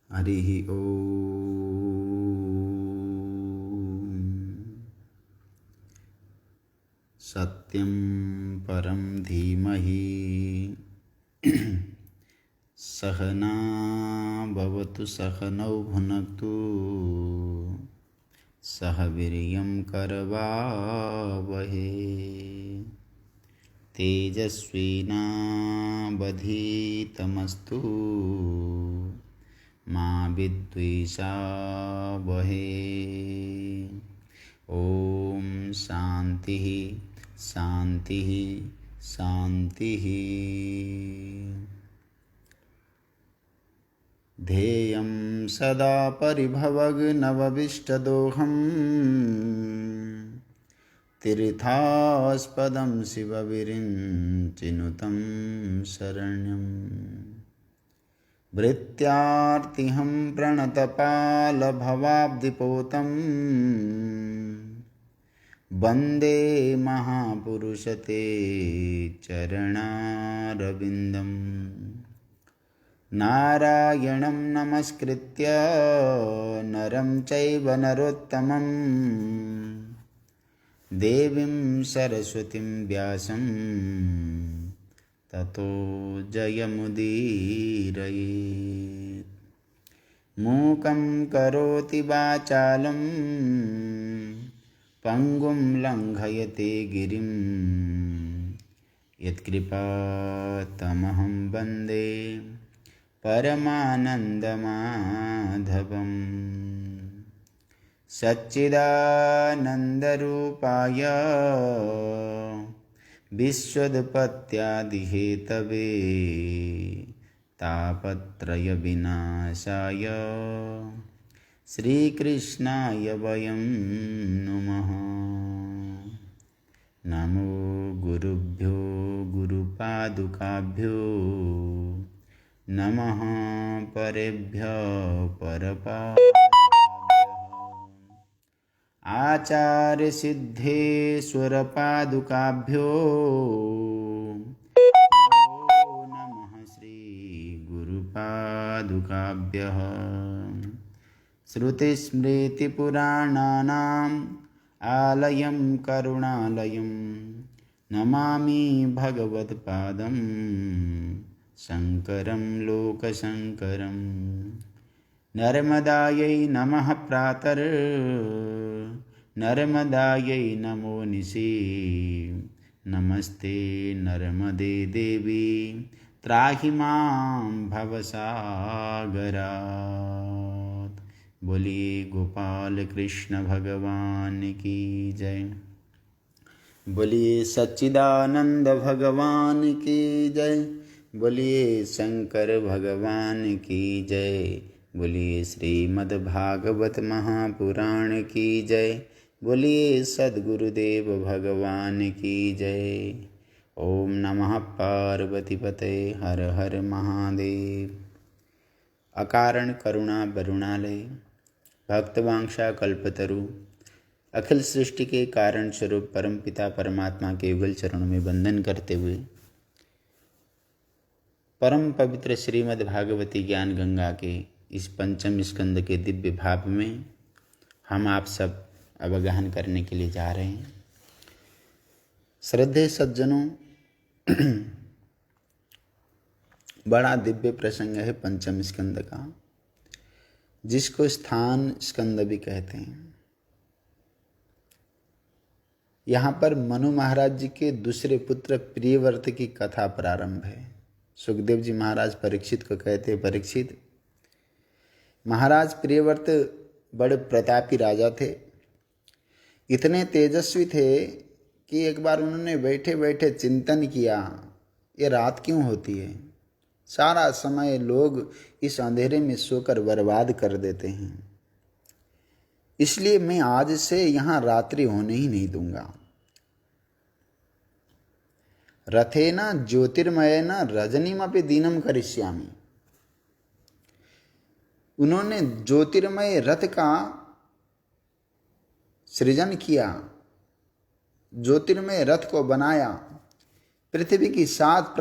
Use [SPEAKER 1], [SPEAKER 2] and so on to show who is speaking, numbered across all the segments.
[SPEAKER 1] हरिः ॐ। सत्यं परं धीमहि सहना भवतु सहनौ भुनक्तु सह वीर्यं करवावहै तेजस्विनावधीतमस्तु मा विद्विषावहै। ॐ शान्तिः शान्तिः शान्तिः। ध्येयं सदा परिभवग्नवविष्टदोहम् तीर्थास्पदं शिवविरिञ्चिनुतं शरण्यम् भृत्यार्तिहं प्रणतपालभवाब्धिपोतं वन्दे महापुरुषते चरणारविन्दम्। नारायणं नमस्कृत्य नरं चैव नरोत्तमं देवीं सरस्वतीं व्यासं ततो जयमुदीरयेत्। मूकं करोति वाचालं पङ्गुं लङ्घयते गिरिं यत्कृपातमहं वन्दे परमानन्दमाधवम्। सच्चिदानन्दरूपाय विश्वोत्पत्त्यादिहेतवे तापत्रयविनाशाय श्रीकृष्णाय वयं नुमः। नमो गुरुभ्यो गुरुपादुकाभ्यो नमः परेभ्यो परपादाभ्यः। आचार्यसिद्धेश्वरपादुकाभ्यो नमः श्रीगुरुपादुकाभ्यः। श्रुतिस्मृतिपुराणानाम् आलयं करुणालयं नमामि भगवत्पादं शङ्करं लोकशङ्करं। नर्मदायै नमः प्रातर् नर्मदायै नमो निशि नमस्ते नर्मदे देवी त्राहि मां भवसागरात्। बोलिए गोपाल कृष्ण भगवान की जय। बोलिए सच्चिदानंद भगवान की जय। बोलिए शंकर भगवान की जय। बोलिए श्रीमद्भागवत महापुराण की जय। बोलिए सद्गुरुदेव भगवान की जय। ओम नमः पार्वतीपते हर हर महादेव। अकारण करुणा वरुणालय भक्तवांशा कल्पतरु अखिल सृष्टि के कारण स्वरूप परम पिता परमात्मा के युगल चरणों में वंदन करते हुए परम पवित्र श्रीमद् भागवती ज्ञान गंगा के इस पंचम स्कंद के दिव्य भाव में हम आप सब अवगाहन करने के लिए जा रहे हैं। श्रद्धेय सज्जनों, बड़ा दिव्य प्रसंग है पंचम स्कंद का, जिसको स्थान स्कंद भी कहते हैं। यहाँ पर मनु महाराज जी के दूसरे पुत्र प्रियव्रत की कथा प्रारंभ है। सुखदेव जी महाराज परीक्षित को कहते हैं, परीक्षित, महाराज प्रियव्रत बड़े प्रतापी राजा थे। इतने तेजस्वी थे कि एक बार उन्होंने बैठे बैठे चिंतन किया, ये रात क्यों होती है? सारा समय लोग इस अंधेरे में सोकर बर्बाद कर देते हैं, इसलिए मैं आज से यहाँ रात्रि होने ही नहीं दूंगा। रथेन ज्योतिर्मयेन रजनीमपि दीनं करिष्यामि। उन्होंने ज्योतिर्मय रथ का सृजन किया, ज्योतिर्मय रथ को बनाया, पृथ्वी की 7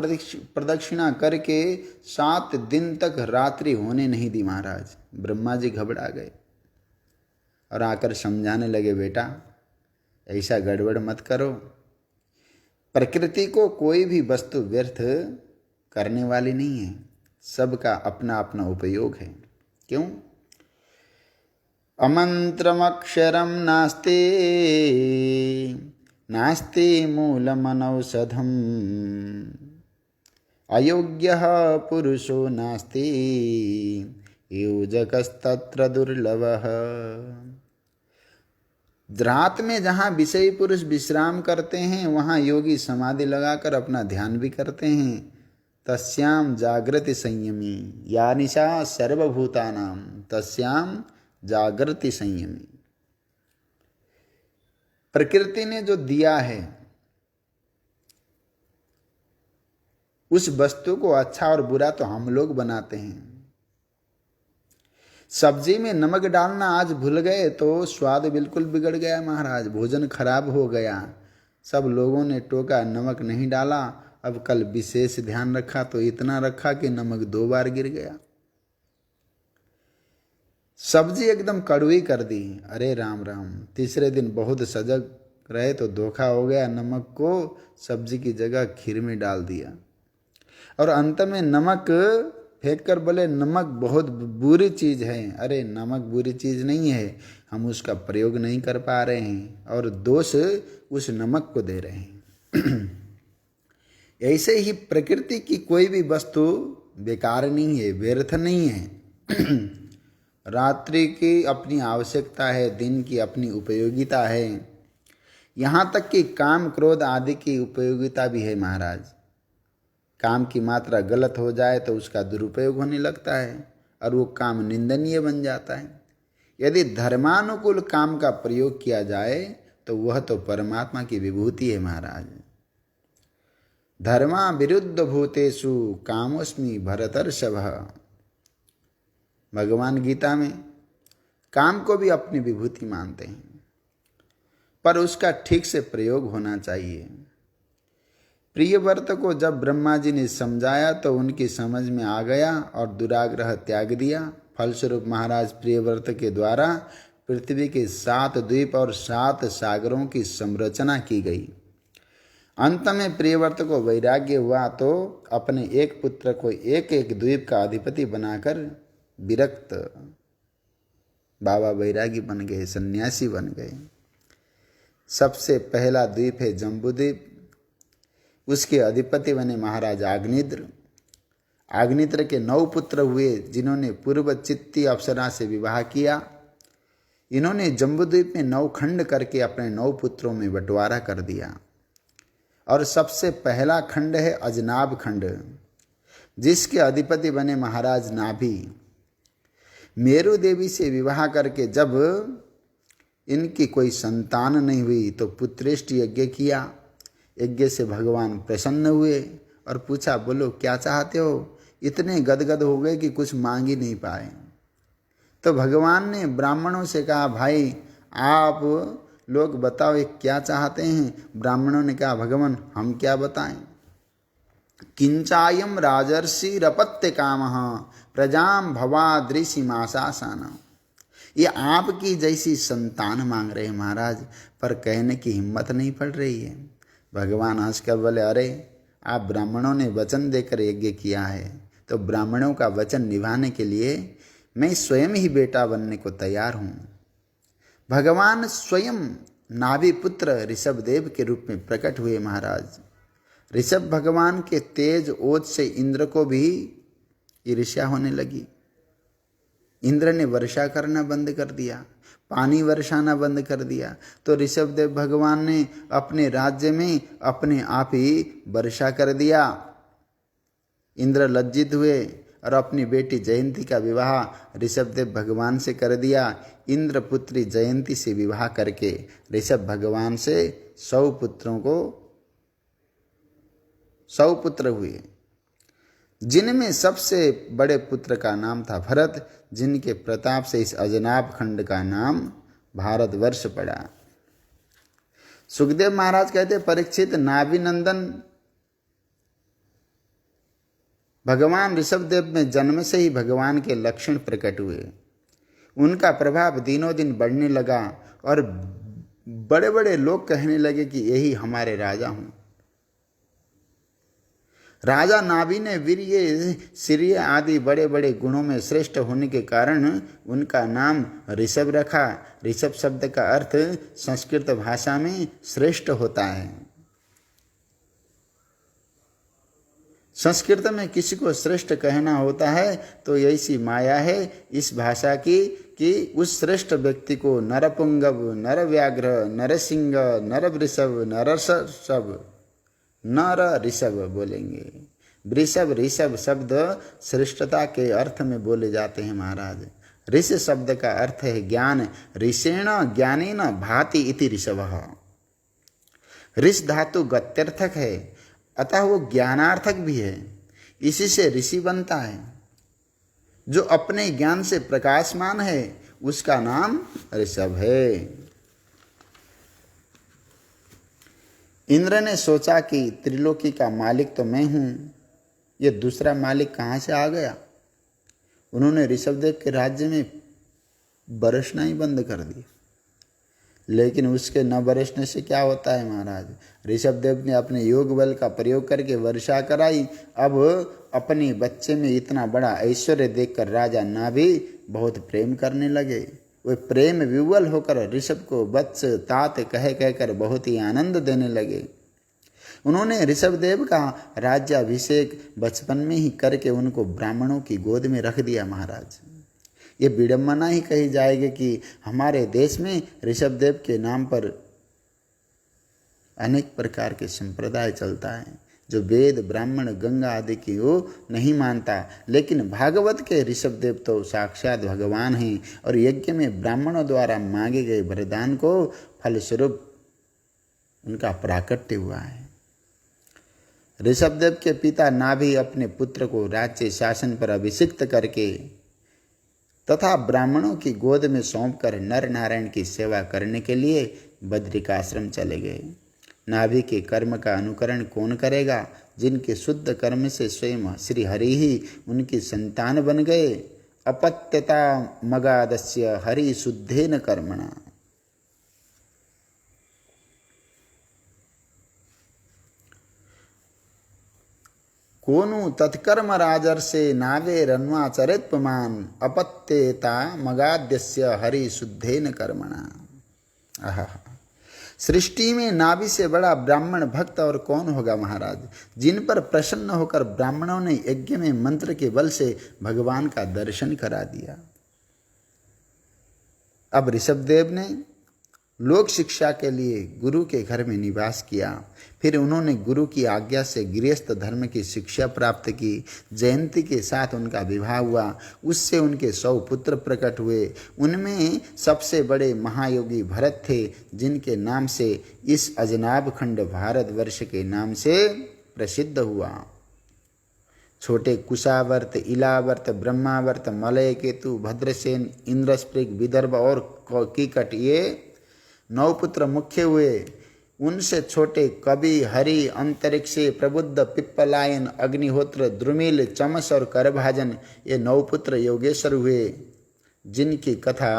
[SPEAKER 1] प्रदक्षिणा करके 7 दिन तक रात्रि होने नहीं दी महाराज। ब्रह्मा जी घबरा गए और आकर समझाने लगे, बेटा ऐसा गड़बड़ मत करो। प्रकृति को कोई भी वस्तु व्यर्थ करने वाली नहीं है, सबका अपना अपना उपयोग है। क्यों? अमंत्रमक्षरम नास्ति नास्ति मूलमनौषधम अयोग्यः पुरुषो नास्ति योजकस्तत्र दुर्लभः। रात में जहाँ विषयी पुरुष विश्राम करते हैं वहाँ योगी समाधि लगाकर अपना ध्यान भी करते हैं। तस्याम जागृति संयमी या निशा सर्वभूतानाम तस्याम जागृति संयमी। प्रकृति ने जो दिया है उस वस्तु को अच्छा और बुरा तो हम लोग बनाते हैं। सब्जी में नमक डालना आज भूल गए तो स्वाद बिल्कुल बिगड़ गया महाराज, भोजन खराब हो गया। सब लोगों ने टोका, नमक नहीं डाला। अब कल विशेष ध्यान रखा तो इतना रखा कि नमक 2 बार गिर गया। सब्जी एकदम कड़वी कर दी। अरे राम राम। तीसरे दिन बहुत सजग रहे तो धोखा हो गया, नमक को सब्जी की जगह खीर में डाल दिया और अंत में नमक फेंक कर बोले नमक बहुत बुरी चीज़ है। अरे नमक बुरी चीज़ नहीं है, हम उसका प्रयोग नहीं कर पा रहे हैं और दोष उस नमक को दे रहे हैं। ऐसे ही प्रकृति की कोई भी वस्तु बेकार नहीं है, व्यर्थ नहीं है। रात्रि की अपनी आवश्यकता है, दिन की अपनी उपयोगिता है, यहाँ तक कि काम क्रोध आदि की उपयोगिता भी है महाराज। काम की मात्रा गलत हो जाए तो उसका दुरुपयोग होने लगता है और वो काम निंदनीय बन जाता है। यदि धर्मानुकूल काम का प्रयोग किया जाए तो वह तो परमात्मा की विभूति है महाराज। धर्मा विरुद्ध भूतेषु कामोस्मि भरतर्षभः। भगवान गीता में काम को भी अपनी विभूति मानते हैं, पर उसका ठीक से प्रयोग होना चाहिए। प्रियव्रत को जब ब्रह्मा जी ने समझाया तो उनकी समझ में आ गया और दुराग्रह त्याग दिया। फलस्वरूप महाराज प्रियव्रत के द्वारा पृथ्वी के 7 द्वीप और 7 सागरों की संरचना की गई। अंत में प्रियव्रत को वैराग्य हुआ तो अपने एक पुत्र को एक एक द्वीप का अधिपति बनाकर विरक्त बाबा वैरागी बन गए, सन्यासी बन गए। सबसे पहला द्वीप है जम्बूद्वीप, उसके अधिपति बने महाराज आग्निद्र। आग्निद्र के 9 पुत्र हुए जिन्होंने पूर्व चित्ती अप्सरा से विवाह किया। इन्होंने जम्बूद्वीप में 9 खंड करके अपने 9 पुत्रों में बंटवारा कर दिया और सबसे पहला खंड है अजनाब खंड, जिसके अधिपति बने महाराज नाभि। मेरु देवी से विवाह करके जब इनकी कोई संतान नहीं हुई तो पुत्रेष्ट यज्ञ किया। यज्ञ से भगवान प्रसन्न हुए और पूछा, बोलो क्या चाहते हो? इतने गदगद हो गए कि कुछ मांग ही नहीं पाए। तो भगवान ने ब्राह्मणों से कहा, भाई आप लोग बताओ ये क्या चाहते हैं? ब्राह्मणों ने कहा, भगवान हम क्या बताएं? किंचायम राजर्षि रपत्य कामः प्रजाम भवादृशिमाशासन। ये आपकी जैसी संतान मांग रहे हैं महाराज, पर कहने की हिम्मत नहीं पड़ रही है। भगवान हंसकर बोले, अरे आप ब्राह्मणों ने वचन देकर यज्ञ किया है तो ब्राह्मणों का वचन निभाने के लिए मैं स्वयं ही बेटा बनने को तैयार हूँ। भगवान स्वयं नाभि पुत्र ऋषभदेव के रूप में प्रकट हुए महाराज। ऋषभ भगवान के तेज ओज से इंद्र को भी ईर्ष्या होने लगी। इंद्र ने वर्षा करना बंद कर दिया, पानी वर्षाना बंद कर दिया, तो ऋषभदेव भगवान ने अपने राज्य में अपने आप ही वर्षा कर दिया। इंद्र लज्जित हुए और अपनी बेटी जयंती का विवाह ऋषभदेव भगवान से कर दिया। इंद्र पुत्री जयंती से विवाह करके ऋषभ भगवान से 100 पुत्र हुए, जिनमें सबसे बड़े पुत्र का नाम था भरत, जिनके प्रताप से इस अजनाब खंड का नाम भारतवर्ष पड़ा। सुखदेव महाराज कहते, परीक्षित नाभि नंदन भगवान ऋषभदेव में जन्म से ही भगवान के लक्षण प्रकट हुए। उनका प्रभाव दिनों दिन बढ़ने लगा और बड़े बड़े लोग कहने लगे कि यही हमारे राजा हों। राजा नाभि ने वीर्य, शीर्य आदि बड़े बड़े गुणों में श्रेष्ठ होने के कारण उनका नाम ऋषभ रखा। ऋषभ शब्द का अर्थ संस्कृत भाषा में श्रेष्ठ होता है। संस्कृत में किसी को श्रेष्ठ कहना होता है तो ऐसी माया है इस भाषा की कि उस श्रेष्ठ व्यक्ति को नरपुंगव, नरव्याघ्र, नरसिंह, नरवृषभ, नरषभ, नर ऋषभ बोलेंगे। वृषभ ऋषभ शब्द श्रेष्ठता के अर्थ में बोले जाते हैं महाराज। ऋष शब्द का अर्थ है ज्ञान। ऋषेण ज्ञानेन भाति इति ऋषभः। ऋष धातु गत्यर्थक है, अतः वो ज्ञानार्थक भी है। इसी से ऋषि बनता है। जो अपने ज्ञान से प्रकाशमान है उसका नाम ऋषभ है। इंद्र ने सोचा कि त्रिलोकी का मालिक तो मैं हूं, ये दूसरा मालिक कहाँ से आ गया। उन्होंने ऋषभदेव के राज्य में बरसना ही बंद कर दिया। लेकिन उसके न बरसने से क्या होता है महाराज। ऋषभदेव ने अपने योग बल का प्रयोग करके वर्षा कराई। अब अपने बच्चे में इतना बड़ा ऐश्वर्य देखकर राजा नाभि बहुत प्रेम करने लगे। वे प्रेम विवल होकर ऋषभ को वत्स तात कह कहकर बहुत ही आनंद देने लगे। उन्होंने ऋषभदेव का राज्याभिषेक बचपन में ही करके उनको ब्राह्मणों की गोद में रख दिया महाराज। ये विडम्बना ही कही जाएगी कि हमारे देश में ऋषभदेव के नाम पर अनेक प्रकार के संप्रदाय चलता है जो वेद, ब्राह्मण, गंगा आदि की वो नहीं मानता। लेकिन भागवत के ऋषभदेव तो साक्षात भगवान हैं और यज्ञ में ब्राह्मणों द्वारा मांगे गए वरदान को फलस्वरूप उनका प्राकट्य हुआ है। ऋषभदेव के पिता नाभि अपने पुत्र को राज्य शासन पर अभिषिक्त करके तथा ब्राह्मणों की गोद में सौंपकर नर नारायण की सेवा करने के लिए बद्रिकाश्रम चले गए। नाभि के कर्म का अनुकरण कौन करेगा, जिनके शुद्ध कर्म से स्वयं श्री हरि ही उनकी संतान बन गए। अपत्यता मगादस्य हरि शुद्धेन कर्मणा। कोनु तत्कर्म राजर्षे नावे रन्वाचरित पुमान। अपत्यता मगाद्यस्य हरि शुद्धेन कर्मणा। आहा, सृष्टि में नाभि से बड़ा ब्राह्मण भक्त और कौन होगा महाराज, जिन पर प्रसन्न होकर ब्राह्मणों ने यज्ञ में मंत्र के बल से भगवान का दर्शन करा दिया। अब ऋषभदेव ने लोक शिक्षा के लिए गुरु के घर में निवास किया। फिर उन्होंने गुरु की आज्ञा से गृहस्थ धर्म की शिक्षा प्राप्त की। जयंती के साथ उनका विवाह हुआ। उससे उनके 100 पुत्र प्रकट हुए। उनमें सबसे बड़े महायोगी भरत थे, जिनके नाम से इस अजनाब खंड भारतवर्ष के नाम से प्रसिद्ध हुआ। छोटे कुशावर्त, इलावर्त, ब्रह्मावर्त, मलय केतु, भद्रसेन, इंद्रस्पृग, विदर्भ और कीकट, ये 9 पुत्र मुख्य हुए। उनसे छोटे कवि, हरि, अंतरिक्षे, प्रबुद्ध, पिप्पलायन, अग्निहोत्र, द्रुमिल, चमस और करभाजन, ये 9 पुत्र योगेश्वर हुए, जिनकी कथा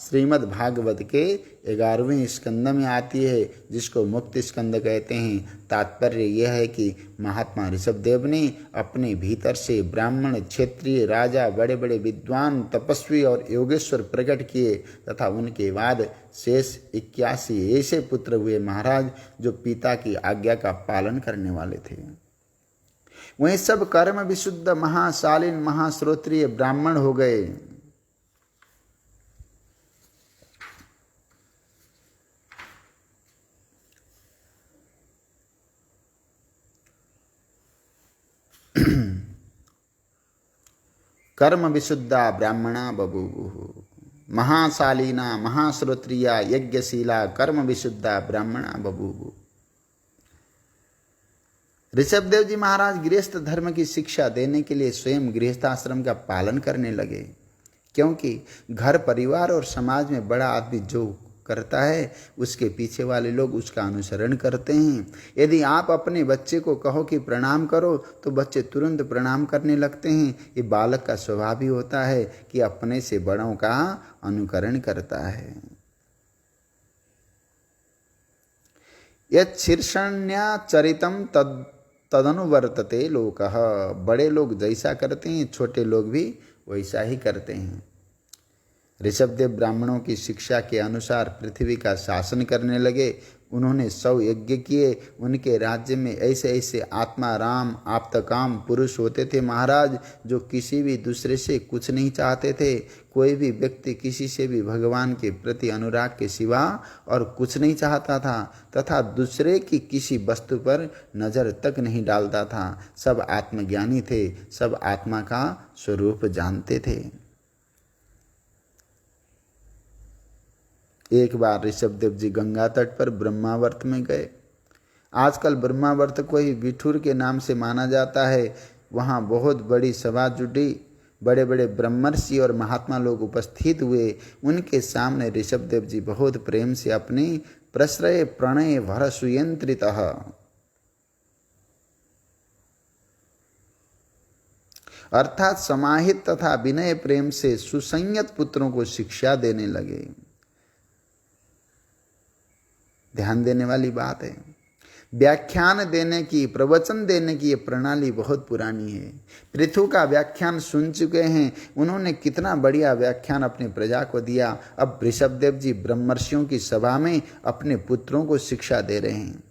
[SPEAKER 1] श्रीमद् भागवत के 11वें स्कंद में आती है, जिसको मुक्ति स्कंद कहते हैं। तात्पर्य यह है कि महात्मा ऋषभदेव ने अपने भीतर से ब्राह्मण, क्षत्रिय, राजा, बड़े बड़े विद्वान, तपस्वी और योगेश्वर प्रकट किए तथा उनके बाद शेष 81 ऐसे पुत्र हुए महाराज, जो पिता की आज्ञा का पालन करने वाले थे। वहीं सब कर्म विशुद्ध, महाशालीन, महाश्रोत्रिय ब्राह्मण हो गए। कर्म विशुद्धा ब्राह्मणा बभूवुः। महाशालीना, महाश्रोत्रिया, यज्ञशीला, कर्म विशुद्धा ब्राह्मणा बभूवुः। ऋषभदेव जी महाराज गृहस्थ धर्म की शिक्षा देने के लिए स्वयं गृहस्थाश्रम का पालन करने लगे, क्योंकि घर परिवार और समाज में बड़ा आदमी जो करता है उसके पीछे वाले लोग उसका अनुसरण करते हैं। यदि आप अपने बच्चे को कहो कि प्रणाम करो तो बच्चे तुरंत प्रणाम करने लगते हैं। ये बालक का स्वभाव ही होता है कि अपने से बड़ों का अनुकरण करता है। यत् शीर्षण्याचरितं तदनुवर्तते लोकः। बड़े लोग जैसा करते हैं छोटे लोग भी वैसा ही करते हैं। ऋषभदेव ब्राह्मणों की शिक्षा के अनुसार पृथ्वी का शासन करने लगे। उन्होंने 100 यज्ञ किए। उनके राज्य में ऐसे ऐसे आत्माराम आप्तकाम पुरुष होते थे महाराज, जो किसी भी दूसरे से कुछ नहीं चाहते थे। कोई भी व्यक्ति किसी से भी भगवान के प्रति अनुराग के सिवा और कुछ नहीं चाहता था तथा दूसरे की किसी वस्तु पर नजर तक नहीं डालता था। सब आत्मज्ञानी थे, सब आत्मा का स्वरूप जानते थे। एक बार ऋषभदेव जी गंगा तट पर ब्रह्मावर्त में गए। आजकल ब्रह्मावर्त को ही बिठूर के नाम से माना जाता है। वहाँ बहुत बड़ी सभा जुटी। बड़े बड़े ब्रह्मर्षि और महात्मा लोग उपस्थित हुए। उनके सामने ऋषभदेव जी बहुत प्रेम से अपनी प्रश्रय प्रणय भर सुयंत्रित अर्थात समाहित तथा विनय प्रेम से सुसंयत पुत्रों को शिक्षा देने लगे। ध्यान देने वाली बात है। व्याख्यान देने की, प्रवचन देने की ये प्रणाली बहुत पुरानी है। पृथु का व्याख्यान सुन चुके हैं। उन्होंने कितना बढ़िया व्याख्यान अपने प्रजा को दिया। अब ऋषभदेव जी ब्रह्मर्षियों की सभा में अपने पुत्रों को शिक्षा दे रहे हैं।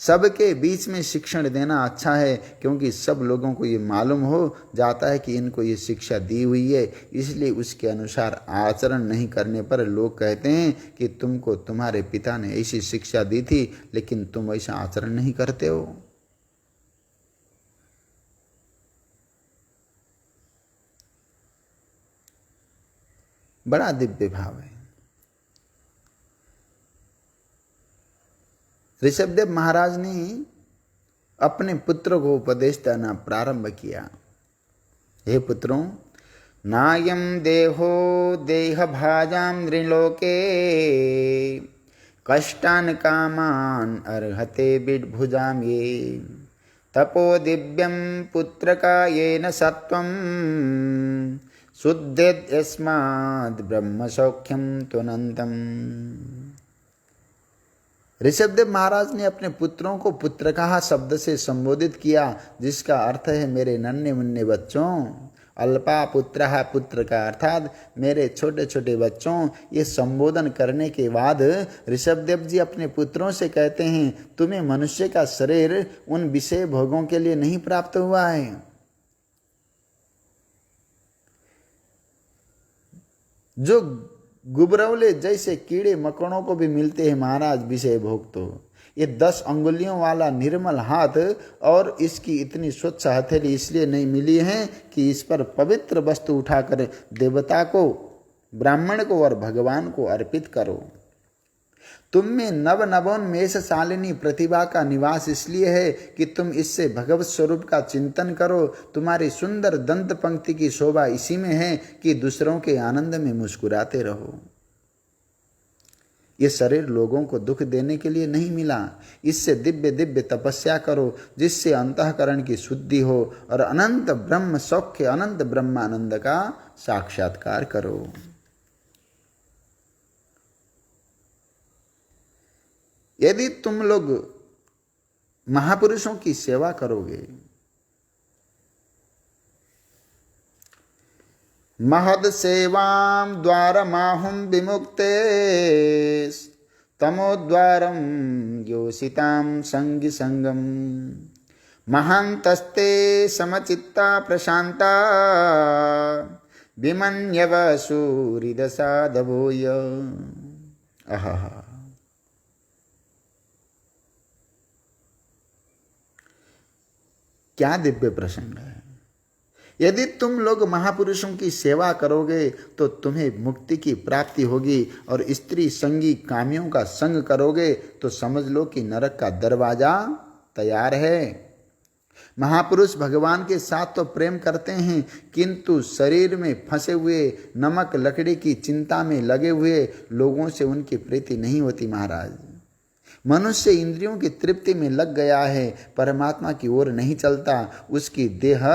[SPEAKER 1] सबके बीच में शिक्षण देना अच्छा है, क्योंकि सब लोगों को ये मालूम हो जाता है कि इनको ये शिक्षा दी हुई है, इसलिए उसके अनुसार आचरण नहीं करने पर लोग कहते हैं कि तुमको तुम्हारे पिता ने ऐसी शिक्षा दी थी लेकिन तुम ऐसा आचरण नहीं करते हो। बड़ा दिव्य भाव है। ऋषभदेव महाराज ने अपने पुत्र को उपदेश देना प्रारंभ किया। हे पुत्रों, नायं देहो देह भाजां नृलोके कष्टान कामान अर्हते बिड्भुजां ये तपो दिव्यं पुत्रकायेन सत्वं शुद्धेद यस्माद् ब्रह्म सौख्यं त्वनन्तम्। ऋषभदेव महाराज ने अपने पुत्रों को पुत्रकाः शब्द से संबोधित किया, जिसका अर्थ है मेरे नन्हे मुन्ने बच्चों। अल्पा पुत्रः, पुत्र का अर्थात मेरे छोटे छोटे बच्चों। ये संबोधन करने के बाद ऋषभदेव जी अपने पुत्रों से कहते हैं, तुम्हें मनुष्य का शरीर उन विषय भोगों के लिए नहीं प्राप्त हुआ है जो गुबरौले जैसे कीड़े मकोड़ों को भी मिलते हैं महाराज विषय भोग। तो ये 10 अंगुलियों वाला निर्मल हाथ और इसकी इतनी स्वच्छ हथेली इसलिए नहीं मिली है कि इस पर पवित्र वस्तु उठाकर देवता को, ब्राह्मण को और भगवान को अर्पित करो। तुम में नवोन्मेष शालिनी प्रतिभा का निवास इसलिए है कि तुम इससे भगवत स्वरूप का चिंतन करो। तुम्हारी सुंदर दंत पंक्ति की शोभा इसी में है कि दूसरों के आनंद में मुस्कुराते रहो। ये शरीर लोगों को दुख देने के लिए नहीं मिला। इससे दिव्य दिव्य तपस्या करो, जिससे अंतःकरण की शुद्धि हो और अनंत ब्रह्म सौख्य, अनंत ब्रह्मानंद का साक्षात्कार करो। यदि तुम लोग महापुरुषों की सेवा करोगे, महद सेवां द्वारमाहुं विमुक्ते तमोद्वारं योषितां संगी संगम महांतस्ते समचित्ता प्रशांता विमन्यव सूरिदसादभूय। आहा, क्या दिव्य प्रसंग है। यदि तुम लोग महापुरुषों की सेवा करोगे तो तुम्हें मुक्ति की प्राप्ति होगी, और स्त्री संगी कामियों का संग करोगे तो समझ लो कि नरक का दरवाजा तैयार है। महापुरुष भगवान के साथ तो प्रेम करते हैं, किंतु शरीर में फंसे हुए नमक लकड़ी की चिंता में लगे हुए लोगों से उनकी प्रीति नहीं होती महाराज। मनुष्य इंद्रियों की तृप्ति में लग गया है, परमात्मा की ओर नहीं चलता। उसकी देह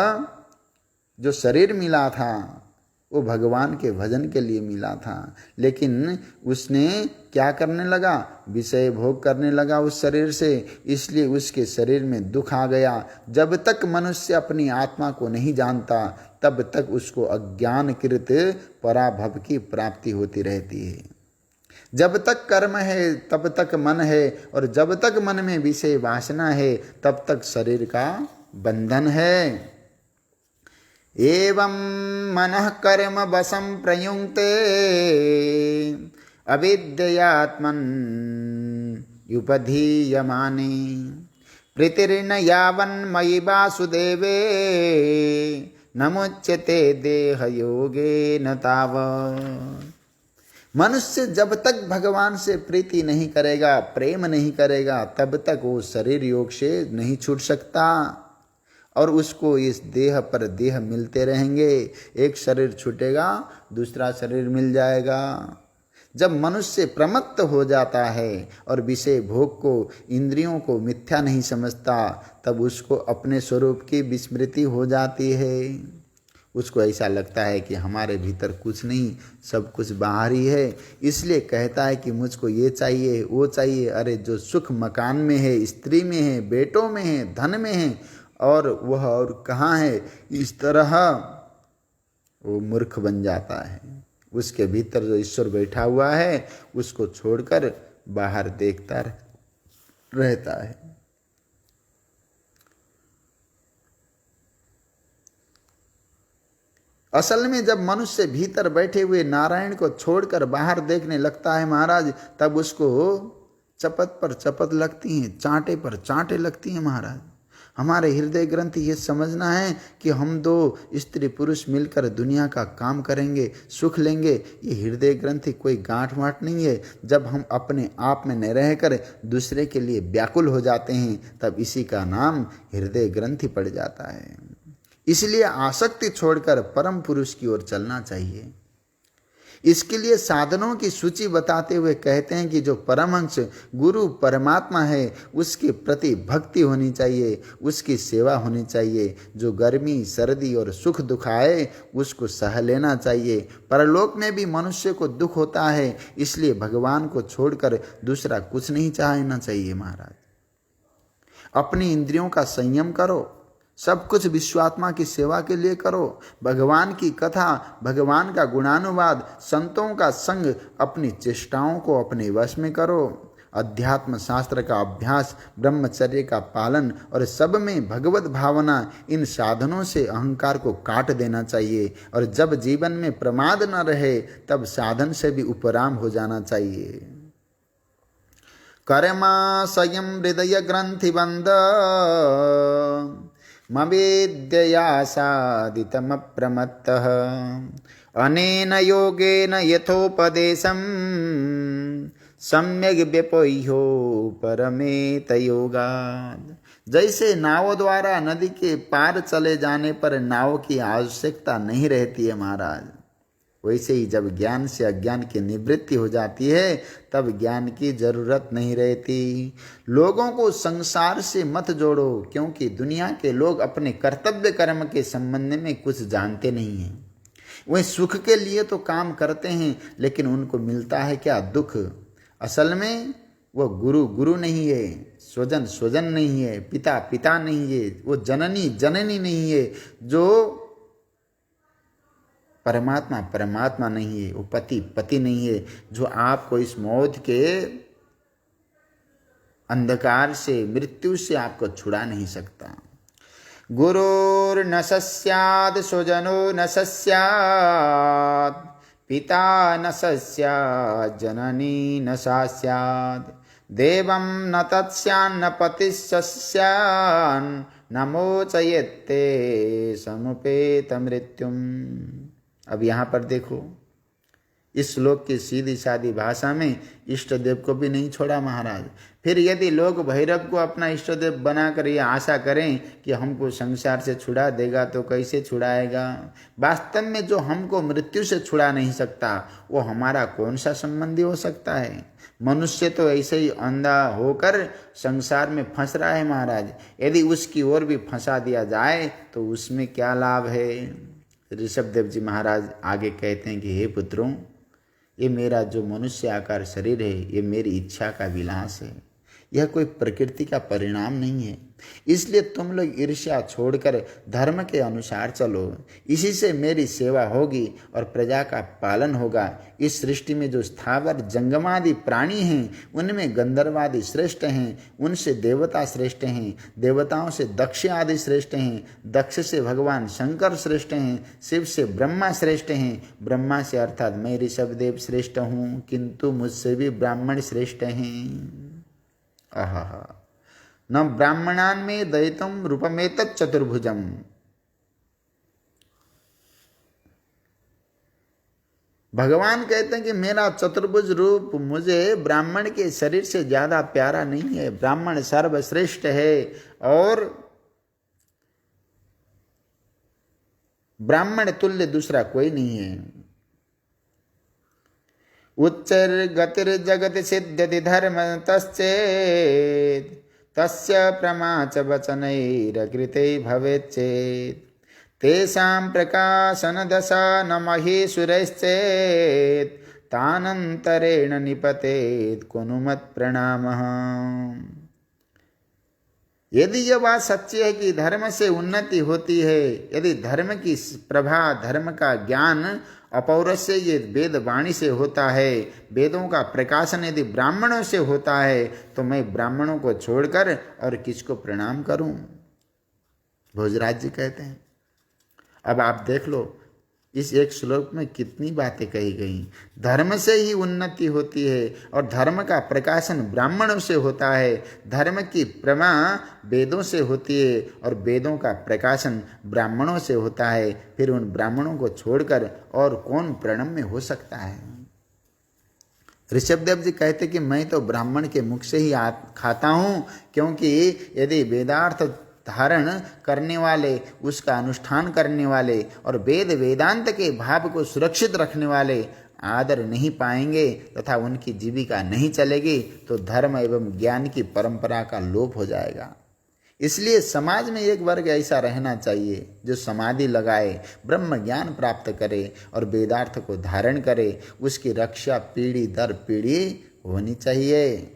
[SPEAKER 1] जो शरीर मिला था वो भगवान के भजन के लिए मिला था, लेकिन उसने क्या करने लगा? विषय भोग करने लगा उस शरीर से, इसलिए उसके शरीर में दुख आ गया। जब तक मनुष्य अपनी आत्मा को नहीं जानता तब तक उसको अज्ञानकृत पराभव की प्राप्ति होती रहती है। जब तक कर्म है तब तक मन है, और जब तक मन में विषय वासना है तब तक शरीर का बंधन है। एवं मनः कर्म वशं प्रयुङ्क्ते अविद्ययात्मन् युपधीयमाने प्रीतिर्न यावन्मयि वासुदेवे न मुच्यते देहयोगेन तावत्। मनुष्य जब तक भगवान से प्रीति नहीं करेगा, प्रेम नहीं करेगा, तब तक वो शरीर योग से नहीं छूट सकता, और उसको इस देह पर देह मिलते रहेंगे। एक शरीर छूटेगा दूसरा शरीर मिल जाएगा। जब मनुष्य प्रमत्त हो जाता है और विषय भोग को, इंद्रियों को मिथ्या नहीं समझता, तब उसको अपने स्वरूप की विस्मृति हो जाती है। उसको ऐसा लगता है कि हमारे भीतर कुछ नहीं, सब कुछ बाहर ही है। इसलिए कहता है कि मुझको ये चाहिए वो चाहिए। अरे जो सुख मकान में है, स्त्री में है, बेटों में है, धन में है, और वह और कहाँ है? इस तरह वो मूर्ख बन जाता है। उसके भीतर जो ईश्वर बैठा हुआ है उसको छोड़कर बाहर देखता रहता है। असल में जब मनुष्य भीतर बैठे हुए नारायण को छोड़कर बाहर देखने लगता है महाराज, तब उसको चपत पर चपत लगती हैं, चांटे पर चांटे लगती हैं महाराज। हमारे हृदय ग्रंथि ये समझना है कि हम दो स्त्री पुरुष मिलकर दुनिया का काम करेंगे, सुख लेंगे। ये हृदय ग्रंथि कोई गांठ वाट नहीं है। जब हम अपने आप में न रहकर दूसरे के लिए व्याकुल हो जाते हैं तब इसी का नाम हृदय ग्रंथि पड़ जाता है। इसलिए आसक्ति छोड़कर परम पुरुष की ओर चलना चाहिए। इसके लिए साधनों की सूची बताते हुए कहते हैं कि जो परमहंस गुरु परमात्मा है उसके प्रति भक्ति होनी चाहिए, उसकी सेवा होनी चाहिए। जो गर्मी सर्दी और सुख दुख आए उसको सह लेना चाहिए। परलोक में भी मनुष्य को दुख होता है, इसलिए भगवान को छोड़कर दूसरा कुछ नहीं चाहना चाहिए महाराज। अपनी इंद्रियों का संयम करो, सब कुछ विश्वात्मा की सेवा के लिए करो। भगवान की कथा, भगवान का गुणानुवाद, संतों का संग, अपनी चेष्टाओं को अपने वश में करो। अध्यात्म शास्त्र का अभ्यास, ब्रह्मचर्य का पालन और सब में भगवत भावना, इन साधनों से अहंकार को काट देना चाहिए। और जब जीवन में प्रमाद न रहे तब साधन से भी उपराम हो जाना चाहिए। कर्मा स्वयं हृदय ग्रंथि बंद मवेद्यया साधितमप्रमत्तः अनेन योगेन यथोपदेशं सम्यग् व्यपोह्यो परमेत योगात्। जैसे नाव द्वारा नदी के पार चले जाने पर नाव की आवश्यकता नहीं रहती है महाराज, वैसे ही जब ज्ञान से अज्ञान की निवृत्ति हो जाती है तब ज्ञान की जरूरत नहीं रहती। लोगों को संसार से मत जोड़ो, क्योंकि दुनिया के लोग अपने कर्तव्य कर्म के संबंध में कुछ जानते नहीं हैं। वे सुख के लिए तो काम करते हैं, लेकिन उनको मिलता है क्या? दुख। असल में वो गुरु गुरु नहीं है, स्वजन स्वजन नहीं है, पिता पिता नहीं है, वो जननी जननी नहीं है, जो परमात्मा परमात्मा नहीं है, वो पति पति नहीं है, जो आपको इस मौत के अंधकार से, मृत्यु से आपको छुड़ा नहीं सकता। गुरुर्न सस्यात् स्वजनो न सस्यात् पिता न सस्यात् जननी न सा स्यात् देवं न तत्स्यान्न पतिः सस्यान् न मोचयते समुपेत मृत्युम। अब यहाँ पर देखो, इस श्लोक की सीधी सादी भाषा में इष्ट देव को भी नहीं छोड़ा महाराज। फिर यदि लोग भैरव को अपना इष्ट देव बनाकर ये आशा करें कि हमको संसार से छुड़ा देगा तो कैसे छुड़ाएगा? वास्तव में जो हमको मृत्यु से छुड़ा नहीं सकता वो हमारा कौन सा संबंधी हो सकता है? मनुष्य तो ऐसे ही अंधा होकर संसार में फंस रहा है महाराज। यदि उसकी ओर भी फंसा दिया जाए तो उसमें क्या लाभ है? ऋषभदेव जी महाराज आगे कहते हैं कि हे पुत्रों, ये मेरा जो मनुष्य आकार शरीर है ये मेरी इच्छा का विलास है, यह कोई प्रकृति का परिणाम नहीं है। इसलिए तुम लोग ईर्ष्या छोड़कर धर्म के अनुसार चलो, इसी से मेरी सेवा होगी और प्रजा का पालन होगा। इस सृष्टि में जो स्थावर जंगमादि प्राणी हैं उनमें गंधर्वादि श्रेष्ठ हैं, उनसे देवता श्रेष्ठ हैं, देवताओं से दक्ष आदि श्रेष्ठ हैं, दक्ष से भगवान शंकर श्रेष्ठ हैं, शिव से ब्रह्मा श्रेष्ठ हैं, ब्रह्मा से अर्थात मैं ऋषभदेव श्रेष्ठ हूँ, किंतु मुझसे भी ब्राह्मण श्रेष्ठ हैं। आहा, न ब्राह्मणान में दयितम रूपमेतत् चतुर्भुजम। भगवान कहते हैं कि मेरा चतुर्भुज रूप मुझे ब्राह्मण के शरीर से ज्यादा प्यारा नहीं है। ब्राह्मण सर्वश्रेष्ठ है और ब्राह्मण तुल्य दूसरा कोई नहीं है। उच्चैर्गतिर्जगति सिद्ध्यति धर्म तश्चेत् तस्य प्रमा च वचनैरकृते भवेत् चेत् तेषां प्रकाशन दशा न महेश्वरैश्चेत् तानन्तरेण निपतेत् कुनुमत् प्रणामः। यदि यह बात सच्ची है कि धर्म से उन्नति होती है, यदि धर्म की प्रभा, धर्म का ज्ञान अपौरुष ये वेद वाणी से होता है, वेदों का प्रकाशन यदि ब्राह्मणों से होता है, तो मैं ब्राह्मणों को छोड़कर और किसको प्रणाम करूं? भोजराज जी कहते हैं। अब आप देख लो इस एक श्लोक में कितनी बातें कही गई। धर्म से ही उन्नति होती है और धर्म का प्रकाशन ब्राह्मणों से होता है, धर्म की प्रमा वेदों से होती है और वेदों का प्रकाशन ब्राह्मणों से होता है। फिर उन ब्राह्मणों को छोड़कर और कौन प्रणम्य हो सकता है? ऋषभदेव जी कहते कि मैं तो ब्राह्मण के मुख से ही खाता हूँ, क्योंकि यदि वेदार्थ धारण करने वाले, उसका अनुष्ठान करने वाले और वेद वेदांत के भाव को सुरक्षित रखने वाले आदर नहीं पाएंगे तथा उनकी जीविका नहीं चलेगी तो धर्म एवं ज्ञान की परंपरा का लोप हो जाएगा। इसलिए समाज में एक वर्ग ऐसा रहना चाहिए जो समाधि लगाए, ब्रह्म ज्ञान प्राप्त करे और वेदार्थ को धारण करे। उसकी रक्षा पीढ़ी दर पीढ़ी होनी चाहिए।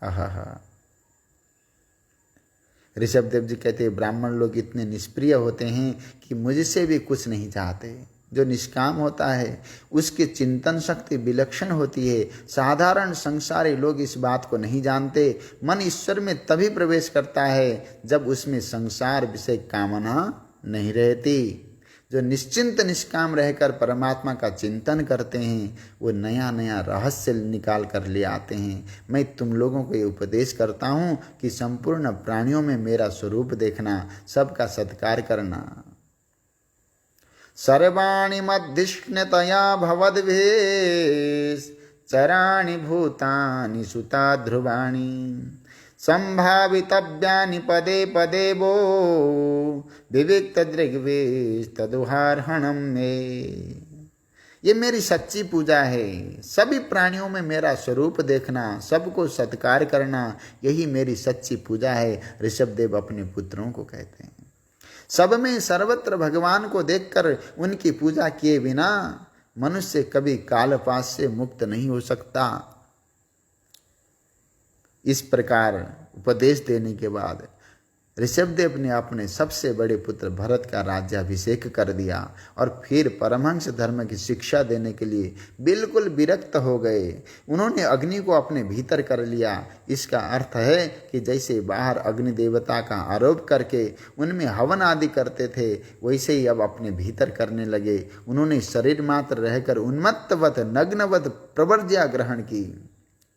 [SPEAKER 1] आहा, ऋषभदेव जी कहते हैं ब्राह्मण लोग इतने निष्प्रिय होते हैं कि मुझसे भी कुछ नहीं चाहते। जो निष्काम होता है उसकी चिंतन शक्ति विलक्षण होती है। साधारण संसारी लोग इस बात को नहीं जानते। मन ईश्वर में तभी प्रवेश करता है जब उसमें संसार विषय कामना नहीं रहती। जो निश्चिंत निष्काम रहकर परमात्मा का चिंतन करते हैं वो नया नया रहस्य निकाल कर ले आते हैं। मैं तुम लोगों को ये उपदेश करता हूँ कि संपूर्ण प्राणियों में मेरा स्वरूप देखना, सबका सत्कार करना। सर्वाणि मद्धिष्ण्यतया भवद्भिः चराणि भूतानि सुता ध्रुवाणि संभावितव्यानि पदे पदे वो विविक्त दृग्वेस्तदुहार्हणं में। ये मेरी सच्ची पूजा है। सभी प्राणियों में मेरा स्वरूप देखना, सबको सत्कार करना, यही मेरी सच्ची पूजा है। ऋषभदेव अपने पुत्रों को कहते हैं। सब में सर्वत्र भगवान को देखकर उनकी पूजा किए बिना मनुष्य कभी कालपाश से मुक्त नहीं हो सकता। इस प्रकार उपदेश देने के बाद ऋषभदेव ने अपने सबसे बड़े पुत्र भरत का राज्याभिषेक कर दिया और फिर परमहंस धर्म की शिक्षा देने के लिए बिल्कुल विरक्त हो गए। उन्होंने अग्नि को अपने भीतर कर लिया। इसका अर्थ है कि जैसे बाहर अग्नि देवता का आरोप करके उनमें हवन आदि करते थे, वैसे ही अब अपने भीतर करने लगे। उन्होंने शरीर मात्र रहकर उन्मत्तवत नग्नवत प्रवर्ज्या ग्रहण की।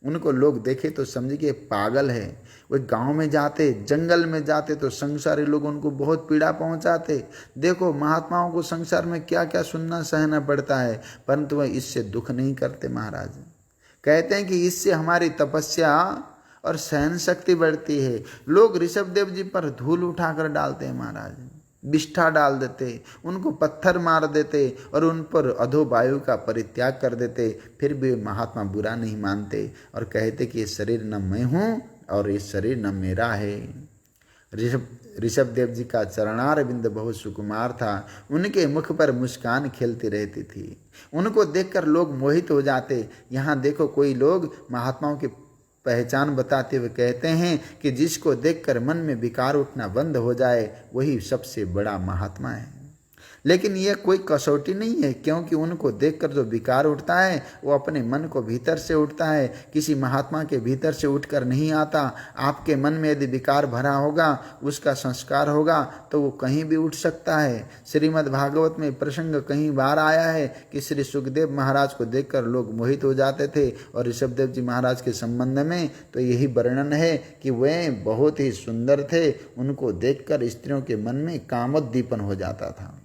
[SPEAKER 1] उनको लोग देखे तो समझे कि पागल है। वे गांव में जाते, जंगल में जाते तो संसारी लोग उनको बहुत पीड़ा पहुंचाते। देखो महात्माओं को संसार में क्या क्या सुनना सहना पड़ता है, परंतु वह इससे दुख नहीं करते। महाराज कहते हैं कि इससे हमारी तपस्या और सहन शक्ति बढ़ती है। लोग ऋषभदेव जी पर धूल उठाकर डालते हैं महाराज, विष्ठा डाल देते, उनको पत्थर मार देते और उन पर अधो वायु का परित्याग कर देते, फिर भी महात्मा बुरा नहीं मानते और कहते कि ये शरीर न मैं हूँ और ये शरीर न मेरा है। ऋषभदेव जी का चरणार बिंद बहुत सुकुमार था, उनके मुख पर मुस्कान खेलती रहती थी। उनको देखकर लोग मोहित हो जाते। यहाँ देखो कोई लोग महात्माओं की पहचान बताते हुए कहते हैं कि जिसको देखकर मन में विकार उठना बंद हो जाए वही सबसे बड़ा महात्मा है। लेकिन यह कोई कसौटी नहीं है, क्योंकि उनको देखकर जो विकार उठता है वो अपने मन को भीतर से उठता है, किसी महात्मा के भीतर से उठकर नहीं आता। आपके मन में यदि विकार भरा होगा, उसका संस्कार होगा तो वो कहीं भी उठ सकता है। श्रीमद् भागवत में प्रसंग कहीं बार आया है कि श्री सुखदेव महाराज को देखकर लोग मोहित हो जाते थे, और ऋषभदेव जी महाराज के संबंध में तो यही वर्णन है कि वे बहुत ही सुंदर थे। उनको देखकर स्त्रियों के मन में कामोद्दीपन हो जाता था।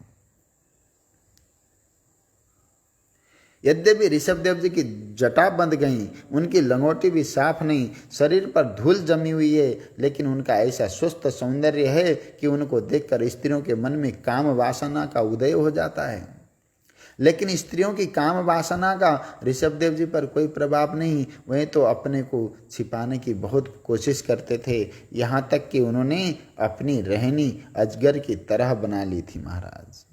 [SPEAKER 1] यद्यपि ऋषभदेव जी की जटा बंध गई, उनकी लंगोटी भी साफ नहीं, शरीर पर धूल जमी हुई है, लेकिन उनका ऐसा स्वस्थ सौंदर्य है कि उनको देखकर स्त्रियों के मन में काम वासना का उदय हो जाता है। लेकिन स्त्रियों की काम वासना का ऋषभदेव जी पर कोई प्रभाव नहीं। वह तो अपने को छिपाने की बहुत कोशिश करते थे, यहाँ तक कि उन्होंने अपनी रहनी अजगर की तरह बना ली थी। महाराज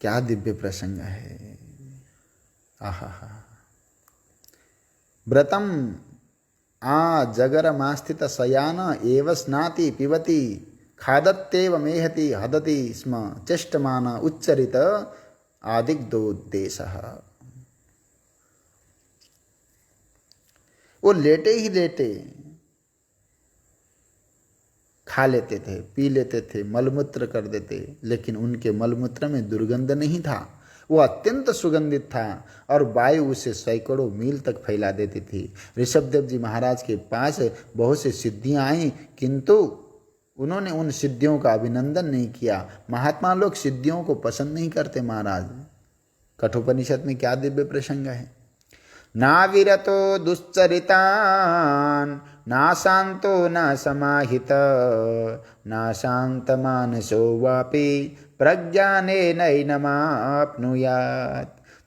[SPEAKER 1] क्या दिव्य प्रसंग है। आहा, व्रतम आ जगरमास्थित शयान एव स्नाति पिबति खादत्येव मेहति हदति स्म चेष्टमान उच्चरित आदिग्धोद्देशः। वो लेटे ही लेटे खा लेते थे, पी लेते थे, मलमूत्र कर देते, लेकिन उनके मलमूत्र में दुर्गंध नहीं था। वो अत्यंत सुगंधित था और वायु उसे सैकड़ों मील तक फैला देती थी। ऋषभदेव जी महाराज के पास बहुत सी सिद्धियां आईं, किंतु उन्होंने उन सिद्धियों का अभिनंदन नहीं किया। महात्मा लोग सिद्धियों को पसंद नहीं करते। महाराज कठोपनिषद में क्या दिव्य प्रसंग है। ना विरतो दुश्चरितान ना शांतो न समाहित न शांत मानसो वापि प्रज्ञाने नैनमाप्नुयात्।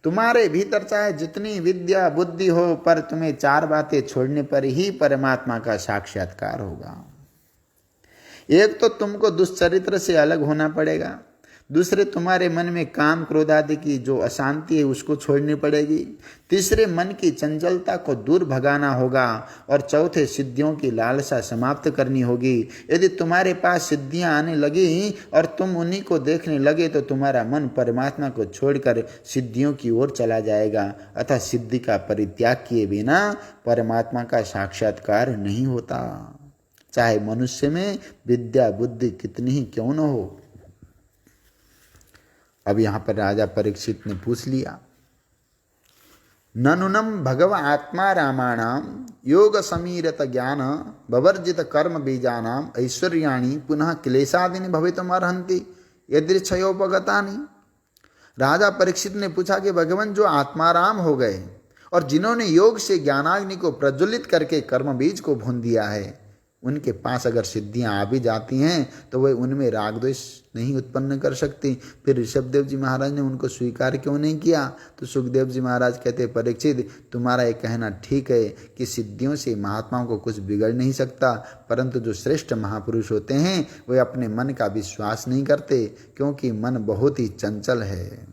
[SPEAKER 1] तुम्हारे भीतर चाहे जितनी विद्या बुद्धि हो, पर तुम्हें चार बातें छोड़ने पर ही परमात्मा का साक्षात्कार होगा। एक तो तुमको दुश्चरित्र से अलग होना पड़ेगा, दूसरे तुम्हारे मन में काम क्रोध आदि की जो अशांति है उसको छोड़नी पड़ेगी, तीसरे मन की चंचलता को दूर भगाना होगा, और चौथे सिद्धियों की लालसा समाप्त करनी होगी। यदि तुम्हारे पास सिद्धियां आने लगी और तुम उन्हीं को देखने लगे तो तुम्हारा मन परमात्मा को छोड़कर सिद्धियों की ओर चला जाएगा। अतः सिद्धि का परित्याग किए बिना परमात्मा का साक्षात्कार नहीं होता, चाहे मनुष्य में विद्या बुद्धि कितनी ही क्यों न हो। अब यहाँ पर राजा परीक्षित ने पूछ लिया, ननुनम भगव आत्मा रामाणाम योग समीरत ज्ञान बवर्जित कर्म बीजानाम ऐश्वर्याणि पुनः क्लेशादिनी भवितुम अर्हन्ति यदृच्छयोपगतानि। राजा परीक्षित ने पूछा कि भगवान जो आत्माराम हो गए और जिन्होंने योग से ज्ञानाग्नि को प्रज्वलित करके कर्म बीज को भून दिया है, उनके पास अगर सिद्धियां आ भी जाती हैं तो वे उनमें राग द्वेष नहीं उत्पन्न कर सकती। फिर ऋषभदेव जी महाराज ने उनको स्वीकार क्यों नहीं किया? तो सुखदेव जी महाराज कहते, परीक्षित तुम्हारा ये कहना ठीक है कि सिद्धियों से महात्माओं को कुछ बिगड़ नहीं सकता, परंतु जो श्रेष्ठ महापुरुष होते हैं वे अपने मन का विश्वास नहीं करते, क्योंकि मन बहुत ही चंचल है।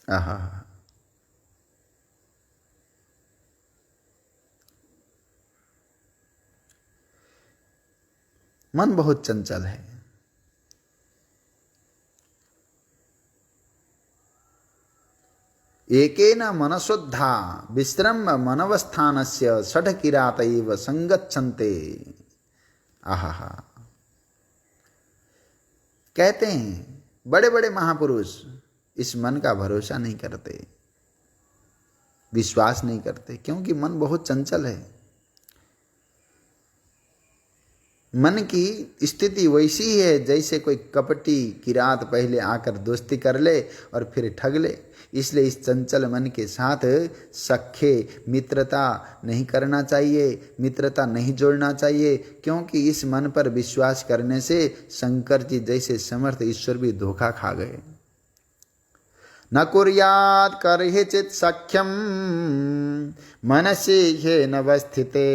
[SPEAKER 1] आहा, मन बहुत चंचल है। एकेन मनसोद्धा विश्रम्य मनवस्थानस्य षट् किरातैव संगच्छन्ते। आहा, कहते हैं बड़े बड़े महापुरुष इस मन का भरोसा नहीं करते, विश्वास नहीं करते, क्योंकि मन बहुत चंचल है। मन की स्थिति वैसी ही है जैसे कोई कपटी किरात पहले आकर दोस्ती कर ले और फिर ठग ले। इसलिए इस चंचल मन के साथ सख्य मित्रता नहीं करना चाहिए, मित्रता नहीं जोड़ना चाहिए, क्योंकि इस मन पर विश्वास करने से शंकर जी जैसे समर्थ ईश्वर भी धोखा खा गए। न कुर्यात् कर्हिचित् सख्यं मनसि ह्येन वस्थिते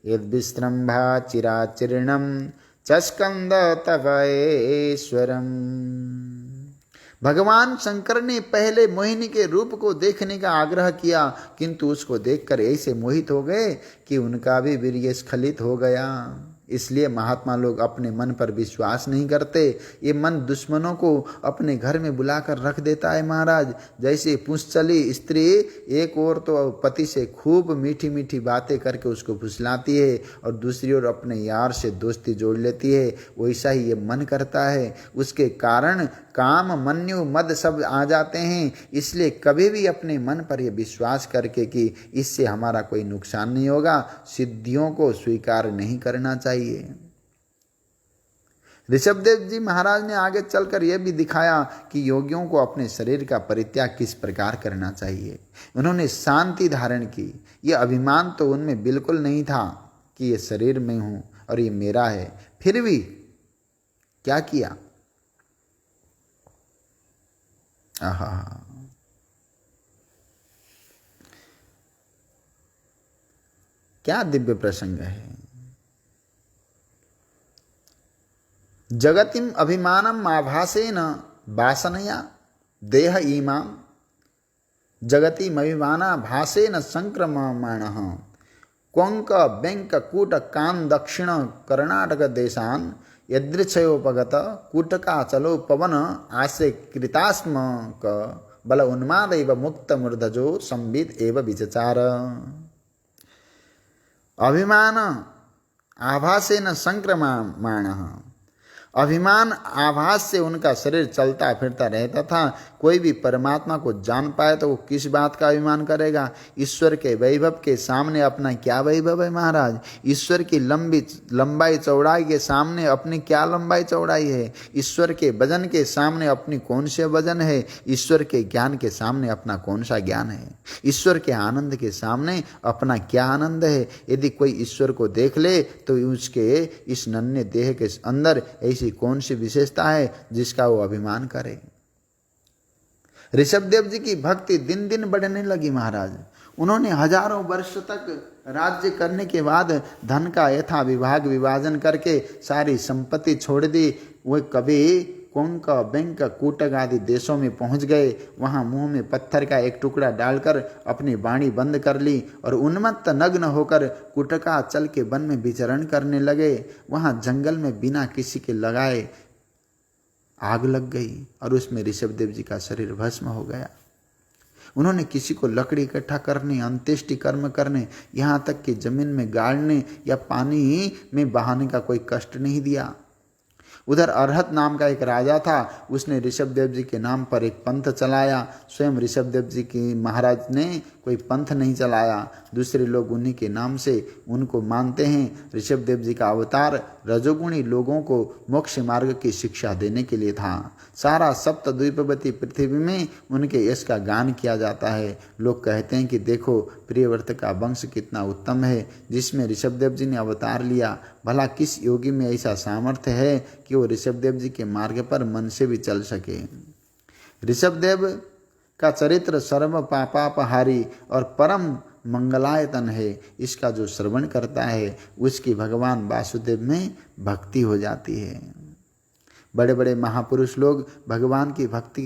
[SPEAKER 1] यद्विस्रम्भा चिराचीर्णं चस्कंद तवैश्वरम। भगवान शंकर ने पहले मोहिनी के रूप को देखने का आग्रह किया, किंतु उसको देखकर ऐसे मोहित हो गए कि उनका भी वीर्य स्खलित हो गया। इसलिए महात्मा लोग अपने मन पर विश्वास नहीं करते। ये मन दुश्मनों को अपने घर में बुलाकर रख देता है महाराज। जैसे पुंसचली स्त्री एक ओर तो पति से खूब मीठी मीठी बातें करके उसको फुसलाती है और दूसरी ओर अपने यार से दोस्ती जोड़ लेती है, वैसा ही ये मन करता है। उसके कारण काम मन्यु मद सब आ जाते हैं। इसलिए कभी भी अपने मन पर यह विश्वास करके कि इससे हमारा कोई नुकसान नहीं होगा, सिद्धियों को स्वीकार नहीं करना चाहिए। ऋषभदेव जी महाराज ने आगे चलकर यह भी दिखाया कि योगियों को अपने शरीर का परित्याग किस प्रकार करना चाहिए। उन्होंने शांति धारण की। यह अभिमान तो उनमें बिल्कुल नहीं था कि यह शरीर में हूं और ये मेरा है। फिर भी क्या किया, आहा, क्या दिव्य प्रसंग है। जगतिम अभिमानम आभासेन वासनया देह इमाम जगतिम अभिमाना भासेन संक्रममाणः क्वंक बेंक कूट कान दक्षिण कर्णाटक देशान यदृच्छयोपगत कूटका चलो पवन आसे कृतास्म क बल उन्माद एव मुक्त मूर्धजो संबित एव विचचार। अभिमान आभासेन संक्रममाणः, अभिमान आभास से उनका शरीर चलता फिरता रहता था। कोई भी परमात्मा को जान पाए तो वो किस बात का अभिमान करेगा। ईश्वर के वैभव के सामने अपना क्या वैभव है महाराज। ईश्वर की लंबाई चौड़ाई के सामने अपनी क्या लंबाई चौड़ाई है। ईश्वर के वजन के सामने अपनी कौन से वजन है। ईश्वर के ज्ञान के सामने अपना कौन सा ज्ञान है। ईश्वर के आनंद के सामने अपना क्या आनंद है। यदि कोई ईश्वर को देख ले तो उसके इस नन्हे देह के अंदर ऐसी कौन सी विशेषता है जिसका वो अभिमान करे। ऋषभदेव जी की भक्ति दिन दिन बढ़ने लगी महाराज। उन्होंने हजारों वर्ष तक राज्य करने के बाद धन का यथा विभाग विभाजन करके सारी संपत्ति छोड़ दी। वे कभी कोंक बेंक कूटक आदि देशों में पहुंच गए। वहां मुंह में पत्थर का एक टुकड़ा डालकर अपनी वाणी बंद कर ली और उन्मत्त नग्न होकर कूटका चल के वन में विचरण करने लगे। वहां जंगल में बिना किसी के लगाए आग लग गई और उसमें ऋषभदेव जी का शरीर भस्म हो गया। उन्होंने किसी को लकड़ी इकट्ठा करने, अंत्येष्टि कर्म करने, यहाँ तक कि जमीन में गाड़ने या पानी में बहाने का कोई कष्ट नहीं दिया। उधर अरहत नाम का एक राजा था। उसने ऋषभदेव जी के नाम पर एक पंथ चलाया। स्वयं ऋषभदेव जी की महाराज ने कोई पंथ नहीं चलाया। दूसरे लोग उन्हीं के नाम से उनको मानते हैं। ऋषभदेव जी का अवतार रजोगुणी लोगों को मोक्ष मार्ग की शिक्षा देने के लिए था। सारा सप्तद्वीपवती पृथ्वी में उनके यश का गान किया जाता है। लोग कहते हैं कि देखो प्रियव्रत का वंश कितना उत्तम है जिसमें ऋषभदेव जी ने अवतार लिया। भला किस योगी में ऐसा सामर्थ्य है कि वो ऋषभदेव जी के मार्ग पर मन से भी चल सके। ऋषभदेव का चरित्र सर्व पापापहारी और परम मंगलायतन है। इसका जो श्रवण करता है उसकी भगवान वासुदेव में भक्ति हो जाती है। बड़े बड़े महापुरुष लोग भगवान की भक्ति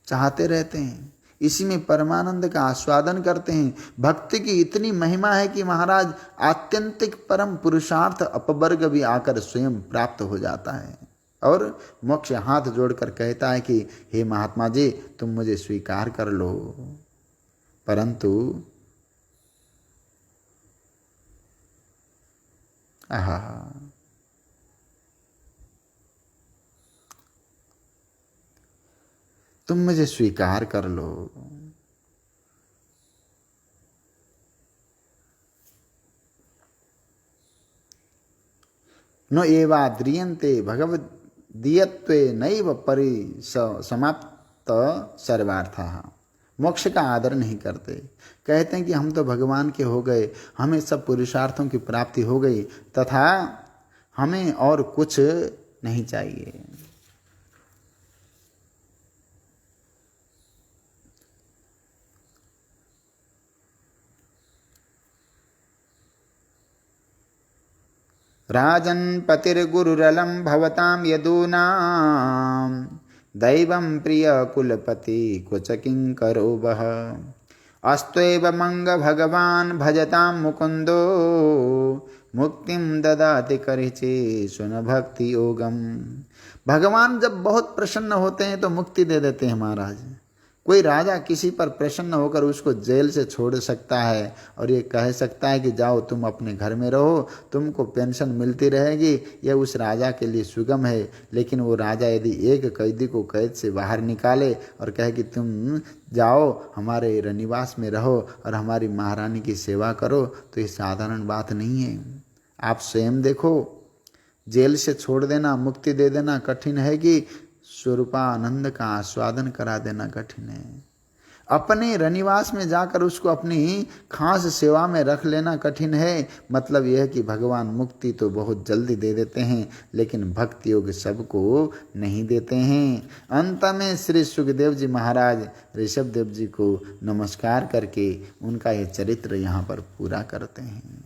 [SPEAKER 1] चाहते रहते हैं, इसी में परमानंद का आस्वादन करते हैं। भक्ति की इतनी महिमा है कि महाराज आत्यंतिक परम पुरुषार्थ अपवर्ग भी आकर स्वयं प्राप्त हो जाता है और मोक्ष हाथ जोड़कर कहता है कि हे महात्मा जी तुम मुझे स्वीकार कर लो। परंतु आहा, तुम मुझे स्वीकार कर लो। नो एवा द्रियन्ते भगवदीयत्वे नैव समाप्त सर्वार्थः। मोक्ष का आदर नहीं करते, कहते हैं कि हम तो भगवान के हो गए, हमें सब पुरुषार्थों की प्राप्ति हो गई तथा हमें और कुछ नहीं चाहिए। राजन् पतिर्गुरुरलं भवतां यदूनां दैवं प्रियकुलपति क्वच किङ्करो वः। अस्त्वेव मंग भगवान भजतां मुकुंदो मुक्तिं ददाति करिचे सुन भक्ति योगम। भगवान जब बहुत प्रसन्न होते हैं तो मुक्ति दे देते हैं महाराज। कोई राजा किसी पर प्रसन्न होकर उसको जेल से छोड़ सकता है और ये कह सकता है कि जाओ तुम अपने घर में रहो, तुमको पेंशन मिलती रहेगी, यह उस राजा के लिए सुगम है। लेकिन वो राजा यदि एक कैदी को कैद से बाहर निकाले और कहे कि तुम जाओ हमारे रनिवास में रहो और हमारी महारानी की सेवा करो, तो ये साधारण बात नहीं है। आप स्वयं देखो, जेल से छोड़ देना, मुक्ति दे देना कठिन है कि स्वरूपानंद का आस्वादन करा देना कठिन है। अपने रनिवास में जाकर उसको अपनी खास सेवा में रख लेना कठिन है। मतलब यह है कि भगवान मुक्ति तो बहुत जल्दी दे देते हैं, लेकिन भक्ति योग सबको नहीं देते हैं। अंत में श्री सुखदेव जी महाराज ऋषभ देव जी को नमस्कार करके उनका यह चरित्र यहाँ पर पूरा करते हैं।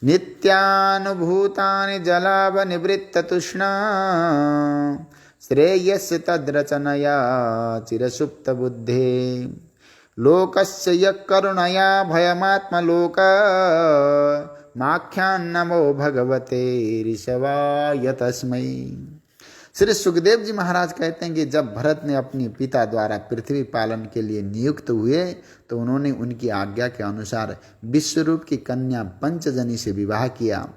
[SPEAKER 1] नित्यानुभूतानि जलावनिवृत्ततुष्णा श्रेयस्य तद्रचनया चिरसुप्तबुद्धे। लोकस्य यः करुणया भयमात्मलोक माख्यान्नमो भगवते ऋषवाय तस्मै। श्री सुखदेव जी महाराज कहते हैं कि जब भरत ने अपनी पिता द्वारा पृथ्वी पालन के लिए नियुक्त हुए तो उन्होंने उनकी आज्ञा के अनुसार विश्वरूप की कन्या पंचजनी से विवाह किया।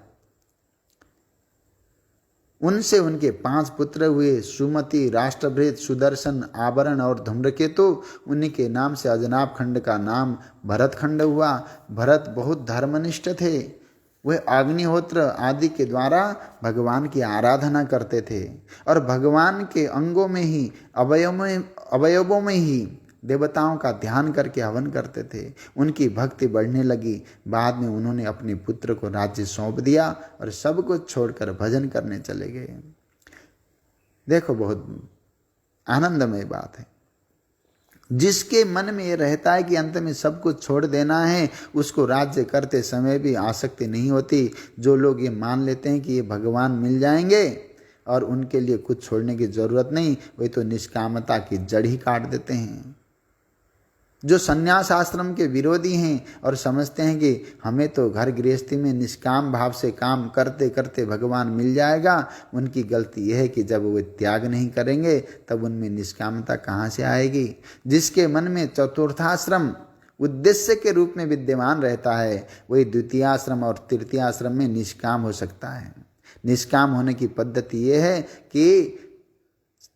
[SPEAKER 1] उनसे उनके 5 पुत्र हुए, सुमति, राष्ट्रभृत, सुदर्शन, आभरण और धूम्रकेतु। उन्हीं के नाम से अजनाब खंड का नाम भरत खंड हुआ। भरत बहुत धर्मनिष्ठ थे। वे अग्निहोत्र आदि के द्वारा भगवान की आराधना करते थे और भगवान के अंगों में ही अवयवों में ही देवताओं का ध्यान करके हवन करते थे। उनकी भक्ति बढ़ने लगी। बाद में उन्होंने अपने पुत्र को राज्य सौंप दिया और सब कुछ छोड़कर भजन करने चले गए। देखो, बहुत आनंदमय बात है। जिसके मन में ये रहता है कि अंत में सब कुछ छोड़ देना है, उसको राज्य करते समय भी आसक्ति नहीं होती। जो लोग ये मान लेते हैं कि ये भगवान मिल जाएंगे और उनके लिए कुछ छोड़ने की जरूरत नहीं, वे तो निष्कामता की जड़ ही काट देते हैं। जो संन्यास आश्रम के विरोधी हैं और समझते हैं कि हमें तो घर गृहस्थी में निष्काम भाव से काम करते करते भगवान मिल जाएगा, उनकी गलती यह है कि जब वे त्याग नहीं करेंगे तब उनमें निष्कामता कहाँ से आएगी। जिसके मन में चतुर्थाश्रम उद्देश्य के रूप में विद्यमान रहता है, वही द्वितीयाश्रम और तृतीयाश्रम में निष्काम हो सकता है। निष्काम होने की पद्धति यह है कि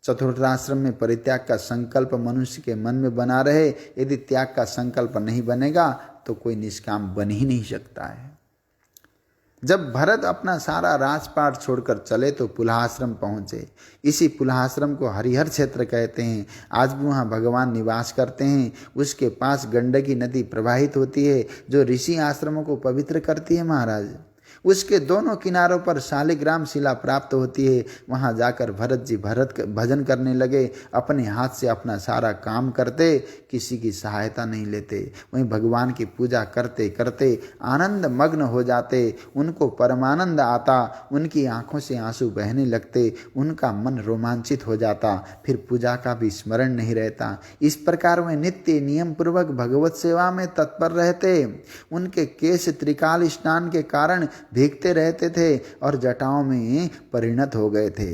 [SPEAKER 1] चतुर्थाश्रम में परित्याग का संकल्प मनुष्य के मन में बना रहे। यदि त्याग का संकल्प नहीं बनेगा तो कोई निष्काम बन ही नहीं सकता है। जब भरत अपना सारा राजपाट छोड़कर चले तो पुलहाश्रम पहुँचे। इसी पुलहाश्रम को हरिहर क्षेत्र कहते हैं। आज भी वहाँ भगवान निवास करते हैं। उसके पास गंडकी नदी प्रवाहित होती है जो ऋषि आश्रमों को पवित्र करती है महाराज। उसके दोनों किनारों पर शालिग्राम शिला प्राप्त होती है। वहाँ जाकर भरत जी भजन करने लगे। अपने हाथ से अपना सारा काम करते, किसी की सहायता नहीं लेते। वहीं भगवान की पूजा करते करते आनंद मग्न हो जाते। उनको परमानंद आता, उनकी आंखों से आंसू बहने लगते, उनका मन रोमांचित हो जाता। फिर पूजा का भी स्मरण नहीं रहता। इस प्रकार वे नित्य नियम पूर्वक भगवत सेवा में तत्पर रहते। उनके केश त्रिकाल स्नान के कारण भीगते रहते थे और जटाओं में परिणत हो गए थे।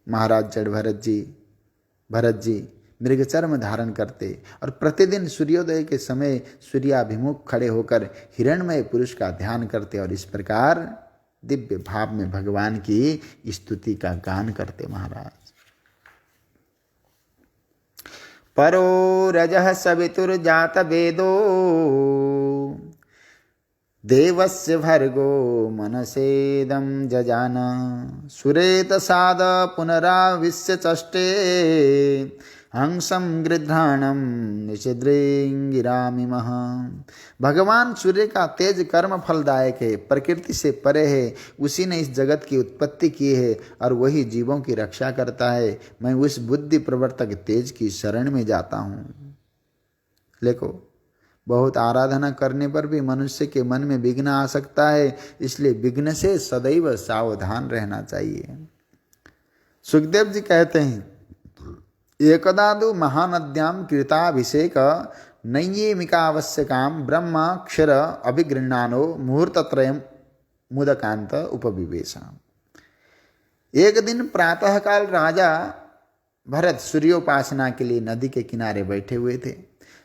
[SPEAKER 1] महाराज जड़ भरत जी मृगचर्म धारण करते और प्रतिदिन सूर्योदय के समय सूर्याभिमुख खड़े होकर हिरणमय पुरुष का ध्यान करते और इस प्रकार दिव्य भाव में भगवान की स्तुति का गान करते महाराज। परो रजः सवितुर्जात वेदो देवस्य भर्गो मनसेदं जजान सुरेत साद पुनराविश्य चष्टे हंसम गृध्राणम निषिद्रेंगिरामिमः। भगवान सूर्य का तेज कर्म फलदायक है, प्रकृति से परे है, उसी ने इस जगत की उत्पत्ति की है और वही जीवों की रक्षा करता है। मैं उस बुद्धि प्रवर्तक तेज की शरण में जाता हूँ। देखो, बहुत आराधना करने पर भी मनुष्य के मन में विघ्न आ सकता है, इसलिए विघ्न से सदैव सावधान रहना चाहिए। सुखदेव जी कहते हैं, एकदादु महानद्याम कृताभिषेक नैयेमिकावश्यकाम ब्रह्माक्षर अभिगृह्णानो मुहूर्तत्रयम् मुदकांत उपविवेशा। एक दिन प्रातःकाल राजा भरत सूर्योपासना के लिए नदी के किनारे बैठे हुए थे।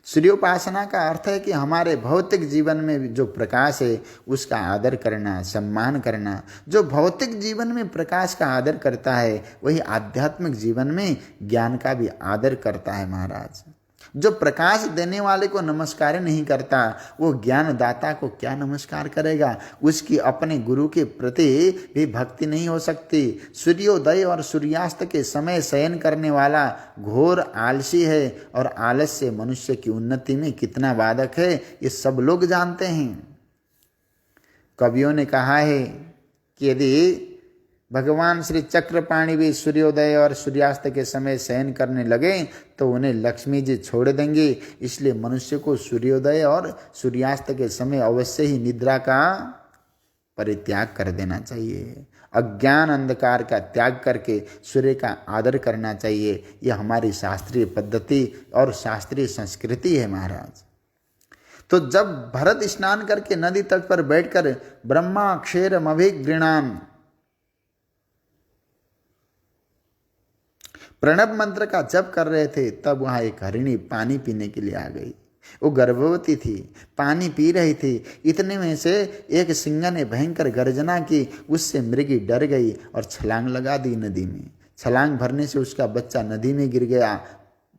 [SPEAKER 1] सूर्योपासना का अर्थ है कि हमारे भौतिक जीवन में जो प्रकाश है उसका आदर करना, सम्मान करना। जो भौतिक जीवन में प्रकाश का आदर करता है वही आध्यात्मिक जीवन में ज्ञान का भी आदर करता है महाराज। जो प्रकाश देने वाले को नमस्कार नहीं करता वो ज्ञानदाता को क्या नमस्कार करेगा। उसकी अपने गुरु के प्रति भी भक्ति नहीं हो सकती। सूर्योदय और सूर्यास्त के समय शयन करने वाला घोर आलसी है और आलस्य मनुष्य की उन्नति में कितना बाधक है ये सब लोग जानते हैं। कवियों ने कहा है कि यदि भगवान श्री चक्रपाणि भी सूर्योदय और सूर्यास्त के समय शयन करने लगे तो उन्हें लक्ष्मी जी छोड़ देंगे। इसलिए मनुष्य को सूर्योदय और सूर्यास्त के समय अवश्य ही निद्रा का परित्याग कर देना चाहिए। अज्ञान अंधकार का त्याग करके सूर्य का आदर करना चाहिए। यह हमारी शास्त्रीय पद्धति और शास्त्रीय संस्कृति है महाराज। तो जब भरत स्नान करके नदी तट पर बैठकर ब्रह्माक्षरम अभिगृह्णान प्रणव मंत्र का जप कर रहे थे तब वहां एक हरिणी पानी पीने के लिए आ गई। वो गर्भवती थी, पानी पी रही थी। इतने में से एक सिंह ने भयंकर गर्जना की। उससे मृगी डर गई और छलांग लगा दी नदी में। छलांग भरने से उसका बच्चा नदी में गिर गया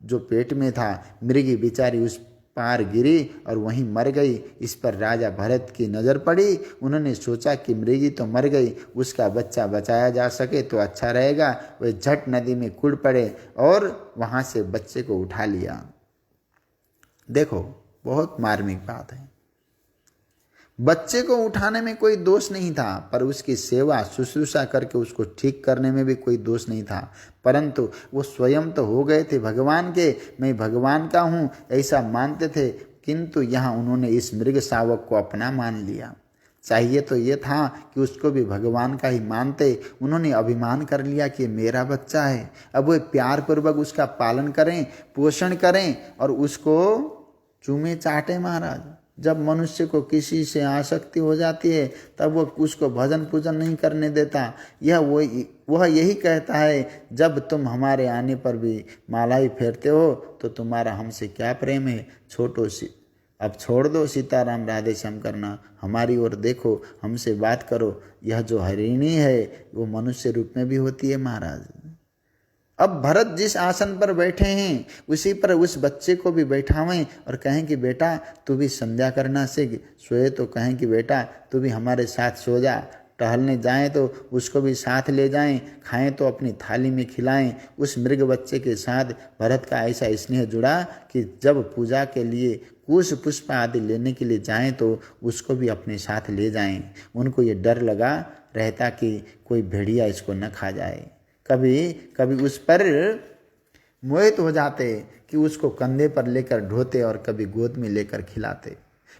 [SPEAKER 1] जो पेट में था। मृगी बेचारी उस पार गिरी और वहीं मर गई। इस पर राजा भरत की नज़र पड़ी। उन्होंने सोचा कि मृगी तो मर गई, उसका बच्चा बचाया जा सके तो अच्छा रहेगा। वे झट नदी में कूद पड़े और वहाँ से बच्चे को उठा लिया। देखो, बहुत मार्मिक बात है। बच्चे को उठाने में कोई दोष नहीं था, पर उसकी सेवा शुश्रूषा करके उसको ठीक करने में भी कोई दोष नहीं था। परंतु वो स्वयं तो हो गए थे भगवान के, मैं भगवान का हूँ ऐसा मानते थे, किंतु यहाँ उन्होंने इस मृग शावक को अपना मान लिया। चाहिए तो ये था कि उसको भी भगवान का ही मानते। उन्होंने अभिमान कर लिया कि मेरा बच्चा है। अब वो प्यार पूर्वक उसका पालन करें, पोषण करें और उसको चूमे चाटे महाराज। जब मनुष्य को किसी से आसक्ति हो जाती है तब वो उसको भजन पूजन नहीं करने देता। वह यही कहता है, जब तुम हमारे आने पर भी माला ही फेरते हो तो तुम्हारा हमसे क्या प्रेम है। अब छोड़ दो सीताराम राधे श्याम करना, हमारी ओर देखो, हमसे बात करो। यह जो हरिणी है वो मनुष्य रूप में भी होती है महाराज। अब भरत जिस आसन पर बैठे हैं उसी पर उस बच्चे को भी बैठावें और कहें कि बेटा तू भी संध्या करना सीख। सोए तो कहें कि बेटा तू भी हमारे साथ सो जा। टहलने जाएं तो उसको भी साथ ले जाएं, खाएं तो अपनी थाली में खिलाएं। उस मृग बच्चे के साथ भरत का ऐसा स्नेह जुड़ा कि जब पूजा के लिए कुश पुष्प आदि लेने के लिए जाएं तो उसको भी अपने साथ ले जाएं। उनको ये डर लगा रहता कि कोई भेड़िया इसको न खा जाए। कभी कभी उस पर मोहित हो जाते कि उसको कंधे पर लेकर ढोते और कभी गोद में लेकर खिलाते।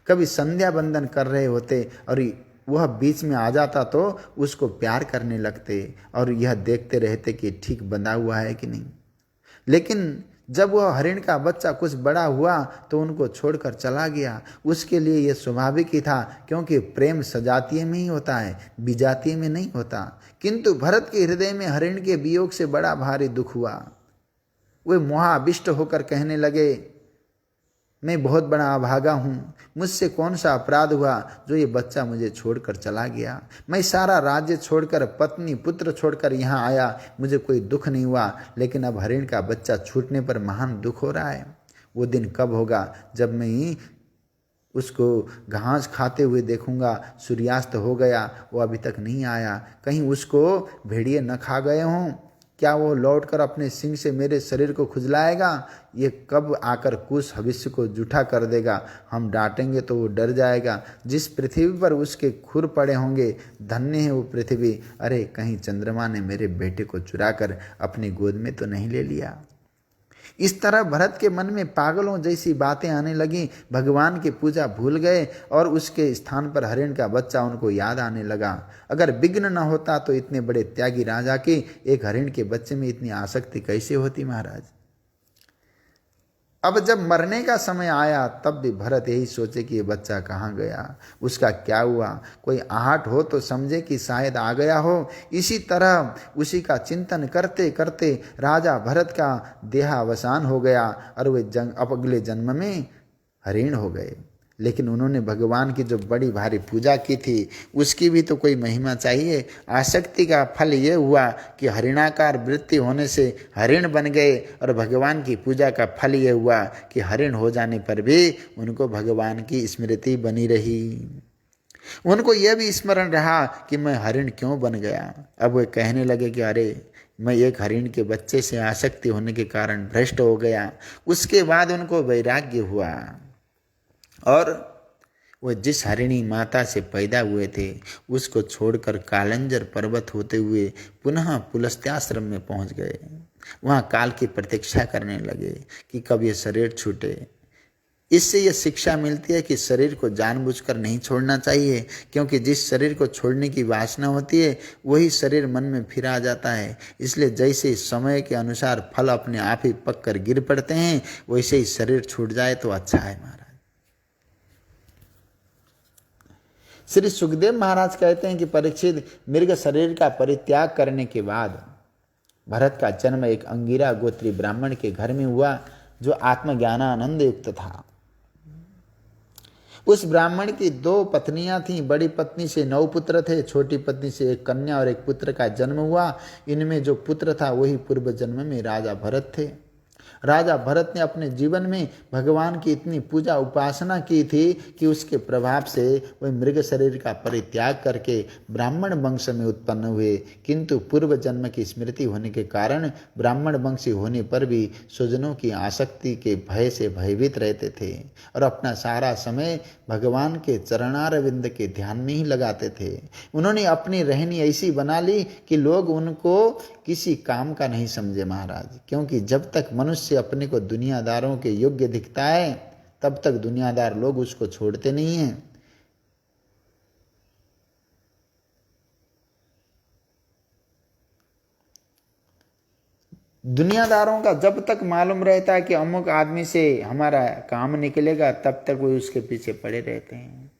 [SPEAKER 1] कभी संध्या बंदन कर रहे होते और वह बीच में आ जाता तो उसको प्यार करने लगते और यह देखते रहते कि ठीक बंधा हुआ है कि नहीं। लेकिन जब वह हरिण का बच्चा कुछ बड़ा हुआ तो उनको छोड़कर चला गया। उसके लिए यह स्वाभाविक ही था, क्योंकि प्रेम सजातीय में ही होता है, विजातीय में नहीं होता। किंतु भरत के हृदय में हरिण के वियोग से बड़ा भारी दुख हुआ। वे मोहाविष्ट होकर कहने लगे, मैं बहुत बड़ा अभागा हूँ, मुझसे कौन सा अपराध हुआ जो ये बच्चा मुझे छोड़कर चला गया। मैं सारा राज्य छोड़कर, पत्नी पुत्र छोड़कर यहाँ आया, मुझे कोई दुख नहीं हुआ, लेकिन अब हरिण का बच्चा छूटने पर महान दुख हो रहा है। वो दिन कब होगा जब मैं उसको घास खाते हुए देखूंगा। सूर्यास्त हो गया, वो अभी तक नहीं आया। कहीं उसको भेड़िए न खा गए हों। क्या वो लौटकर अपने सिंग से मेरे शरीर को खुजलाएगा? ये कब आकर कुछ भविष्य को जूठा कर देगा? हम डांटेंगे तो वो डर जाएगा। जिस पृथ्वी पर उसके खुर पड़े होंगे, धन्य है वो पृथ्वी। अरे कहीं चंद्रमा ने मेरे बेटे को चुराकर अपनी गोद में तो नहीं ले लिया। इस तरह भरत के मन में पागलों जैसी बातें आने लगीं। भगवान की पूजा भूल गए और उसके स्थान पर हरिण का बच्चा उनको याद आने लगा। अगर विघ्न न होता तो इतने बड़े त्यागी राजा की एक हरिण के बच्चे में इतनी आसक्ति कैसे होती महाराज। अब जब मरने का समय आया तब भी भरत यही सोचे कि ये बच्चा कहाँ गया, उसका क्या हुआ। कोई आहट हो तो समझे कि शायद आ गया हो। इसी तरह उसी का चिंतन करते करते राजा भरत का देहावसान हो गया और वे अगले जन्म में हरिण हो गए। लेकिन उन्होंने भगवान की जो बड़ी भारी पूजा की थी उसकी भी तो कोई महिमा चाहिए। आसक्ति का फल ये हुआ कि हरिणाकार वृत्ति होने से हरिण बन गए, और भगवान की पूजा का फल ये हुआ कि हरिण हो जाने पर भी उनको भगवान की स्मृति बनी रही। उनको यह भी स्मरण रहा कि मैं हरिण क्यों बन गया। अब वे कहने लगे कि अरे मैं एक हरिण के बच्चे से आसक्ति होने के कारण भ्रष्ट हो गया। उसके बाद उनको वैराग्य हुआ और वो जिस हरिणी माता से पैदा हुए थे उसको छोड़कर कालंजर पर्वत होते हुए पुनः पुलस्त्याश्रम में पहुंच गए। वहाँ काल की प्रतीक्षा करने लगे कि कब ये शरीर छूटे। इससे यह शिक्षा मिलती है कि शरीर को जानबूझकर नहीं छोड़ना चाहिए, क्योंकि जिस शरीर को छोड़ने की वासना होती है वही शरीर मन में फिर आ जाता है। इसलिए जैसे समय के अनुसार फल अपने आप ही पक कर गिर पड़ते हैं, वैसे ही शरीर छूट जाए तो अच्छा है महाराज। श्री सुखदेव महाराज कहते हैं कि परीक्षित, मृग शरीर का परित्याग करने के बाद भरत का जन्म एक अंगिरा गोत्री ब्राह्मण के घर में हुआ जो आत्मज्ञानानंद युक्त था। उस ब्राह्मण की 2 पत्नियां थीं। बड़ी पत्नी से 9 पुत्र थे, छोटी पत्नी से एक कन्या और एक पुत्र का जन्म हुआ। इनमें जो पुत्र था वही पूर्व जन्म में राजा भरत थे। राजा भरत ने अपने जीवन में भगवान की इतनी पूजा उपासना की थी कि उसके प्रभाव से वे मृग शरीर का परित्याग करके ब्राह्मण वंश में उत्पन्न हुए, किंतु पूर्व जन्म की स्मृति होने के कारण ब्राह्मण वंशी होने पर भी स्वजनों की आसक्ति के भय से भयभीत रहते थे और अपना सारा समय भगवान के चरणारविंद के ध्यान में ही लगाते थे। उन्होंने अपनी रहनी ऐसी बना ली कि लोग उनको किसी काम का नहीं समझे महाराज, क्योंकि जब तक मनुष्य अपने को दुनियादारों के योग्य दिखता है तब तक दुनियादार लोग उसको छोड़ते नहीं हैं। दुनियादारों का जब तक मालूम रहता है कि अमुक आदमी से हमारा काम निकलेगा तब तक वो उसके पीछे पड़े रहते हैं,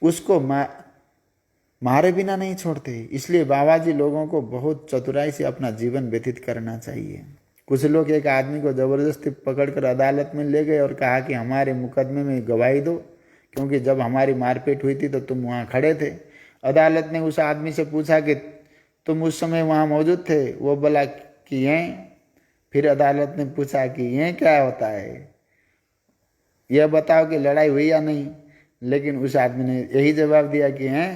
[SPEAKER 1] उसको मारे बिना नहीं छोड़ते। इसलिए बाबा जी लोगों को बहुत चतुराई से अपना जीवन व्यतीत करना चाहिए। कुछ लोग एक आदमी को जबरदस्ती पकड़कर अदालत में ले गए और कहा कि हमारे मुकदमे में गवाही दो, क्योंकि जब हमारी मारपीट हुई थी तो तुम वहाँ खड़े थे। अदालत ने उस आदमी से पूछा कि तुम उस समय वहाँ मौजूद थे? वो बोला कि हैं। फिर अदालत ने पूछा कि ये क्या होता है, यह बताओ कि लड़ाई हुई या नहीं। लेकिन उस आदमी ने यही जवाब दिया कि हैं।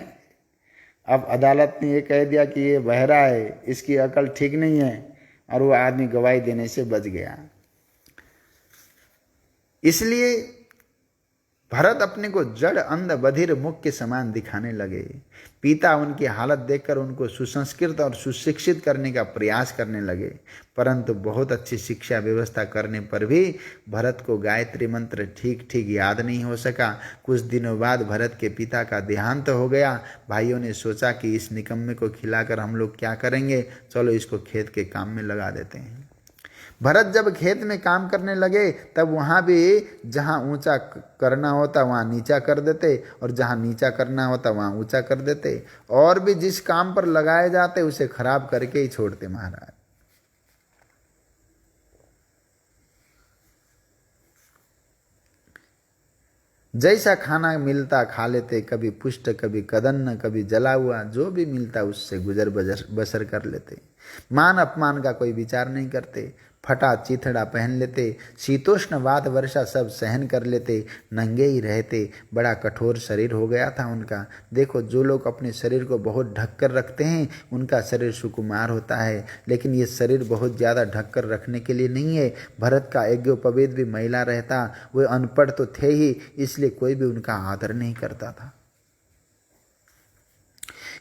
[SPEAKER 1] अब अदालत ने ये कह दिया कि ये बहरा है, इसकी अकल ठीक नहीं है, और वो आदमी गवाही देने से बच गया। इसलिए भरत अपने को जड़ अंध बधिर मुख के समान दिखाने लगे। पिता उनकी हालत देखकर उनको सुसंस्कृत और सुशिक्षित करने का प्रयास करने लगे, परंतु बहुत अच्छी शिक्षा व्यवस्था करने पर भी भरत को गायत्री मंत्र ठीक ठीक याद नहीं हो सका। कुछ दिनों बाद भरत के पिता का देहांत हो गया। भाइयों ने सोचा कि इस निकम्मे को खिलाकर हम लोग क्या करेंगे, चलो इसको खेत के काम में लगा देते हैं। भरत जब खेत में काम करने लगे तब वहाँ भी जहाँ ऊंचा करना होता वहाँ नीचा कर देते, और जहाँ नीचा करना होता वहाँ ऊंचा कर देते, और भी जिस काम पर लगाए जाते उसे खराब करके ही छोड़ते महाराज। जैसा खाना मिलता खा लेते, कभी पुष्ट कभी कदन्न कभी जला हुआ, जो भी मिलता उससे गुजर बसर कर लेते। मान अपमान का कोई विचार नहीं करते, फटा चिथड़ा पहन लेते, शीतोष्ण वात वर्षा सब सहन कर लेते, नंगे ही रहते। बड़ा कठोर शरीर हो गया था उनका। देखो, जो लोग अपने शरीर को बहुत ढक कर रखते हैं उनका शरीर सुकुमार होता है, लेकिन ये शरीर बहुत ज़्यादा ढक कर रखने के लिए नहीं है। भरत का यज्ञोपवीत भी महिला रहता, वे अनपढ़ तो थे ही, इसलिए कोई भी उनका आदर नहीं करता था।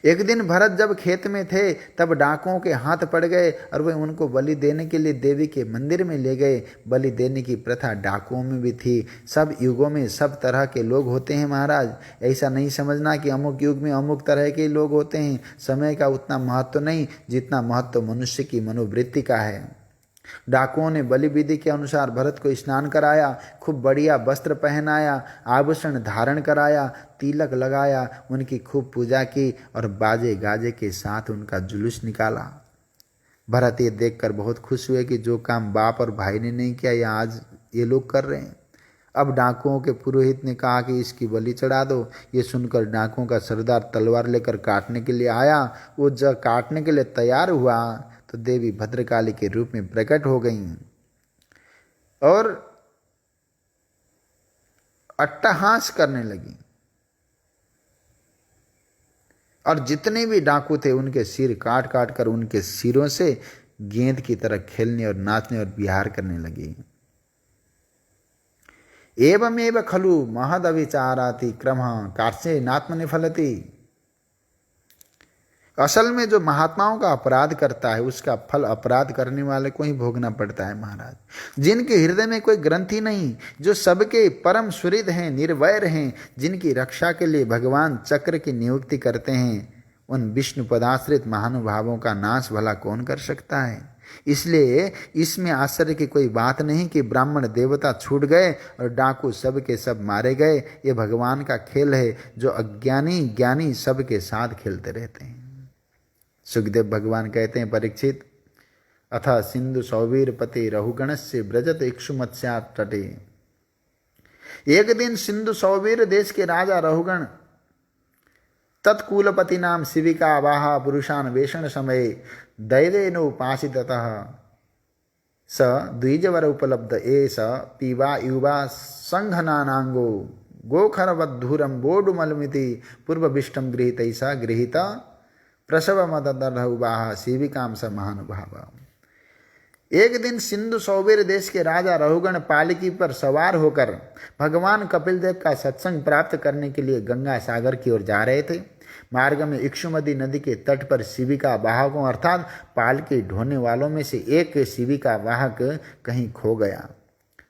[SPEAKER 1] एक दिन भरत जब खेत में थे तब डाकुओं के हाथ पड़ गए और वे उनको बलि देने के लिए देवी के मंदिर में ले गए। बलि देने की प्रथा डाकुओं में भी थी। सब युगों में सब तरह के लोग होते हैं महाराज। ऐसा नहीं समझना कि अमुक युग में अमुक तरह के लोग होते हैं। समय का उतना महत्व नहीं जितना महत्व मनुष्य की मनोवृत्ति का है। डाकुओं ने बलि विधि के अनुसार भरत को स्नान कराया, खूब बढ़िया वस्त्र पहनाया, आभूषण धारण कराया, तिलक लगाया, उनकी खूब पूजा की और बाजे गाजे के साथ उनका जुलूस निकाला। भरत ये देखकर बहुत खुश हुए कि जो काम बाप और भाई ने नहीं किया यह आज ये लोग कर रहे हैं। अब डाकुओं के पुरोहित ने कहा कि इसकी बलि चढ़ा दो। ये सुनकर डाकुओं का सरदार तलवार लेकर काटने के लिए आया। वो जब काटने के लिए तैयार हुआ तो देवी भद्रकाली के रूप में प्रकट हो गईं और अट्टहास करने लगी, और जितने भी डाकू थे उनके सिर काट काट कर उनके सिरों से गेंद की तरह खेलने और नाचने और विहार करने लगी। एवमेव खलु महदविचाराति क्रमः कार्ष्ये नात्मनि फलति। असल में जो महात्माओं का अपराध करता है उसका फल अपराध करने वाले को ही भोगना पड़ता है महाराज। जिनके हृदय में कोई ग्रंथि नहीं, जो सबके परम सुहृद हैं, निर्वैर हैं, जिनकी रक्षा के लिए भगवान चक्र की नियुक्ति करते हैं, उन विष्णु पदाश्रित महानुभावों का नाश भला कौन कर सकता है। इसलिए इसमें आश्चर्य की कोई बात नहीं कि ब्राह्मण देवता छूट गए और डाकू सब के सब मारे गए। ये भगवान का खेल है जो अज्ञानी ज्ञानी सब के साथ खेलते रहते हैं। सुखदेव भगवान कहते हैं, परीक्षित, अथ सिंधु सौवीरपति रहुगणस्य ब्रजत इक्षुमत्स्यात् तटे। एक दिन सिंधु सौवीर देश के राजा रहुगण तत्कुलपति नाम शिविका वाहा पुरुषान वेषण समय दैवेनोपासिततः स द्विजवर उपलब्ध एष पीवा युवा संघनानांगो गोखरवद्धूरम बोडुमलमिति पूर्वविष्टम गृहीतैषा गृहीत प्रसव मदर्हुवाह शिविकाम स महानुभाव। एक दिन सिंधु सौवीर देश के राजा रहुगण पालकी पर सवार होकर भगवान कपिल देव का सत्संग प्राप्त करने के लिए गंगा सागर की ओर जा रहे थे। मार्ग में इक्षुमती नदी के तट पर शिविका वाहकों अर्थात पालकी ढोने वालों में से एक शिविका वाहक कहीं खो गया।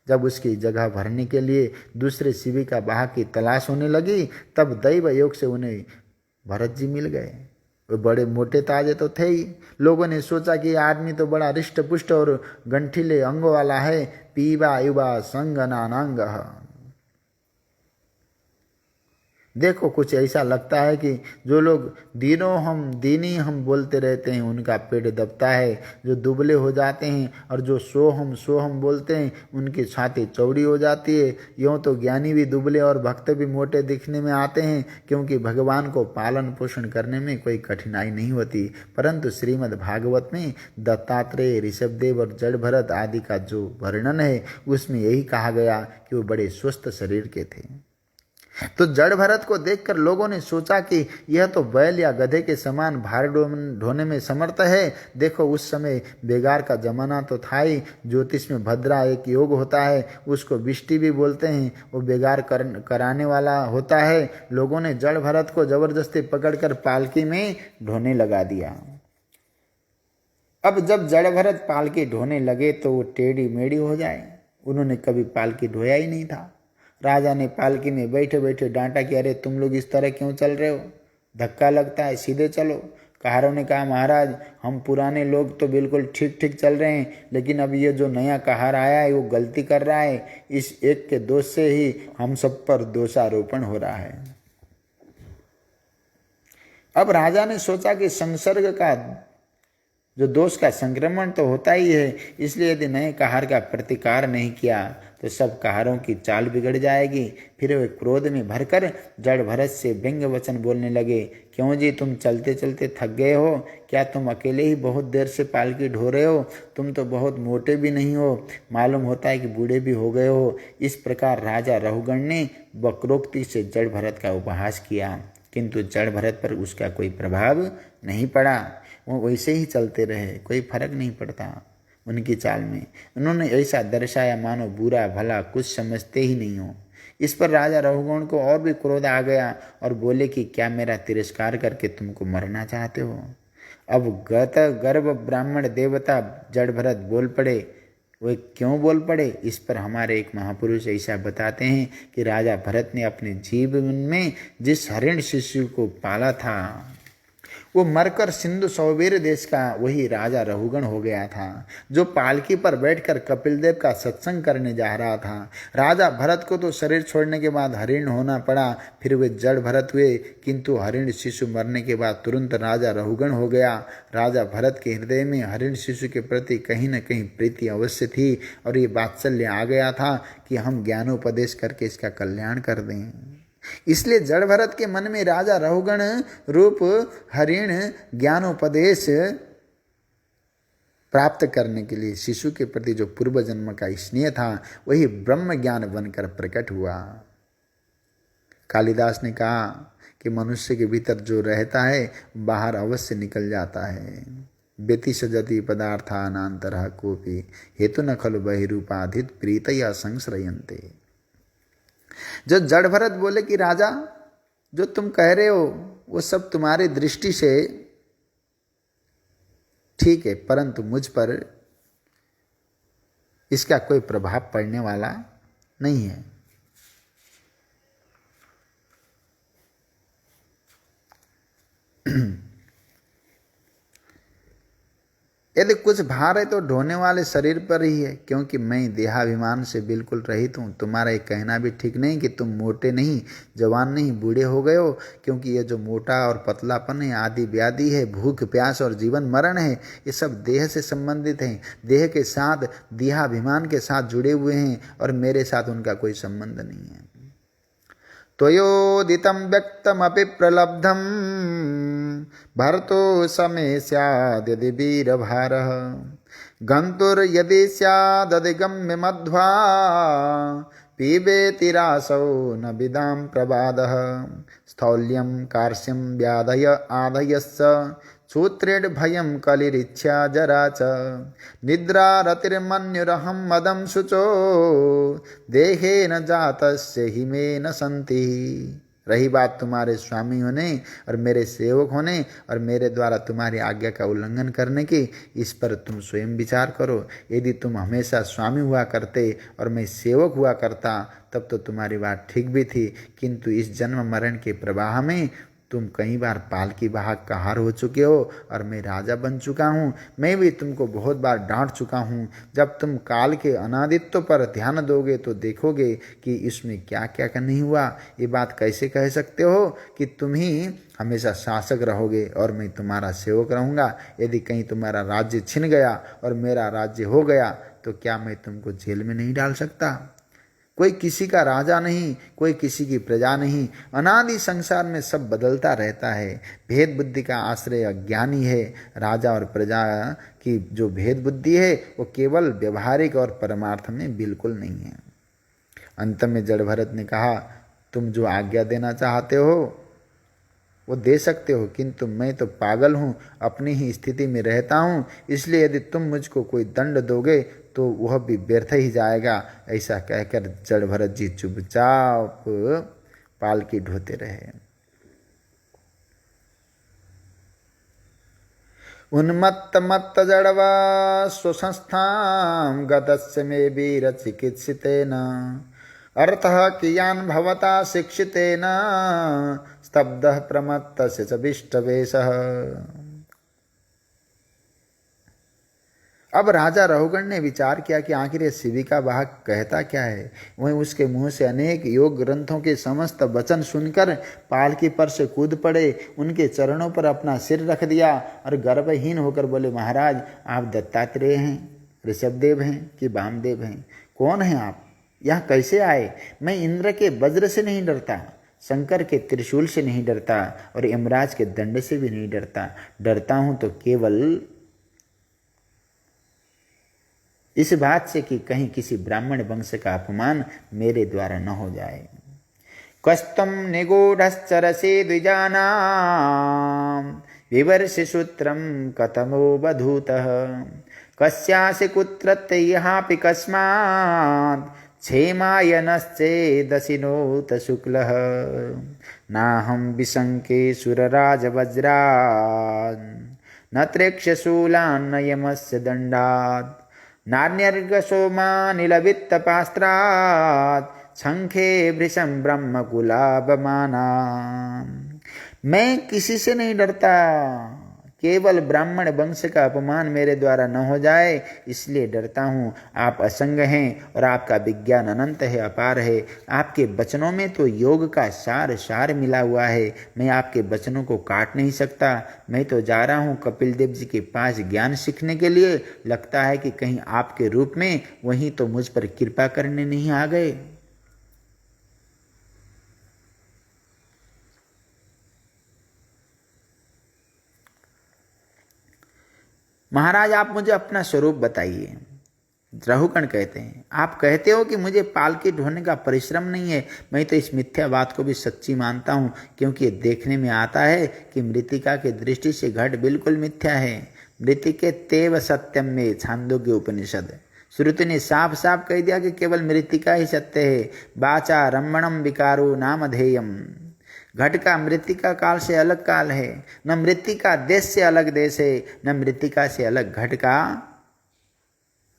[SPEAKER 1] जब उसकी जगह भरने के लिए दूसरे शिविका वाहक की तलाश होने लगी तब दैव योग से उन्हें भरत जी मिल गए। वे बड़े मोटे ताजे तो थे ही। लोगों ने सोचा कि आदमी तो बड़ा रिष्ट पुष्ट और गंठीले अंगों वाला है। पीवा युवा संगनानांग। देखो, कुछ ऐसा लगता है कि जो लोग दीनों हम दीनी हम बोलते रहते हैं उनका पेट दबता है। जो दुबले हो जाते हैं और जो सोहम बोलते हैं उनकी छाती चौड़ी हो जाती है। यूँ तो ज्ञानी भी दुबले और भक्त भी मोटे दिखने में आते हैं, क्योंकि भगवान को पालन पोषण करने में कोई कठिनाई नहीं होती। परंतु श्रीमद् भागवत में दत्तात्रेय, ऋषभदेव और जड़ भरत आदि का जो वर्णन है उसमें यही कहा गया कि वो बड़े स्वस्थ शरीर के थे। तो जड़ भरत को देखकर लोगों ने सोचा कि यह तो बैल या गधे के समान भार ढोने में समर्थ है। देखो, उस समय बेगार का जमाना तो था ही। ज्योतिष में भद्रा एक योग होता है, उसको विष्टि भी बोलते हैं। वो बेगार कराने वाला होता है। लोगों ने जड़ भरत को जबरदस्ती पकड़कर पालकी में ढोने लगा दिया। अब जब जड़ भरत पालकी ढोने लगे तो वो टेढ़ी मेढ़ी हो जाए। उन्होंने कभी पालकी ढोया ही नहीं था। राजा ने पालकी में बैठे बैठे डांटा कि अरे तुम लोग इस तरह क्यों चल रहे हो, धक्का लगता है, सीधे चलो। कहारों ने कहा, महाराज हम पुराने लोग तो बिल्कुल ठीक ठीक चल रहे हैं, लेकिन अब ये जो नया कहार आया है वो गलती कर रहा है। इस एक के दोष से ही हम सब पर दोषारोपण हो रहा है। अब राजा ने सोचा कि संसर्ग का जो दोष का संक्रमण तो होता ही है, इसलिए यदि नए कहार का प्रतिकार नहीं किया तो सब कहारों की चाल बिगड़ जाएगी। फिर वे क्रोध में भरकर जड़ भरत से व्यंग्य वचन बोलने लगे। क्यों जी, तुम चलते चलते थक गए हो क्या? तुम अकेले ही बहुत देर से पालकी ढो रहे हो? तुम तो बहुत मोटे भी नहीं हो, मालूम होता है कि बूढ़े भी हो गए हो। इस प्रकार राजा रहुगण ने वक्रोक्ति से जड़ भरत का उपहास किया, किंतु जड़ भरत पर उसका कोई प्रभाव नहीं पड़ा। वो वैसे ही चलते रहे, कोई फर्क नहीं पड़ता उनकी चाल में। उन्होंने ऐसा दर्शाया मानो बुरा भला कुछ समझते ही नहीं हो। इस पर राजा रहुगण को और भी क्रोध आ गया और बोले कि क्या मेरा तिरस्कार करके तुमको मरना चाहते हो? अब गत गर्भ ब्राह्मण देवता जड़ भरत बोल पड़े। वे क्यों बोल पड़े? इस पर हमारे एक महापुरुष ऐसा बताते हैं कि राजा भरत ने अपने जीवन में जिस हरिण शिशु को पाला था वो मरकर सिंधु सौवीर देश का वही राजा रहुगण हो गया था, जो पालकी पर बैठकर कपिल देव का सत्संग करने जा रहा था। राजा भरत को तो शरीर छोड़ने के बाद हरिण होना पड़ा, फिर वे जड़ भरत हुए, किंतु हरिण शिशु मरने के बाद तुरंत राजा रहुगण हो गया। राजा भरत के हृदय में हरिण शिशु के प्रति कहीं न कहीं प्रीति अवश्य थी और ये वात्सल्य आ गया था कि हम ज्ञानोपदेश करके इसका कल्याण कर दें। इसलिए जड़ भरत के मन में राजा रहुगण रूप हरिण ज्ञानोपदेश प्राप्त करने के लिए शिशु के प्रति जो पूर्व जन्म का स्नेह था वही ब्रह्म ज्ञान बनकर प्रकट हुआ। कालिदास ने कहा कि मनुष्य के भीतर जो रहता है बाहर अवश्य निकल जाता है। व्यतिसजति पदार्थानांतरः कोपि हेतु न खलु बहिरूपाधित प्रीतया संश्रयन्ते। जो जड़ भरत बोले कि राजा, जो तुम कह रहे हो वो सब तुम्हारी दृष्टि से ठीक है, परंतु मुझ पर इसका कोई प्रभाव पड़ने वाला नहीं है। यदि कुछ भार है तो ढोने वाले शरीर पर ही है, क्योंकि मैं देहाभिमान से बिल्कुल रहित हूँ। तुम्हारा ये कहना भी ठीक नहीं कि तुम मोटे नहीं, जवान नहीं, बूढ़े हो गए हो, क्योंकि ये जो मोटा और पतलापन है आदि व्याधि है, भूख प्यास और जीवन मरण है, ये सब देह से संबंधित हैं, देह के साथ देहाभिमान के साथ जुड़े हुए हैं और मेरे साथ उनका कोई संबंध नहीं है। त्वयोदितं व्यक्तमपि प्रलब्धं भरतो समे स्याद्यदि वीरभारः गन्तुर्यदि स्यादधिगम्य मध्वा पीबेति रासौ न विदां प्रबादः स्थौल्यं कार्श्यं व्याधय आधयश्च सूत्रेण भयं कलिरिच्छा जरा च निद्रा रतिर्मन्युरहं मदं शुचो देहेन जातस्य हि मे न सन्ति। रही बात तुम्हारे स्वामी होने और मेरे सेवक होने और मेरे द्वारा तुम्हारी आज्ञा का उल्लंघन करने की, इस पर तुम स्वयं विचार करो। यदि तुम हमेशा स्वामी हुआ करते और मैं सेवक हुआ करता तब तो तुम्हारी बात ठीक भी थी, किंतु इस जन्म मरण के प्रवाह में तुम कई बार पालकी वाहक का हार हो चुके हो और मैं राजा बन चुका हूँ। मैं भी तुमको बहुत बार डांट चुका हूँ। जब तुम काल के अनादित्व पर ध्यान दोगे तो देखोगे कि इसमें क्या क्या नहीं हुआ। ये बात कैसे कह सकते हो कि तुम ही हमेशा शासक रहोगे और मैं तुम्हारा सेवक रहूँगा? यदि कहीं तुम्हारा राज्य छिन गया और मेरा राज्य हो गया तो क्या मैं तुमको जेल में नहीं डाल सकता? कोई किसी का राजा नहीं, कोई किसी की प्रजा नहीं। अनादि संसार में सब बदलता रहता है। भेद बुद्धि का आश्रय अज्ञानी है। राजा और प्रजा की जो भेद बुद्धि है वो केवल व्यवहारिक और परमार्थ में बिल्कुल नहीं है। अंत में जड़ भरत ने कहा, तुम जो आज्ञा देना चाहते हो वो दे सकते हो, किंतु मैं तो पागल हूँ, अपनी ही स्थिति में रहता हूँ, इसलिए यदि तुम मुझको कोई दंड दोगे तो वह भी व्यर्थ ही जाएगा। ऐसा कहकर जड़ भरत जी चुपचाप पालकी ढोते रहे। उन्मत्त मत्त जड़वा स्वसंस्थां गतस्य मे वीर चिकित्सितेन अर्थः कियान् भवता शिक्षितेन स्तब्धः प्रमत्तस्य च विष्टवेशः। अब राजा रहुगण ने विचार किया कि आखिर ये शिविका वाहक कहता क्या है। वहीं उसके मुंह से अनेक योग ग्रंथों के समस्त वचन सुनकर पालकी पर से कूद पड़े, उनके चरणों पर अपना सिर रख दिया और गर्वहीन होकर बोले, महाराज आप दत्तात्रेय हैं, ऋषभदेव हैं कि वामदेव हैं? कौन हैं आप? यह कैसे आए? मैं इंद्र के वज्र से नहीं डरता, शंकर के त्रिशूल से नहीं डरता और यमराज के दंड से भी नहीं डरता। डरता हूं तो केवल इस बात से कि कहीं किसी ब्राह्मण वंश का अपमान मेरे द्वारा न हो जाए। कस्तम निगूढ़श्चरसे द्विजानां विवर्षि सूत्रम कतमो बधूतः कस्यासि कुत्रत्यहापि कस्मात् क्षेमायनश्चेदशिनोत शुक्लः नाहं विशङ्के सुरराजवज्रान् न त्रेक्ष्यशूलान् न यमस्य दण्डात् नान्यर्गसोमानिलवित्तपास्त्रात् शंखे भृशं ब्रह्मकुलाबमाना। मैं किसी से नहीं डरता, केवल ब्राह्मण वंश का अपमान मेरे द्वारा न हो जाए इसलिए डरता हूँ। आप असंग हैं और आपका विज्ञान अनंत है, अपार है। आपके वचनों में तो योग का सार सार मिला हुआ है। मैं आपके वचनों को काट नहीं सकता। मैं तो जा रहा हूँ कपिल देव जी के पास ज्ञान सीखने के लिए। लगता है कि कहीं आपके रूप में वहीं तो मुझ पर कृपा करने नहीं आ गए। महाराज आप मुझे अपना स्वरूप बताइए। रहुकण कहते हैं, आप कहते हो कि मुझे पालकी ढोने का परिश्रम नहीं है। मैं तो इस मिथ्या बात को भी सच्ची मानता हूँ, क्योंकि ये देखने में आता है कि मृतिका की दृष्टि से घट बिल्कुल मिथ्या है। मृतिके तेव सत्यम में छांदोग्य उपनिषद। श्रुति ने साफ साफ कह दिया कि केवल मृतिका ही सत्य है। वाचा रमणम विकारो नामधेयम। घट का मृतिका काल से अलग काल है, न मृतिका देश से अलग देश है, न मृतिका से अलग घट का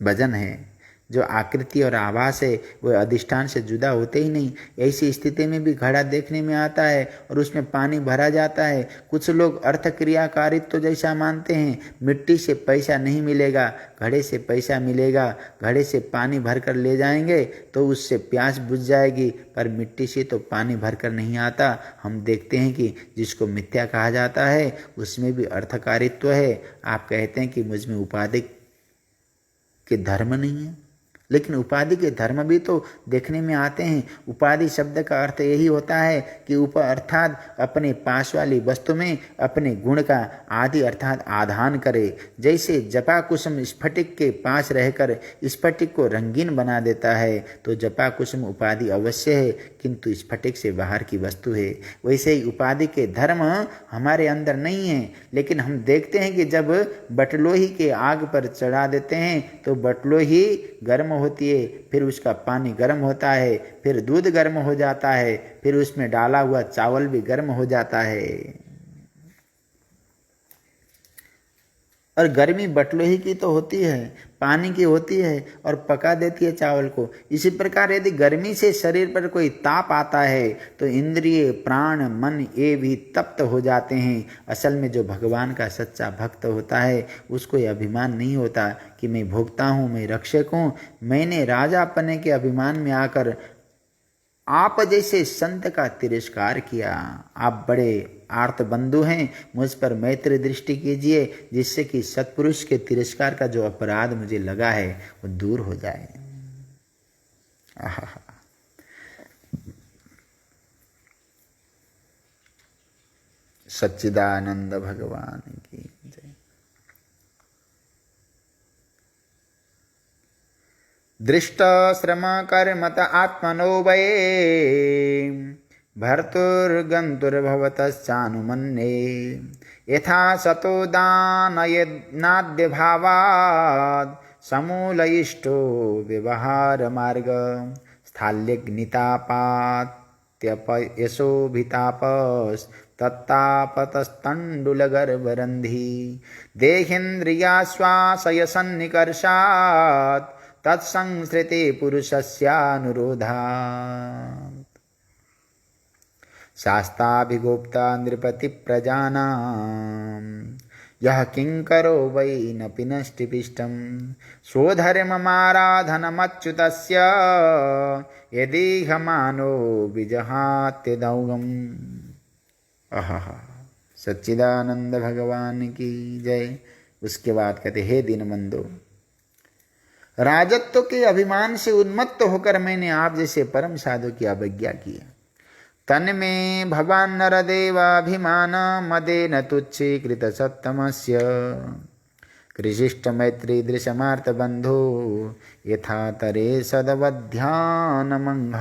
[SPEAKER 1] वजन है। जो आकृति और आभास है वह अधिष्ठान से जुदा होते ही नहीं। ऐसी स्थिति में भी घड़ा देखने में आता है और उसमें पानी भरा जाता है। कुछ लोग अर्थ क्रियाकारित्व जैसा मानते हैं। मिट्टी से पैसा नहीं मिलेगा, घड़े से पैसा मिलेगा। घड़े से पानी भरकर ले जाएंगे तो उससे प्यास बुझ जाएगी, पर मिट्टी से तो पानी भरकर नहीं आता। हम देखते हैं कि जिसको मिथ्या कहा जाता है उसमें भी अर्थकारित्व है। आप कहते हैं कि मुझ में उपाधि के धर्म नहीं है, लेकिन उपाधि के धर्म भी तो देखने में आते हैं। उपाधि शब्द का अर्थ यही होता है कि अर्थात अपने पास वाली वस्तु में अपने गुण का आदि अर्थात आधान करे। जैसे जपा कुसुम स्फटिक के पास रहकर स्फटिक को रंगीन बना देता है, तो जपा कुसुम उपाधि अवश्य है किंतु स्फटिक से बाहर की वस्तु है। वैसे ही उपाधि के धर्म हमारे अंदर नहीं है, लेकिन हम देखते हैं कि जब बटलोही के आग पर चढ़ा देते हैं तो बटलोही गर्म होती है, फिर उसका पानी गर्म होता है, फिर दूध गर्म हो जाता है, फिर उसमें डाला हुआ चावल भी गर्म हो जाता है। और गर्मी बटलोही की तो होती है, पानी की होती है और पका देती है चावल को। इसी प्रकार यदि गर्मी से शरीर पर कोई ताप आता है तो इंद्रिय प्राण मन ये भी तप्त हो जाते हैं। असल में जो भगवान का सच्चा भक्त होता है उसको ये अभिमान नहीं होता कि मैं भोगता हूँ, मैं रक्षक हूँ। मैंने राजापने के अभिमान में आकर आप जैसे संत का तिरस्कार किया। आप बड़े आर्त बंधु हैं, मुझ पर मैत्री दृष्टि कीजिए जिससे कि सत्पुरुष के तिरस्कार का जो अपराध मुझे लगा है वो दूर हो जाए। आहा, सच्चिदानंद भगवान की जय। दृष्ट श्रम कर्मत आत्मनो वै भर्तुर्गन्तुर्भवतश्चानुमन्ये यथा सतो दानयनाद्यभावात् समूलयिष्टो व्यवहारमार्ग स्थाल्यग्नितापात्यपयशोभितापस्तत्तापतस्तण्डुलगर्भरन्धी देहेन्द्रियाश्वासयसन्निकर्षात् तत्संसृते पुरुषस्यानुरोधात् शास्ताभिगोप्ता नृपति प्रजानां यः किंकरो वै न पिनष्टिपिष्टं स्वधर्ममाराधनमच्युतस्य यदीहमानो विजहात्यदौगम्। आहा, सच्चिदानंद भगवान की जय। उसके बाद कहते, हे दीनबंधो, राजत्व के अभिमान से उन्मत्त होकर मैंने आप जैसे परम साधु की अवज्ञा की है। तन में भगवान नरदेवाभिमान मदेन तुच्छीकृत सत्तमस्य कृशिष्ट मैत्री दृशमार्त बंधु यथा तरे सदवध्यानमंघ।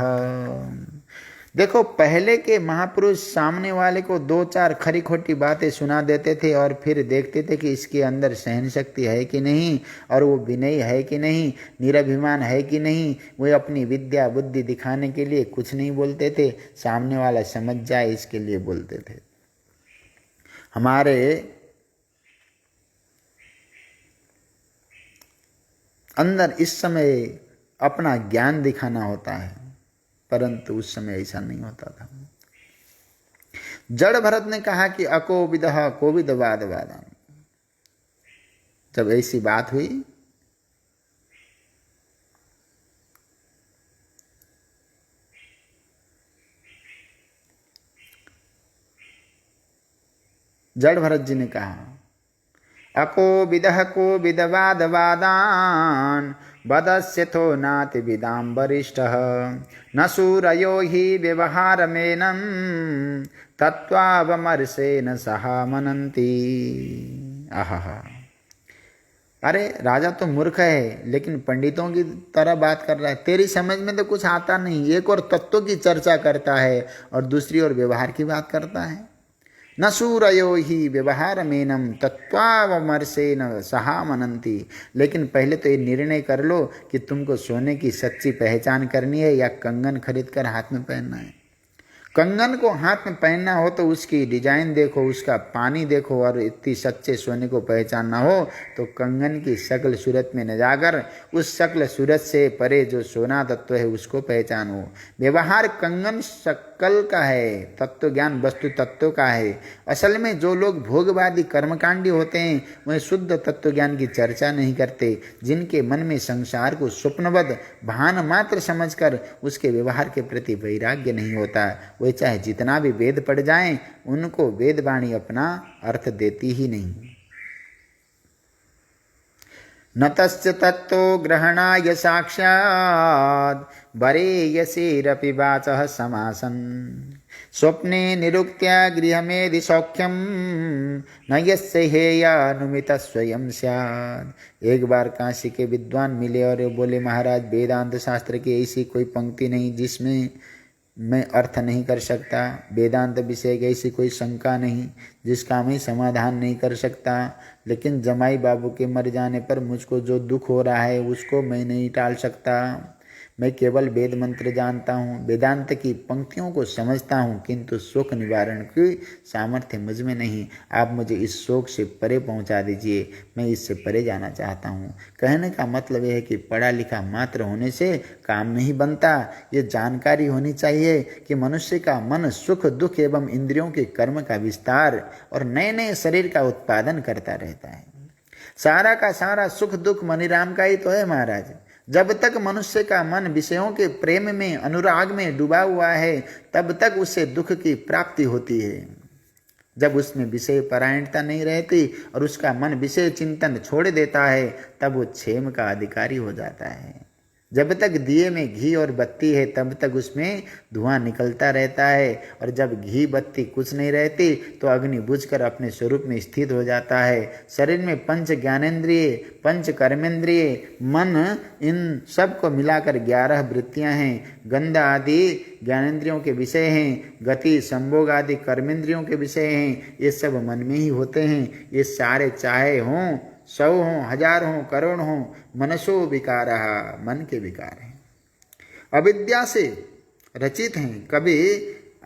[SPEAKER 1] देखो, पहले के महापुरुष सामने वाले को दो चार खरी खोटी बातें सुना देते थे और फिर देखते थे कि इसके अंदर सहन शक्ति है कि नहीं, और वो विनयी है कि नहीं, निराभिमान है कि नहीं। वो अपनी विद्या बुद्धि दिखाने के लिए कुछ नहीं बोलते थे, सामने वाला समझ जाए इसके लिए बोलते थे। हमारे अंदर इस समय अपना ज्ञान दिखाना होता है, परंतु उस समय ऐसा नहीं होता था। जड़ भरत ने कहा कि अको विदह कोविद वाद वादन। जब ऐसी बात हुई जड़ भरत जी ने कहा अको विदह को विदवाद वादान बदस्यथो नाति विदाम वरिष्ठः न सूरयो हि व्यवहारमेनं तत्त्वावमर्शेन सहा मनन्ति। आहा, अरे राजा तो मूर्ख है, लेकिन पंडितों की तरह बात कर रहा है। तेरी समझ में तो कुछ आता नहीं। एक और तत्व की चर्चा करता है और दूसरी ओर व्यवहार की बात करता है। न सूरयो ही व्यवहार मेनम तत्वावमर्शेन सहा मनन्ति। लेकिन पहले तो ये निर्णय कर लो कि तुमको सोने की सच्ची पहचान करनी है या कंगन खरीद कर हाथ में पहनना है। कंगन को हाथ में पहनना हो तो उसकी डिजाइन देखो, उसका पानी देखो, और इतनी सच्चे सोने को पहचानना हो तो कंगन की शक्ल सूरत में न जाकर उस शक्ल सूरत से परे जो सोना तत्व है उसको पहचानो। व्यवहार कंगन शक्ल का है, तत्व ज्ञान वस्तु तत्व का है। असल में जो लोग भोगवादी कर्मकांडी होते हैं वह शुद्ध तत्व ज्ञान की चर्चा नहीं करते। जिनके मन में संसार को स्वप्नवद भान मात्र समझकर उसके व्यवहार के प्रति वैराग्य नहीं होता, वे चाहे जितना भी वेद पढ़ जाएं, उनको वेदवाणी अपना अर्थ देती ही नहीं। न तस्य तत्तो ग्रहणाय साक्षात् वरेयसेरपि वाचः समासन् स्वप्ने निरुक्त्या गृहमेधि सौख्यम न यस्य हेयानुमित स्वयं स्यात्। एक बार काशी के विद्वान मिले और बोले, महाराज वेदांत शास्त्र की ऐसी कोई पंक्ति नहीं जिसमें मैं अर्थ नहीं कर सकता। वेदांत विषय की ऐसी कोई शंका नहीं जिसका मैं समाधान नहीं कर सकता। लेकिन जमाई बाबू के मर जाने पर मुझको जो दुख हो रहा है उसको मैं नहीं टाल सकता। मैं केवल वेद मंत्र जानता हूँ, वेदांत की पंक्तियों को समझता हूँ, किंतु शोक निवारण की सामर्थ्य मुझ में नहीं। आप मुझे इस शोक से परे पहुँचा दीजिए, मैं इससे परे जाना चाहता हूँ। कहने का मतलब यह है कि पढ़ा लिखा मात्र होने से काम नहीं बनता। ये जानकारी होनी चाहिए कि मनुष्य का मन सुख दुख एवं इंद्रियों के कर्म का विस्तार और नए नए शरीर का उत्पादन करता रहता है। सारा का सारा सुख दुख मनीराम का ही तो है महाराज। जब तक मनुष्य का मन विषयों के प्रेम में अनुराग में डूबा हुआ है तब तक उसे दुख की प्राप्ति होती है। जब उसमें विषय परायणता नहीं रहती और उसका मन विषय चिंतन छोड़ देता है तब वो क्षेम का अधिकारी हो जाता है। जब तक दिए में घी और बत्ती है तब तक उसमें धुआं निकलता रहता है, और जब घी बत्ती कुछ नहीं रहती तो अग्नि बुझकर अपने स्वरूप में स्थित हो जाता है। शरीर में पंच ज्ञानेंद्रिय पंच कर्मेंद्रिय मन, इन सब को मिलाकर 11 वृत्तियां हैं। गंध आदि ज्ञानेंद्रियों के विषय हैं, गति संभोग आदि कर्मेंद्रियों के विषय हैं। ये सब मन में ही होते हैं। ये सारे चाहे हों 100 हों 1000 हों करोड़ हों, मनसो विकारः, मन के विकार हैं। अविद्या से रचित हैं, कभी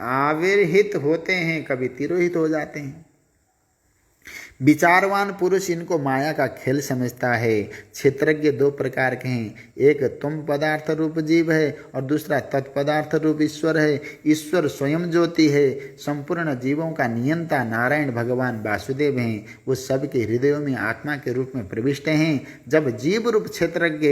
[SPEAKER 1] आविर्हित होते हैं, कभी तिरोहित हो जाते हैं। विचारवान पुरुष इनको माया का खेल समझता है। क्षेत्रज्ञ 2 प्रकार के हैं, एक तुम पदार्थ रूप जीव है और दूसरा तत्पदार्थ रूप ईश्वर है। ईश्वर स्वयं ज्योति है। संपूर्ण जीवों का नियंता नारायण भगवान वासुदेव हैं। वो सबके हृदयों में आत्मा के रूप में प्रविष्ट हैं। जब जीव रूप क्षेत्रज्ञ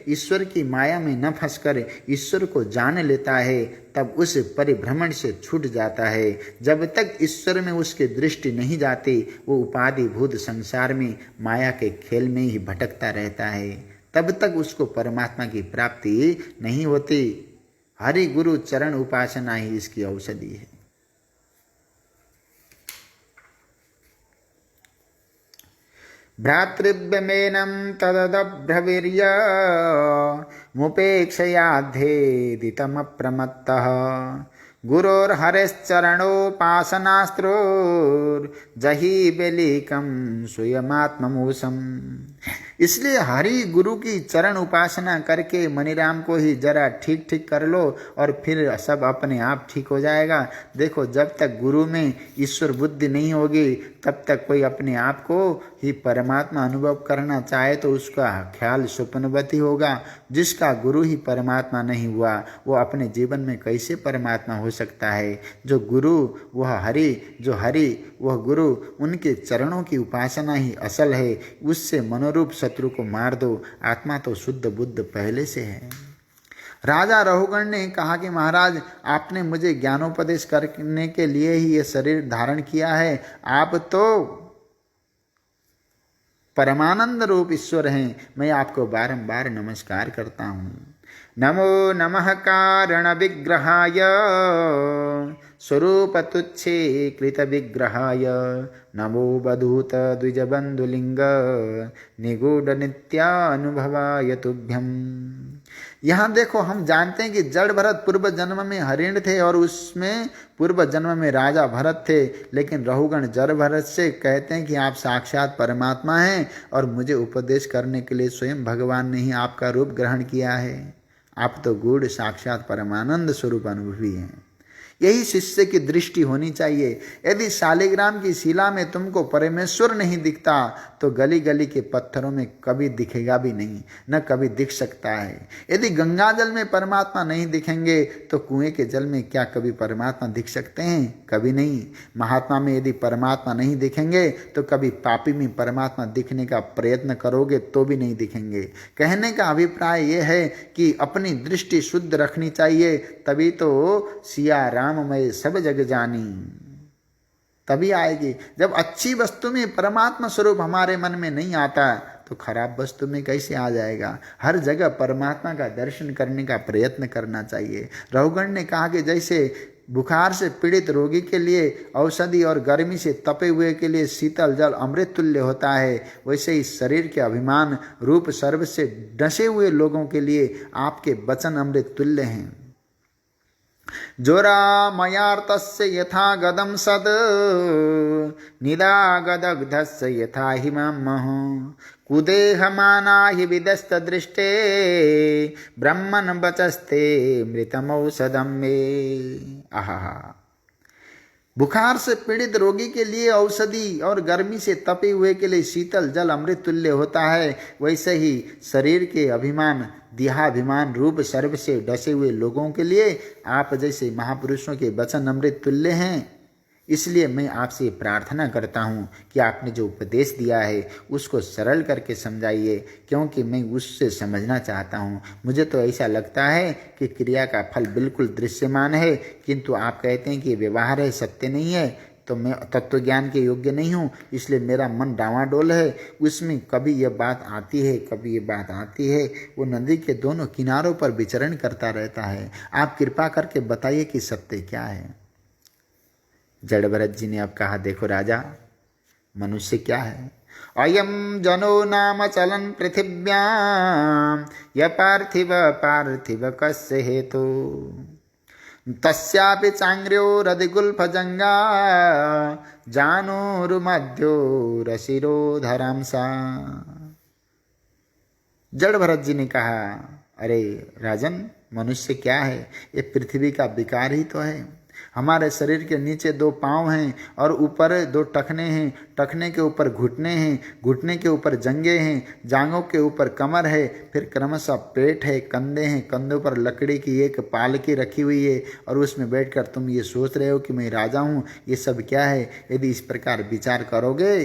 [SPEAKER 1] ईश्वर की माया में न फंसकर ईश्वर को जान लेता है तब उस परिभ्रमण से छूट जाता है। जब तक ईश्वर में उसकी दृष्टि नहीं जाती वो उपाधिभूत संसार में माया के खेल में ही भटकता रहता है। तब तक उसको परमात्मा की प्राप्ति नहीं होती। हरि गुरु चरण उपासना ही इसकी औषधि है। भ्रातृव्यमेनं तदब्रवीर्य मुपेक्षयाध्येदितमप्रमत्तः गुरोर्हरेश्चरणोपासनास्त्रोर्जहि बेलिकं स्वयमात्ममूसम्। इसलिए हरि गुरु की चरण उपासना करके मणिराम को ही जरा ठीक ठीक कर लो और फिर सब अपने आप ठीक हो जाएगा। देखो, जब तक गुरु में ईश्वर बुद्धि नहीं होगी तब तक कोई अपने आप को ही परमात्मा अनुभव करना चाहे तो उसका ख्याल स्वप्नवती होगा। जिसका गुरु ही परमात्मा नहीं हुआ वो अपने जीवन में कैसे परमात्मा हो सकता है। जो गुरु वह हरि, जो हरि वह गुरु, उनके चरणों की उपासना ही असल है। उससे मनोरूप शत्रु को मार दो, आत्मा तो शुद्ध बुद्ध पहले से है। राजा रहुगण ने कहा कि महाराज, आपने मुझे ज्ञानोपदेश करने के लिए ही ये शरीर धारण किया है। आप तो परमानंद रूप ईश्वर हैं। मैं आपको बारंबार नमस्कार करता हूँ। नमो नमः कारण विग्रहाय स्वरूप तुच्छे कृत विग्रहाय नमो बधूत द्विजबंधुलिंग निगूढ़ नित्यानुभवाय तुभ्यम। यहाँ देखो, हम जानते हैं कि जड़ भरत पूर्व जन्म में हरिण थे और उसमें पूर्व जन्म में राजा भरत थे। लेकिन रहुगण जड़ भरत से कहते हैं कि आप साक्षात परमात्मा हैं और मुझे उपदेश करने के लिए स्वयं भगवान ने ही आपका रूप ग्रहण किया है। आप तो गूढ़ साक्षात परमानंद स्वरूप अनुभवी हैं। यही शिष्य की दृष्टि होनी चाहिए। यदि शालिग्राम की शिला में तुमको परमेश्वर नहीं दिखता तो गली गली के पत्थरों में कभी दिखेगा भी नहीं, न कभी दिख सकता है। यदि गंगा जल में परमात्मा नहीं दिखेंगे तो कुएं के जल में क्या कभी परमात्मा दिख सकते हैं? कभी नहीं। महात्मा में यदि परमात्मा नहीं दिखेंगे तो कभी पापी में परमात्मा दिखने का प्रयत्न करोगे तो भी नहीं दिखेंगे। कहने का अभिप्राय यह है कि अपनी दृष्टि शुद्ध रखनी चाहिए, तभी तो सिया राममय सब जग जानी तभी आएगी। जब अच्छी वस्तु में परमात्मा स्वरूप हमारे मन में नहीं आता तो खराब वस्तु में कैसे आ जाएगा। हर जगह परमात्मा का दर्शन करने का प्रयत्न करना चाहिए। रहुगण ने कहा कि जैसे बुखार से पीड़ित रोगी के लिए औषधि और गर्मी से तपे हुए के लिए शीतल जल अमृत तुल्य होता है, वैसे ही शरीर के अभिमान रूप सर्व से डसे हुए लोगों के लिए आपके वचन अमृत तुल्य हैं। जोरामयार्तस्य यथा गदम सद निदागदग्धस्य यथा हिममः कुदेहमाना हि विदस्त दृष्टे ब्रह्मन् वचस्ते मृतमौषधं मे। आहा, बुखार से पीड़ित रोगी के लिए औषधि और गर्मी से तपे हुए के लिए शीतल जल अमृत तुल्य होता है, वैसे ही शरीर के अभिमान देहाभिमान रूप सर्व से डसे हुए लोगों के लिए आप जैसे महापुरुषों के वचन अमृत तुल्य हैं। इसलिए मैं आपसे प्रार्थना करता हूँ कि आपने जो उपदेश दिया है उसको सरल करके समझाइए, क्योंकि मैं उससे समझना चाहता हूँ। मुझे तो ऐसा लगता है कि क्रिया का फल बिल्कुल दृश्यमान है, किंतु आप कहते हैं कि व्यवहार है, सत्य नहीं है, तो मैं तत्व ज्ञान के योग्य नहीं हूँ। इसलिए मेरा मन डावाडोल है। उसमें कभी यह बात आती है, कभी ये बात आती है। वो नदी के दोनों किनारों पर विचरण करता रहता है। आप कृपा करके बताइए कि सत्य क्या है। जड़ भरत जी ने अब कहा, देखो राजा, मनुष्य क्या है। अयम जनो नाम चलन पृथिव्याम य पार्थिव पार्थिव कस्य हेतु तस्यापि चांग्र्योरधिगुल्फजंगा जानोरुमध्यो रशिरोधरांसा। जड़ भरत जी ने कहा, अरे राजन, मनुष्य क्या है? ये पृथ्वी का विकार ही तो है। हमारे शरीर के नीचे दो पाँव हैं और ऊपर दो टखने हैं, टखने के ऊपर घुटने हैं, घुटने के ऊपर जंघें हैं, जांघों के ऊपर कमर है, फिर क्रमशः पेट है, कंधे हैं, कंधों पर लकड़ी की एक पालकी रखी हुई है और उसमें बैठकर तुम ये सोच रहे हो कि मैं राजा हूँ। ये सब क्या है? यदि इस प्रकार विचार करोगे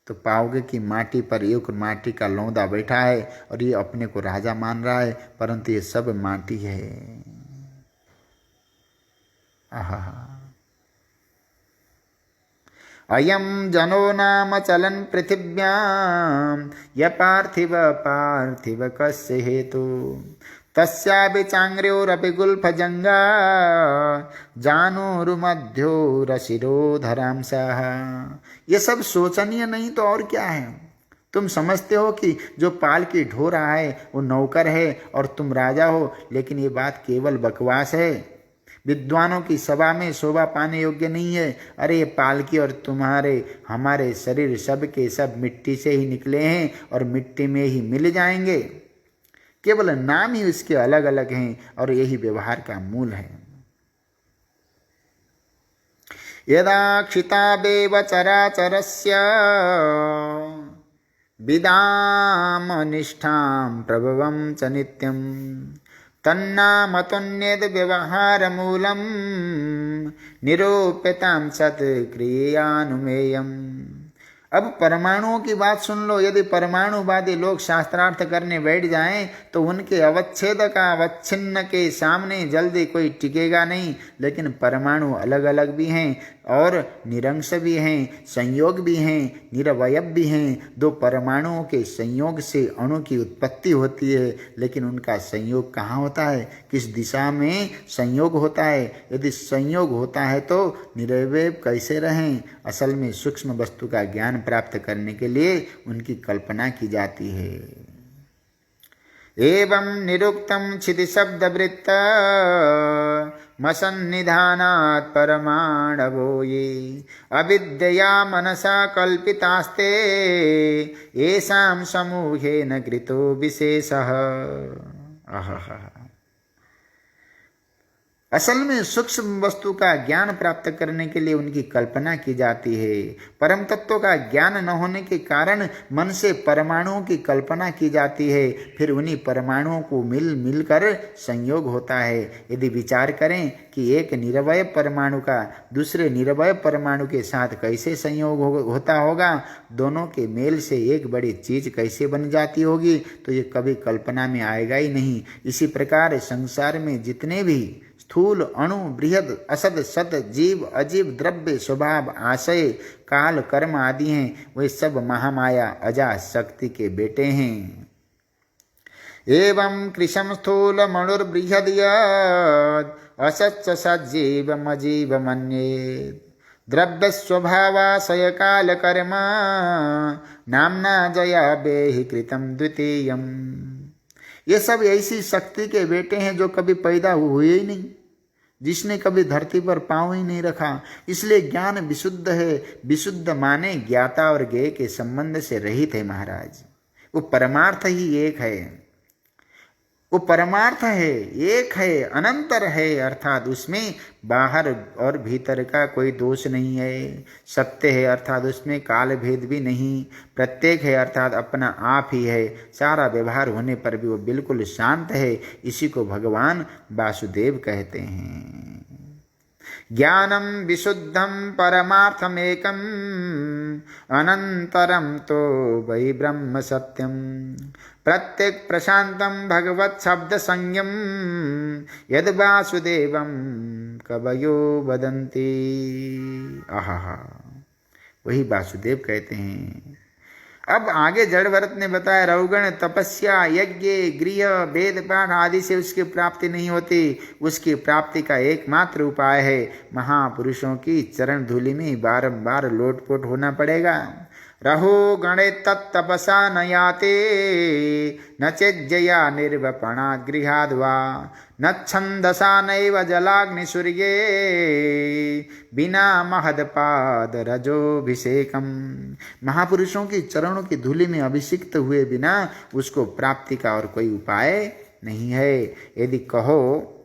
[SPEAKER 1] तो पाओगे कि माटी पर एक माटी का लौंदा बैठा है और ये अपने को राजा मान रहा है, परंतु ये सब माटी है। आहा, अयं जनो नाम चलन पृथिव्यां य पार्थिव पार्थिव कस्य हेतु तस्यापि चांग्र्योरपि गुल्फजंगा जानोरुमध्योरशिरोधरांसः। ये सब शोचनीय नहीं तो और क्या है। तुम समझते हो कि जो पालकी ढो रहा है वो नौकर है और तुम राजा हो, लेकिन ये बात केवल बकवास है। विद्वानों की सभा में शोभा पाने योग्य नहीं है। अरे ये पालकी और तुम्हारे हमारे शरीर सब के सब मिट्टी से ही निकले हैं और मिट्टी में ही मिल जाएंगे। केवल नाम ही उसके अलग अलग हैं और यही व्यवहार का मूल है। यदा क्षिताबेव चराचरस्य विदामनिष्ठां प्रभवं च नित्यं तन्नामतोन्यद् व्यवहारमूलं निरूप्यतां सत्क्रियानुमेयम्। अब परमाणुओं की बात सुन लो। यदि परमाणुवादी लोग शास्त्रार्थ करने बैठ जाएं तो उनके अवच्छेद का अवच्छिन्न के सामने जल्दी कोई टिकेगा नहीं। लेकिन परमाणु अलग अलग भी हैं और निरंश भी हैं, संयोग भी हैं, निरवयव भी हैं। दो परमाणुओं के संयोग से अणु की उत्पत्ति होती है, लेकिन उनका संयोग कहाँ होता है, किस दिशा में संयोग होता है। यदि संयोग होता है तो निरवयव कैसे रहें। असल में सूक्ष्म वस्तु का ज्ञान प्राप्त करने के लिए उनकी कल्पना की जाती है। एवं निरुक्तं क्षितिशब्दवृत्त मसन्निधानात् परमाणवो ये अविद्यया मनसा कल्पितास्ते येषां समूहेन कृतो विशेषः। असल में सूक्ष्म वस्तु का ज्ञान प्राप्त करने के लिए उनकी कल्पना की जाती है। परम तत्व का ज्ञान न होने के कारण मन से परमाणुओं की कल्पना की जाती है। फिर उन्हीं परमाणुओं को मिल मिलकर संयोग होता है। यदि विचार करें कि एक निरवय परमाणु का दूसरे निरवय परमाणु के साथ कैसे संयोग होता होगा, दोनों के मेल से एक बड़ी चीज कैसे बन जाती होगी, तो ये कभी कल्पना में आएगा ही नहीं। इसी प्रकार संसार में जितने भी स्थूल, अणु, बृहद, असद, सद, जीव, अजीव, द्रव्य, स्वभाव, आशय, काल, कर्म आदि हैं, वे सब महामाया अजा शक्ति के बेटे हैं। एवं कृशम स्थूल मणुर्बृहद यद् असच्च सज्जीवमजीव मन्येत् द्रव्य स्वभावाशय काल कर्म नामना जया बेहि कृतम द्वितीयम्। ये सब ऐसी शक्ति के बेटे हैं जो कभी पैदा हुए ही नहीं, जिसने कभी धरती पर पांव ही नहीं रखा। इसलिए ज्ञान विशुद्ध है। विशुद्ध माने ज्ञाता और ज्ञेय के संबंध से रहित है महाराज। वो परमार्थ ही एक है, वो परमार्थ है, एक है, अनंतर है, अर्थात उसमें बाहर और भीतर का कोई दोष नहीं है। सत्य है अर्थात उसमें काल भेद भी नहीं। प्रत्येक है अर्थात अपना आप ही है। सारा व्यवहार होने पर भी वो बिल्कुल शांत है। इसी को भगवान वासुदेव कहते हैं। ज्ञानम विशुद्धम परमार्थमेकम अनंतरम तो वै ब्रह्म सत्यम प्रत्येक प्रशांतम भगवत शब्द संयम यद वासुदेवम कवयो वदन्ति। आहा, वही वासुदेव कहते हैं। अब आगे जड़ भरत ने बताया रहुगण तपस्या, यज्ञ, गृह, वेद पाठ आदि से उसकी प्राप्ति नहीं होती। उसकी प्राप्ति का एकमात्र उपाय है महापुरुषों की चरण धूलि में बारंबार लोटपोट होना पड़ेगा। रहो गणे तत्तपसा न याते न चेज्जया निर्वपणात् गृहाद् वा न छन्दसा नैव जलाग्निसूर्ये बिना महदपाद रजोभिषेकम। महापुरुषों की चरणों की धूलि में अभिषिक्त हुए बिना उसको प्राप्ति का और कोई उपाय नहीं है। यदि कहो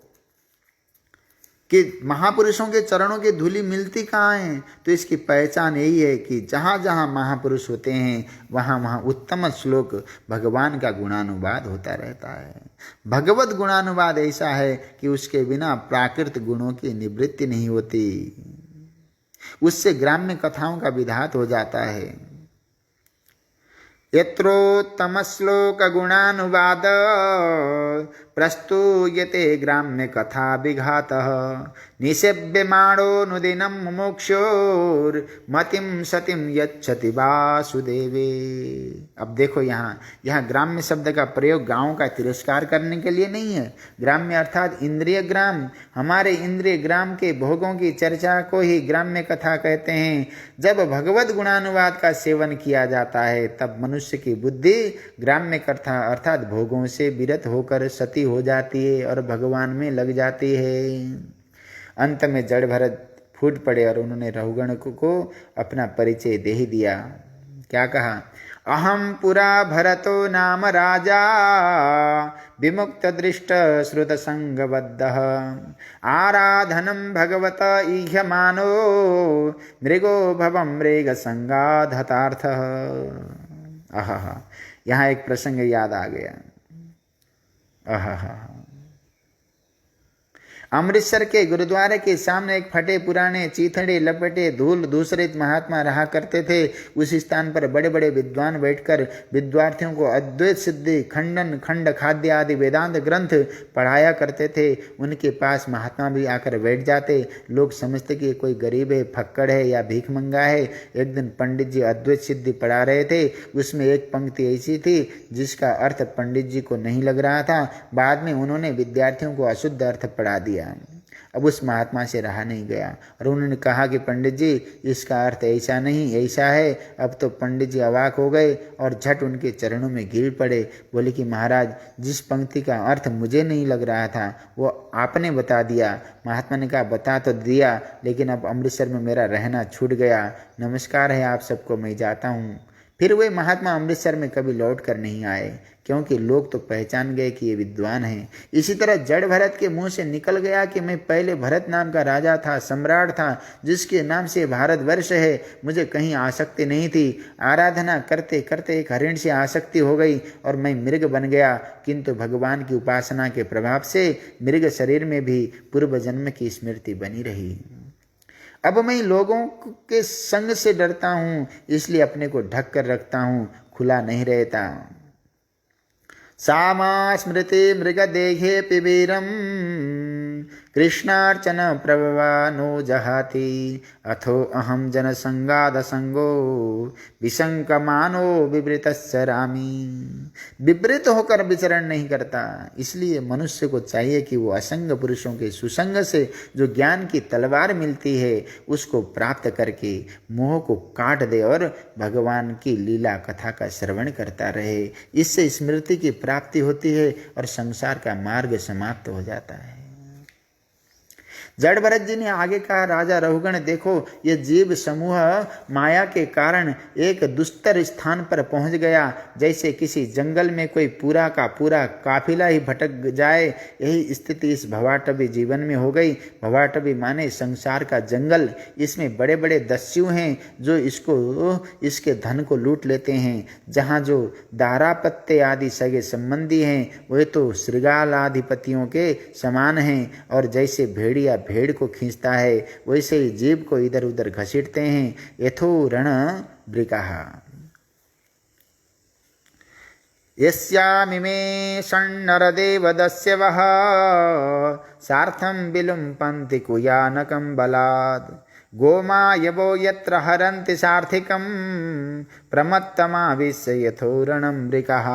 [SPEAKER 1] कि महापुरुषों के चरणों की धूलि मिलती कहाँ है, तो इसकी पहचान यही है कि जहाँ जहाँ महापुरुष होते हैं वहाँ वहाँ उत्तम श्लोक भगवान का गुणानुवाद होता रहता है। भगवत गुणानुवाद ऐसा है कि उसके बिना प्राकृत गुणों की निवृत्ति नहीं होती। उससे ग्राम्य कथाओं का विधात हो जाता है। यत्रोत्तम श्लोक गुणानुवाद प्रस्तूयते ग्राम्य कथा विघातः निसेव्यमाणो नुदिनं मुमुक्षुर्मतिं सतिं यच्छति वासुदेवे। अब देखो यहाँ ग्राम्य शब्द का प्रयोग गांव का तिरस्कार करने के लिए नहीं है। ग्राम्य अर्थात इंद्रिय ग्राम, हमारे इंद्रिय ग्राम के भोगों की चर्चा को ही ग्राम्य कथा कहते हैं। जब भगवत गुणानुवाद का सेवन किया जाता है तब मनुष्य की बुद्धि ग्राम्य कथा अर्थात भोगों से विरत होकर सती हो जाती है और भगवान में लग जाती है। अंत में जड़ भरत फूट पड़े और उन्होंने रहुगण को अपना परिचय दे ही दिया। क्या कहा? अहम पुरा भरतो नाम राजा विमुक्त दृष्ट श्रुत संगबद्ध आराधनम भगवत ईह्यमानो मृगो भवम मृग संगाधतार्थ। आहा, यहाँ एक प्रसंग याद आ गया। आहा, अमृतसर के गुरुद्वारे के सामने एक फटे पुराने चीथड़े लपेटे धूल दूसरे महात्मा रहा करते थे। उस स्थान पर बड़े बड़े विद्वान बैठकर विद्यार्थियों को अद्वैत सिद्धि, खंडन, खंड खाद्य आदि वेदांत ग्रंथ पढ़ाया करते थे। उनके पास महात्मा भी आकर बैठ जाते। लोग समझते कि कोई गरीब है, फक्कड़ है या भीख मंगा है। एक दिन पंडित जी अद्वैत सिद्धि पढ़ा रहे थे। उसमें एक पंक्ति ऐसी थी जिसका अर्थ पंडित जी को नहीं लग रहा था। बाद में उन्होंने विद्यार्थियों को अशुद्ध अर्थ पढ़ा दिया। अब उस महात्मा से रहा नहीं गया और उन्होंने कहा कि पंडित जी, इसका अर्थ ऐसा नहीं ऐसा है। अब तो पंडित जी अवाक हो गए और झट उनके चरणों में गिर पड़े। बोले कि महाराज, जिस पंक्ति का अर्थ मुझे नहीं लग रहा था वो आपने बता दिया। महात्मा ने कहा बता तो दिया, लेकिन अब अमृतसर में मेरा रहना छूट गया। नमस्कार है आप सबको, मैं जाता हूँ। फिर वे महात्मा अमृतसर में कभी लौट कर नहीं आए, क्योंकि लोग तो पहचान गए कि ये विद्वान हैं। इसी तरह जड़ भरत के मुंह से निकल गया कि मैं पहले भरत नाम का राजा था, सम्राट था, जिसके नाम से भारतवर्ष है। मुझे कहीं आसक्ति नहीं थी। आराधना करते करते एक हरिण से आसक्ति हो गई और मैं मृग बन गया। किंतु भगवान की उपासना के प्रभाव से मृग शरीर में भी पूर्व जन्म की स्मृति बनी रही। अब मैं लोगों के संग से डरता हूँ, इसलिए अपने को ढक कर रखता हूँ, खुला नहीं रहता। सामा स्मृति मृग देहे पिबीरम कृष्णार्चन प्रभवानो जहाति अथो अहम जन संगाद संगो विशंकमानो विवृतस्य रामी। विवृत होकर विचरण नहीं करता। इसलिए मनुष्य को चाहिए कि वो असंग पुरुषों के सुसंग से जो ज्ञान की तलवार मिलती है उसको प्राप्त करके मोह को काट दे और भगवान की लीला कथा का श्रवण करता रहे। इससे स्मृति की प्राप्ति होती है और संसार का मार्ग समाप्त हो जाता है। जड़ भरत जी ने आगे कहा, राजा रहुगण देखो, ये जीव समूह माया के कारण एक दुस्तर स्थान पर पहुंच गया। जैसे किसी जंगल में कोई पूरा का पूरा काफिला ही भटक जाए, यही स्थिति इस भवाटवी जीवन में हो गई। भवाटवी माने संसार का जंगल। इसमें बड़े बड़े दस्यु हैं जो इसके धन को लूट लेते हैं। जहाँ जो दारापत्य आदि सगे संबंधी हैं वे तो श्रृगालाधिपतियों के समान हैं, और जैसे भेड़िया भेड़ को खींचता है वैसे ही जीव को इधर उधर घसीटते हैं। यथो रण वृकाः यस्यामिमे षण्णरदेव दस्यवः सार्थं विलुम्पन्ति कुयानकं बलात् गोमायवो यत्र हरन्ति सार्थिकं प्रमत्तमाविश्य यथो रणं वृकाः।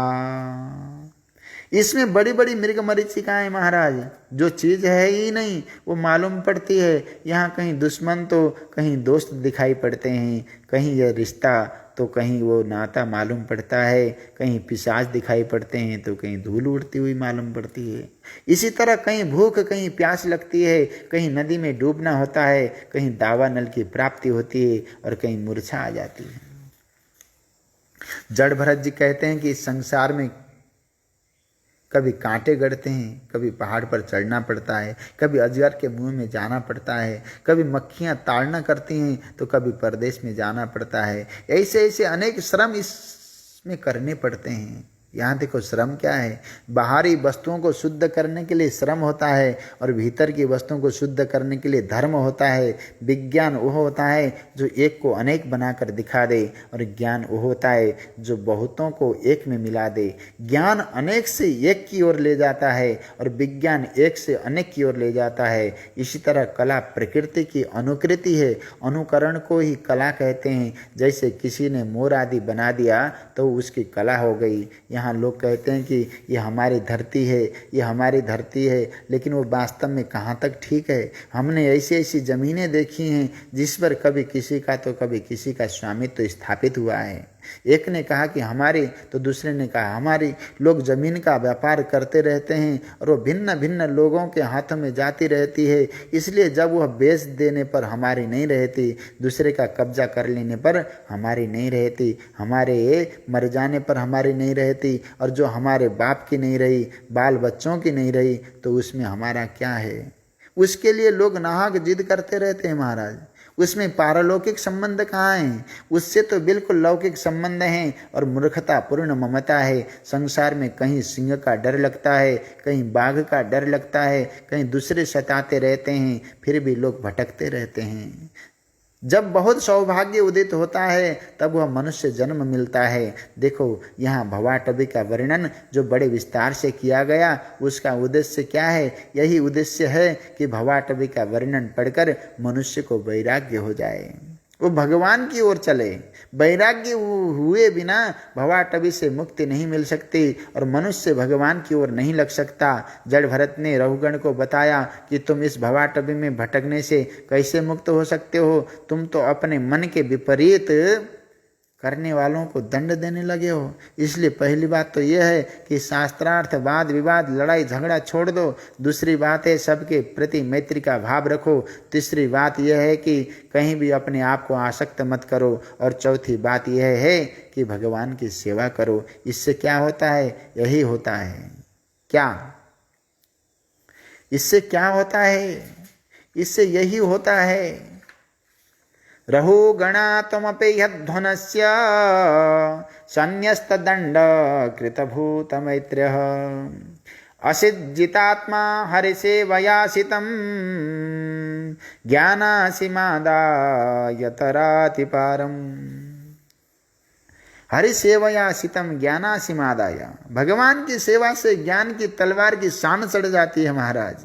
[SPEAKER 1] इसमें बड़ी बड़ी मृग मरीचिकाएं महाराज, जो चीज़ है ही नहीं वो मालूम पड़ती है। यहाँ कहीं दुश्मन तो कहीं दोस्त दिखाई पड़ते हैं, कहीं यह रिश्ता तो कहीं वो नाता मालूम पड़ता है, कहीं पिशाच दिखाई पड़ते हैं तो कहीं धूल उड़ती हुई मालूम पड़ती है। इसी तरह कहीं भूख कहीं प्यास लगती है, कहीं नदी में डूबना होता है, कहीं दावा नल की प्राप्ति होती है और कहीं मूर्छा आ जाती है। जड़ भरत जी कहते हैं कि संसार में कभी कांटे गड़ते हैं, कभी पहाड़ पर चढ़ना पड़ता है, कभी अजगर के मुंह में जाना पड़ता है, कभी मक्खियां ताड़ना करती हैं तो कभी परदेश में जाना पड़ता है। ऐसे ऐसे अनेक श्रम इसमें करने पड़ते हैं। यहाँ देखो श्रम क्या है, बाहरी वस्तुओं को शुद्ध करने के लिए श्रम होता है और भीतर की वस्तुओं को शुद्ध करने के लिए धर्म होता है। विज्ञान वो होता है जो एक को अनेक बनाकर दिखा दे और ज्ञान वो होता है जो बहुतों को एक में मिला दे। ज्ञान अनेक से एक की ओर ले जाता है और विज्ञान एक से अनेक की ओर ले जाता है। इसी तरह कला प्रकृति की अनुकृति है, अनुकरण को ही कला कहते हैं। जैसे किसी ने मोर आदि बना दिया तो उसकी कला हो गई। यहाँ लोग कहते हैं कि ये हमारी धरती है, ये हमारी धरती है, लेकिन वो वास्तव में कहाँ तक ठीक है। हमने ऐसी ऐसी ज़मीनें देखी हैं जिस पर कभी किसी का तो कभी किसी का स्वामित्व स्थापित हुआ है। एक ने कहा कि हमारी, तो दूसरे ने कहा हमारी। लोग जमीन का व्यापार करते रहते हैं और वो भिन्न भिन्न लोगों के हाथों में जाती रहती है। इसलिए जब वह बेच देने पर हमारी नहीं रहती, दूसरे का कब्जा कर लेने पर हमारी नहीं रहती, हमारे मर जाने पर हमारी नहीं रहती, और जो हमारे बाप की नहीं रही, बाल बच्चों की नहीं रही, तो उसमें हमारा क्या है। उसके लिए लोग नाहक जिद करते रहते हैं महाराज। उसमें पारलौकिक संबंध कहाँ हैं? उससे तो बिल्कुल लौकिक संबंध हैं और मूर्खता पूर्ण ममता है। संसार में कहीं सिंह का डर लगता है, कहीं बाघ का डर लगता है, कहीं दूसरे सताते रहते हैं, फिर भी लोग भटकते रहते हैं। जब बहुत सौभाग्य उदित होता है तब वह मनुष्य जन्म मिलता है। देखो यहाँ भवाटवी का वर्णन जो बड़े विस्तार से किया गया, उसका उद्देश्य क्या है? यही उद्देश्य है कि भवाटवी का वर्णन पढ़कर मनुष्य को वैराग्य हो जाए, वो भगवान की ओर चले। वैराग्य हुए बिना भवाटवी से मुक्ति नहीं मिल सकती और मनुष्य भगवान की ओर नहीं लग सकता। जड़ भरत ने रहुगण को बताया कि तुम इस भवाटवी में भटकने से कैसे मुक्त हो सकते हो? तुम तो अपने मन के विपरीत करने वालों को दंड देने लगे हो। इसलिए पहली बात तो यह है कि शास्त्रार्थ वाद विवाद लड़ाई झगड़ा छोड़ दो। दूसरी बात है सबके प्रति मैत्री का भाव रखो। तीसरी बात यह है कि कहीं भी अपने आप को आसक्त मत करो। और चौथी बात यह है कि भगवान की सेवा करो। इससे क्या होता है? यही होता है। क्या? इससे क्या होता है? इससे यही होता है। रहो गणा त्वमपेह्यध्वनस्य सन्न्यस्तदण्ड कृतभूत मैत्र्यः असिज्जितात्मा हरिसेवयासितं ज्ञानासिमादाय तरातिपारम्। हरिसेवयासितं ज्ञानासिमादाय, भगवान की सेवा से ज्ञान की तलवार की शान चढ़ जाती है महाराज।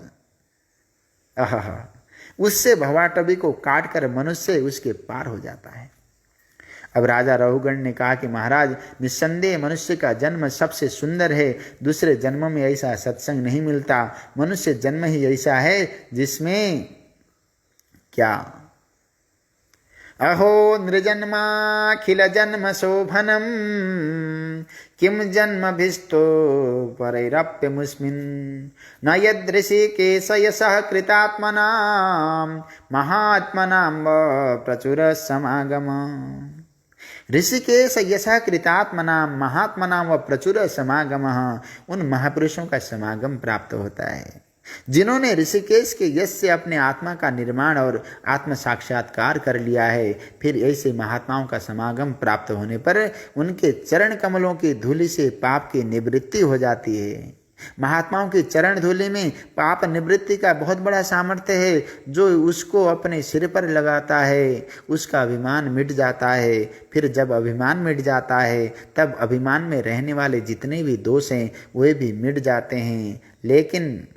[SPEAKER 1] आहा, उससे भवाटवी को काट कर मनुष्य उसके पार हो जाता है। अब राजा रहुगण ने कहा कि महाराज, निस्संदेह मनुष्य का जन्म सबसे सुंदर है। दूसरे जन्म में ऐसा सत्संग नहीं मिलता। मनुष्य जन्म ही ऐसा है जिसमें क्या? अहो नृजन्माखिल जन्म शोभनम किम जन्मभिस्तो परैरप्यमुस्मिन् न यदृषिकेश यशः कृतात्मनां महात्मनां प्रचुर समागम। ऋषिकेश यशः कृतात्मनां महात्मनां व प्रचुर समागम, उन महापुरुषों का समागम प्राप्त होता है जिन्होंने ऋषिकेश के यश से अपने आत्मा का निर्माण और आत्म साक्षात्कार कर लिया है। फिर ऐसे महात्माओं का समागम प्राप्त होने पर उनके चरण कमलों की धूलि से पाप की निवृत्ति हो जाती है। महात्माओं की चरण धूलि में पाप निवृत्ति का बहुत बड़ा सामर्थ्य है। जो उसको अपने सिर पर लगाता है उसका अभिमान मिट जाता है। फिर जब अभिमान मिट जाता है तब अभिमान में रहने वाले जितने भी दोष हैं वे भी मिट जाते हैं। लेकिन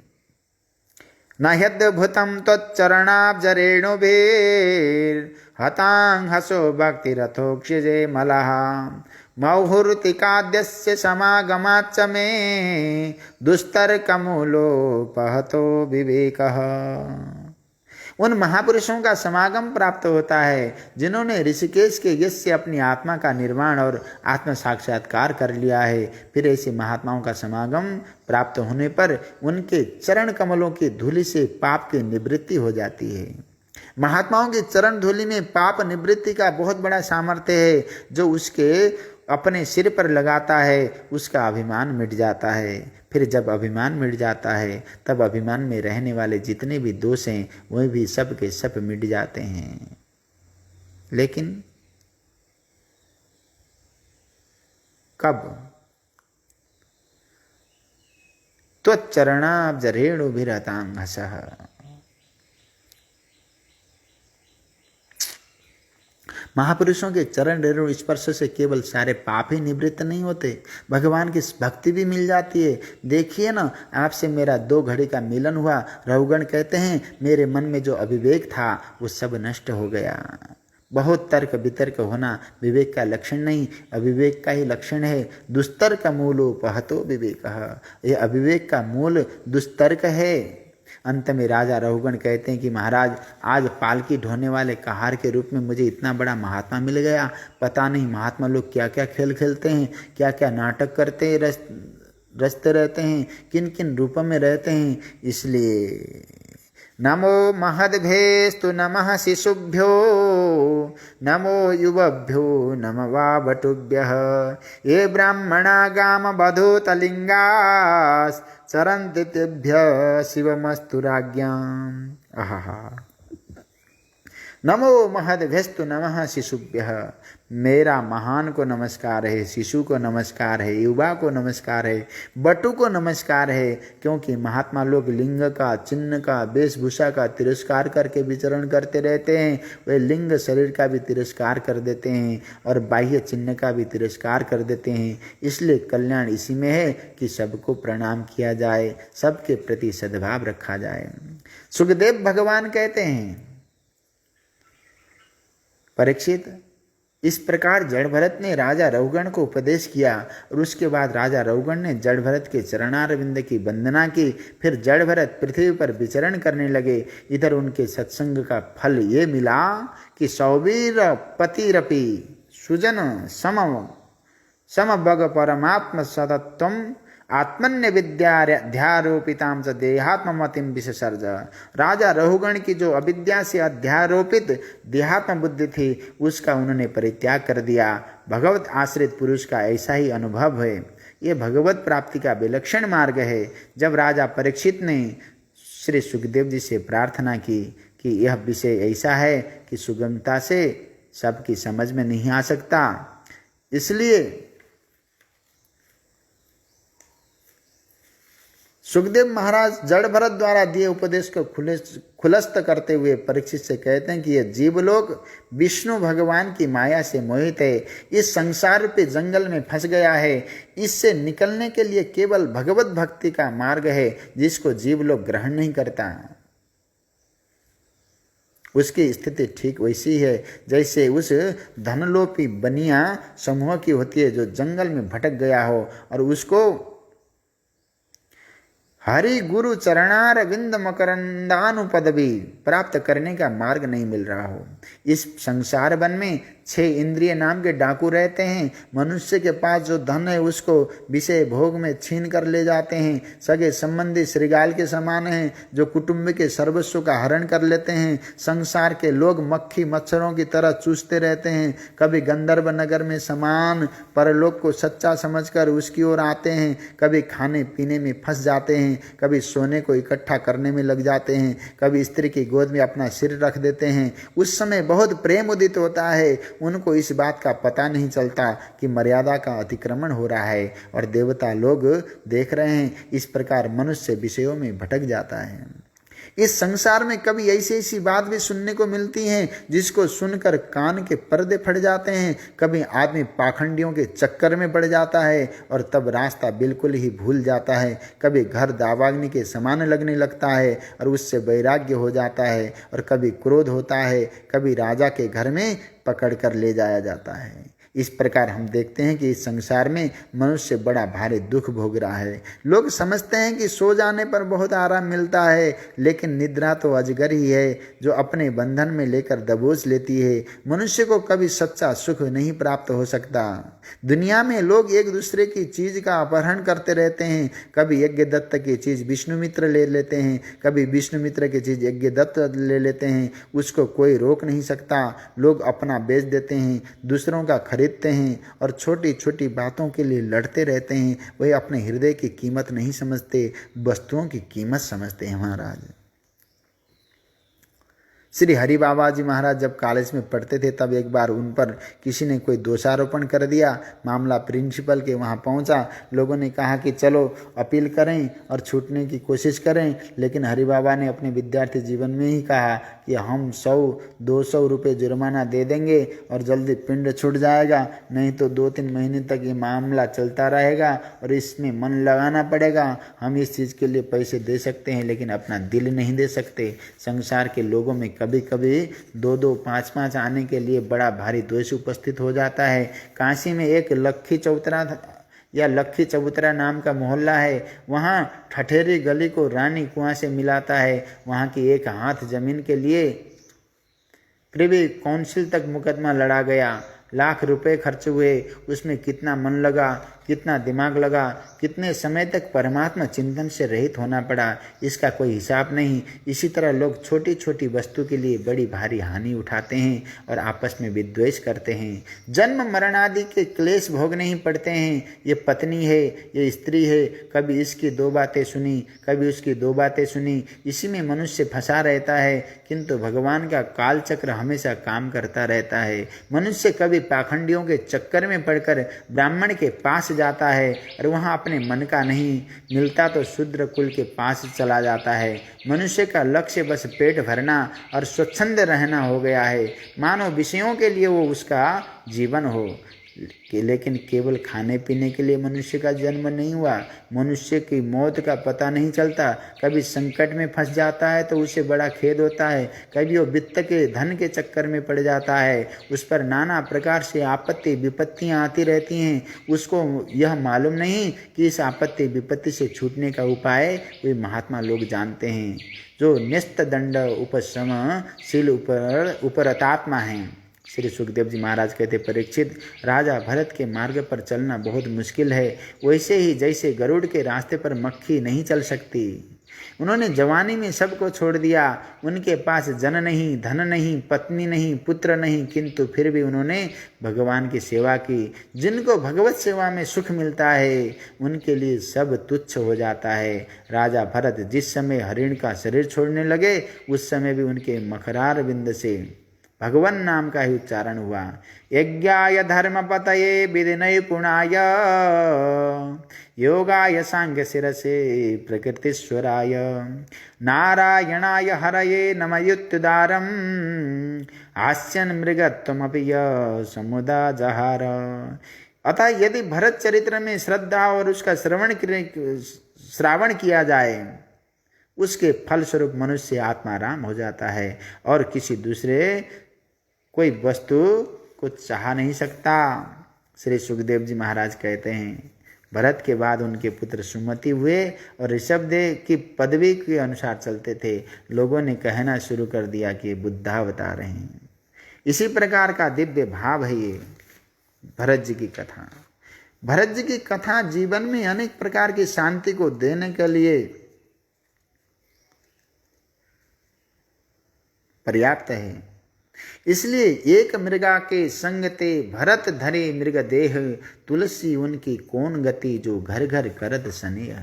[SPEAKER 1] न ह्यद्भुतं त्वच्चरणाब्जरेणुभिर्हतां हसो भक्तिरथोक्षिजे मलः मौहुर्तिकाद्यस्य समागमाच्च मे दुस्तर्कमूलोपहतो विवेकः। उन महापुरुषों का समागम प्राप्त होता है जिन्होंने ऋषिकेश के यश से अपनी आत्मा का निर्माण और आत्म साक्षात्कार कर लिया है। फिर ऐसे महात्माओं का समागम प्राप्त होने पर उनके चरण कमलों की धूलि से पाप की निवृत्ति हो जाती है। महात्माओं की चरण धूलि में पाप निवृत्ति का बहुत बड़ा सामर्थ्य है। जो उसके अपने सिर पर लगाता है उसका अभिमान मिट जाता है। फिर जब अभिमान मिट जाता है तब अभिमान में रहने वाले जितने भी दोष हैं वह भी सब के सब मिट जाते हैं। लेकिन कब? त्वच्चरणाब्ज रेणुभिरतांघसः। महापुरुषों के चरण रेणु स्पर्श से केवल सारे पाप ही निवृत्त नहीं होते, भगवान की भक्ति भी मिल जाती है। देखिए ना, आपसे मेरा 2 घड़ी का मिलन हुआ। रघुगण कहते हैं मेरे मन में जो अविवेक था वो सब नष्ट हो गया। बहुत तर्क वितर्क होना विवेक का लक्षण नहीं, अविवेक का ही लक्षण है। दुस्तर्क मूलोपहतो विवेकः, ये अविवेक का मूल दुस्तर्क है। अंत में राजा रघुगण कहते हैं कि महाराज, आज पालकी ढोने वाले कहार के रूप में मुझे इतना बड़ा महात्मा मिल गया। पता नहीं महात्मा लोग क्या क्या खेल खेलते हैं, क्या क्या नाटक करते रचते रहते हैं, किन किन रूपों में रहते हैं। इसलिए नमो महद्भेस्तु नमः शिशुभ्यो नमो युवभ्यो नमो वावटुभ्यः ये ब्राह्मणा गाम बधूतलिंगास् चरन्ति तेभ्यः शिवमस्तु राज्ञाम्। आहा, नमो महद्भ्यस्तु नमः शिशुभ्यः, मेरा महान को नमस्कार है, शिशु को नमस्कार है, युवा को नमस्कार है, बटु को नमस्कार है। क्योंकि महात्मा लोग लिंग का, चिन्ह का, वेशभूषा का तिरस्कार करके विचरण करते रहते हैं। वे लिंग शरीर का भी तिरस्कार कर देते हैं और बाह्य चिन्ह का भी तिरस्कार कर देते हैं। इसलिए कल्याण इसी में है कि सबको प्रणाम किया जाए, सबके प्रति सद्भाव रखा जाए। सुखदेव भगवान कहते हैं, परीक्षित, इस प्रकार जड़ भरत ने राजा रघुगण को उपदेश किया और उसके बाद राजा रघुगण ने जड़ भरत के चरणारविंद की वंदना की। फिर जड़ भरत पृथ्वी पर विचरण करने लगे। इधर उनके सत्संग का फल ये मिला कि सौवीर पतिरपि सुजन समभग परमात्म सतत्वम आत्मन्य विद्याध्यारोपितां च देहात्ममतिम विससर्ज। राजा रघुगण की जो अविद्या से अध्यारोपित देहात्म बुद्धि थी उसका उन्होंने परित्याग कर दिया। भगवत आश्रित पुरुष का ऐसा ही अनुभव है। ये भगवत प्राप्ति का विलक्षण मार्ग है। जब राजा परीक्षित ने श्री सुखदेव जी से प्रार्थना की कि यह विषय ऐसा है कि सुगमता से सबकी समझ में नहीं आ सकता, इसलिए सुखदेव महाराज जड़ भरत द्वारा दिए उपदेश को खुलस्त करते हुए परीक्षित से कहते हैं कि यह जीवलोक विष्णु भगवान की माया से मोहित है, इस संसार पे जंगल में फंस गया है। इससे निकलने के लिए केवल भगवत भक्ति का मार्ग है जिसको जीवलोक ग्रहण नहीं करता। उसकी स्थिति ठीक वैसी है जैसे उस धनलोपी बनिया समूह की होती है जो जंगल में भटक गया हो और उसको हरि गुरु चरणार विंद मकरंदानुपदवी प्राप्त करने का मार्ग नहीं मिल रहा हो। इस संसार वन में 6 इंद्रिय नाम के डाकू रहते हैं। मनुष्य के पास जो धन है उसको विषय भोग में छीन कर ले जाते हैं। सगे संबंधी श्रृगाल के समान हैं जो कुटुंब के सर्वस्व का हरण कर लेते हैं। संसार के लोग मक्खी मच्छरों की तरह चूसते रहते हैं। कभी गंधर्व नगर में समान परलोक को सच्चा समझकर उसकी ओर आते हैं, कभी खाने पीने में फंस जाते हैं, कभी सोने को इकट्ठा करने में लग जाते हैं, कभी स्त्री की गोद में अपना सिर रख देते हैं। उस समय बहुत प्रेम उदित होता है। उनको इस बात का पता नहीं चलता कि मर्यादा का अतिक्रमण हो रहा है और देवता लोग देख रहे हैं। इस प्रकार मनुष्य विषयों में भटक जाता है। इस संसार में कभी ऐसी ऐसी बात भी सुनने को मिलती हैं जिसको सुनकर कान के पर्दे फट जाते हैं। कभी आदमी पाखंडियों के चक्कर में पड़ जाता है और तब रास्ता बिल्कुल ही भूल जाता है। कभी घर दावाग्नि के समान लगने लगता है और उससे वैराग्य हो जाता है, और कभी क्रोध होता है, कभी राजा के घर में पकड़ कर ले जाया जाता है। इस प्रकार हम देखते हैं कि इस संसार में मनुष्य बड़ा भारी दुख भोग रहा है। लोग समझते हैं कि सो जाने पर बहुत आराम मिलता है, लेकिन निद्रा तो अजगर ही है जो अपने बंधन में लेकर दबोच लेती है। मनुष्य को कभी सच्चा सुख नहीं प्राप्त हो सकता। दुनिया में लोग एक दूसरे की चीज का अपहरण करते रहते हैं। कभी यज्ञदत्त की चीज विष्णुमित्र ले लेते हैं, कभी विष्णुमित्र की चीज यज्ञदत्त ले लेते हैं। उसको कोई रोक नहीं सकता। लोग अपना बेच देते हैं, दूसरों का खरीदते हैं और छोटी छोटी बातों के लिए लड़ते रहते हैं। वही अपने हृदय की कीमत नहीं समझते, वस्तुओं की कीमत समझते हैं। महाराज श्री हरि बाबा जी महाराज जब कॉलेज में पढ़ते थे तब एक बार उन पर किसी ने कोई दोषारोपण कर दिया। मामला प्रिंसिपल के वहाँ पहुँचा। लोगों ने कहा कि चलो अपील करें और छूटने की कोशिश करें, लेकिन हरि बाबा ने अपने विद्यार्थी जीवन में ही कहा कि हम 100-200 रुपये जुर्माना दे देंगे और जल्दी पिंड छूट जाएगा, नहीं तो 2-3 महीने तक ये मामला चलता रहेगा और इसमें मन लगाना पड़ेगा। हम इस चीज़ के लिए पैसे दे सकते हैं लेकिन अपना दिल नहीं दे सकते। संसार के लोगों में कभी कभी 2-2, 5-5 आने के लिए बड़ा भारी द्वेष उपस्थित हो जाता है। काशी में एक लक्खी चबूतरा नाम का मोहल्ला है। वहाँ ठठेरी गली को रानी कुआं से मिलाता है। वहाँ की एक हाथ जमीन के लिए प्रिवी काउंसिल तक मुकदमा लड़ा गया। लाख रुपए खर्च हुए। उसमें कितना मन लगा, कितना दिमाग लगा, कितने समय तक परमात्मा चिंतन से रहित होना पड़ा, इसका कोई हिसाब नहीं। इसी तरह लोग छोटी छोटी वस्तु के लिए बड़ी भारी हानि उठाते हैं और आपस में विद्वेष करते हैं। जन्म मरण आदि के क्लेश भोगने ही पड़ते हैं। ये पत्नी है, ये स्त्री है, कभी इसकी 2 बातें सुनी, कभी उसकी 2 बातें सुनी, इसी में मनुष्य फंसा रहता है। किंतु भगवान का कालचक्र हमेशा काम करता रहता है। मनुष्य कभी पाखंडियों के चक्कर में पड़कर ब्राह्मण के पास जाता है और वहाँ अपने मन का नहीं मिलता तो शूद्र कुल के पास चला जाता है। मनुष्य का लक्ष्य बस पेट भरना और स्वच्छंद रहना हो गया है, मानो विषयों के लिए वो उसका जीवन हो। लेकिन केवल खाने पीने के लिए मनुष्य का जन्म नहीं हुआ। मनुष्य की मौत का पता नहीं चलता। कभी संकट में फंस जाता है तो उसे बड़ा खेद होता है, कभी वो वित्त के धन के चक्कर में पड़ जाता है, उस पर नाना प्रकार से आपत्ति विपत्तियां आती रहती हैं। उसको यह मालूम नहीं कि इस आपत्ति विपत्ति से छूटने का उपाय वे महात्मा लोग जानते हैं, जो न्यस्त दंड उपशमशील उपरतात्मा हैं। श्री सुखदेव जी महाराज कहते, परीक्षित, राजा भरत के मार्ग पर चलना बहुत मुश्किल है, वैसे ही जैसे गरुड़ के रास्ते पर मक्खी नहीं चल सकती। उन्होंने जवानी में सबको छोड़ दिया। उनके पास जन नहीं, धन नहीं, पत्नी नहीं, पुत्र नहीं, किंतु फिर भी उन्होंने भगवान की सेवा की। जिनको भगवत सेवा में सुख मिलता है उनके लिए सब तुच्छ हो जाता है। राजा भरत जिस समय हरिण का शरीर छोड़ने लगे उस समय भी उनके मखरार बिंद से भगवान नाम का ही उच्चारण हुआ। यज्ञाय धर्मपतये विधिनय पुणाय योगाय सांख्य शिरसे प्रकृतिश्वराय नारायणाय हरये नमयुत्युदारम आस्यन मृगत्वमपि समुदा जहार। अतः यदि भरत चरित्र में श्रद्धा और उसका श्रावण किया जाए उसके फलस्वरूप मनुष्य आत्माराम हो जाता है और किसी दूसरे कोई वस्तु को चाह नहीं सकता। श्री सुखदेव जी महाराज कहते हैं, भरत के बाद उनके पुत्र सुमति हुए और ऋषभदेव की पदवी के अनुसार चलते थे। लोगों ने कहना शुरू कर दिया कि बुद्धावतार हैं। इसी प्रकार का दिव्य भाव है ये भरत जी की कथा। भरत जी की कथा जीवन में अनेक प्रकार की शांति को देने के लिए पर्याप्त है। इसलिए एक मृगा के संगते भरत धरे मृग देह, तुलसी उनकी कौन गति जो घर घर करत स्नेह।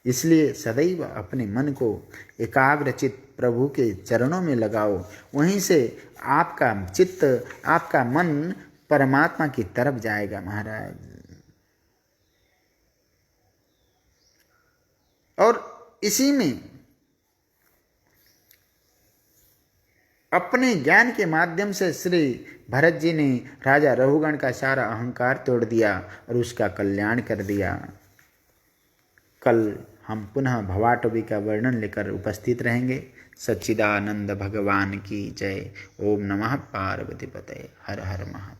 [SPEAKER 1] इसलिए सदैव अपने मन को एकाग्रचित प्रभु के चरणों में लगाओ, वहीं से आपका चित्त, आपका मन परमात्मा की तरफ जाएगा महाराज। और इसी में अपने ज्ञान के माध्यम से श्री भरत जी ने राजा रघुगण का सारा अहंकार तोड़ दिया और उसका कल्याण कर दिया। कल हम पुनः भवाटवी का वर्णन लेकर उपस्थित रहेंगे। सच्चिदानंद भगवान की जय। ओम नमः पार्वती पतये। हर हर महादेव।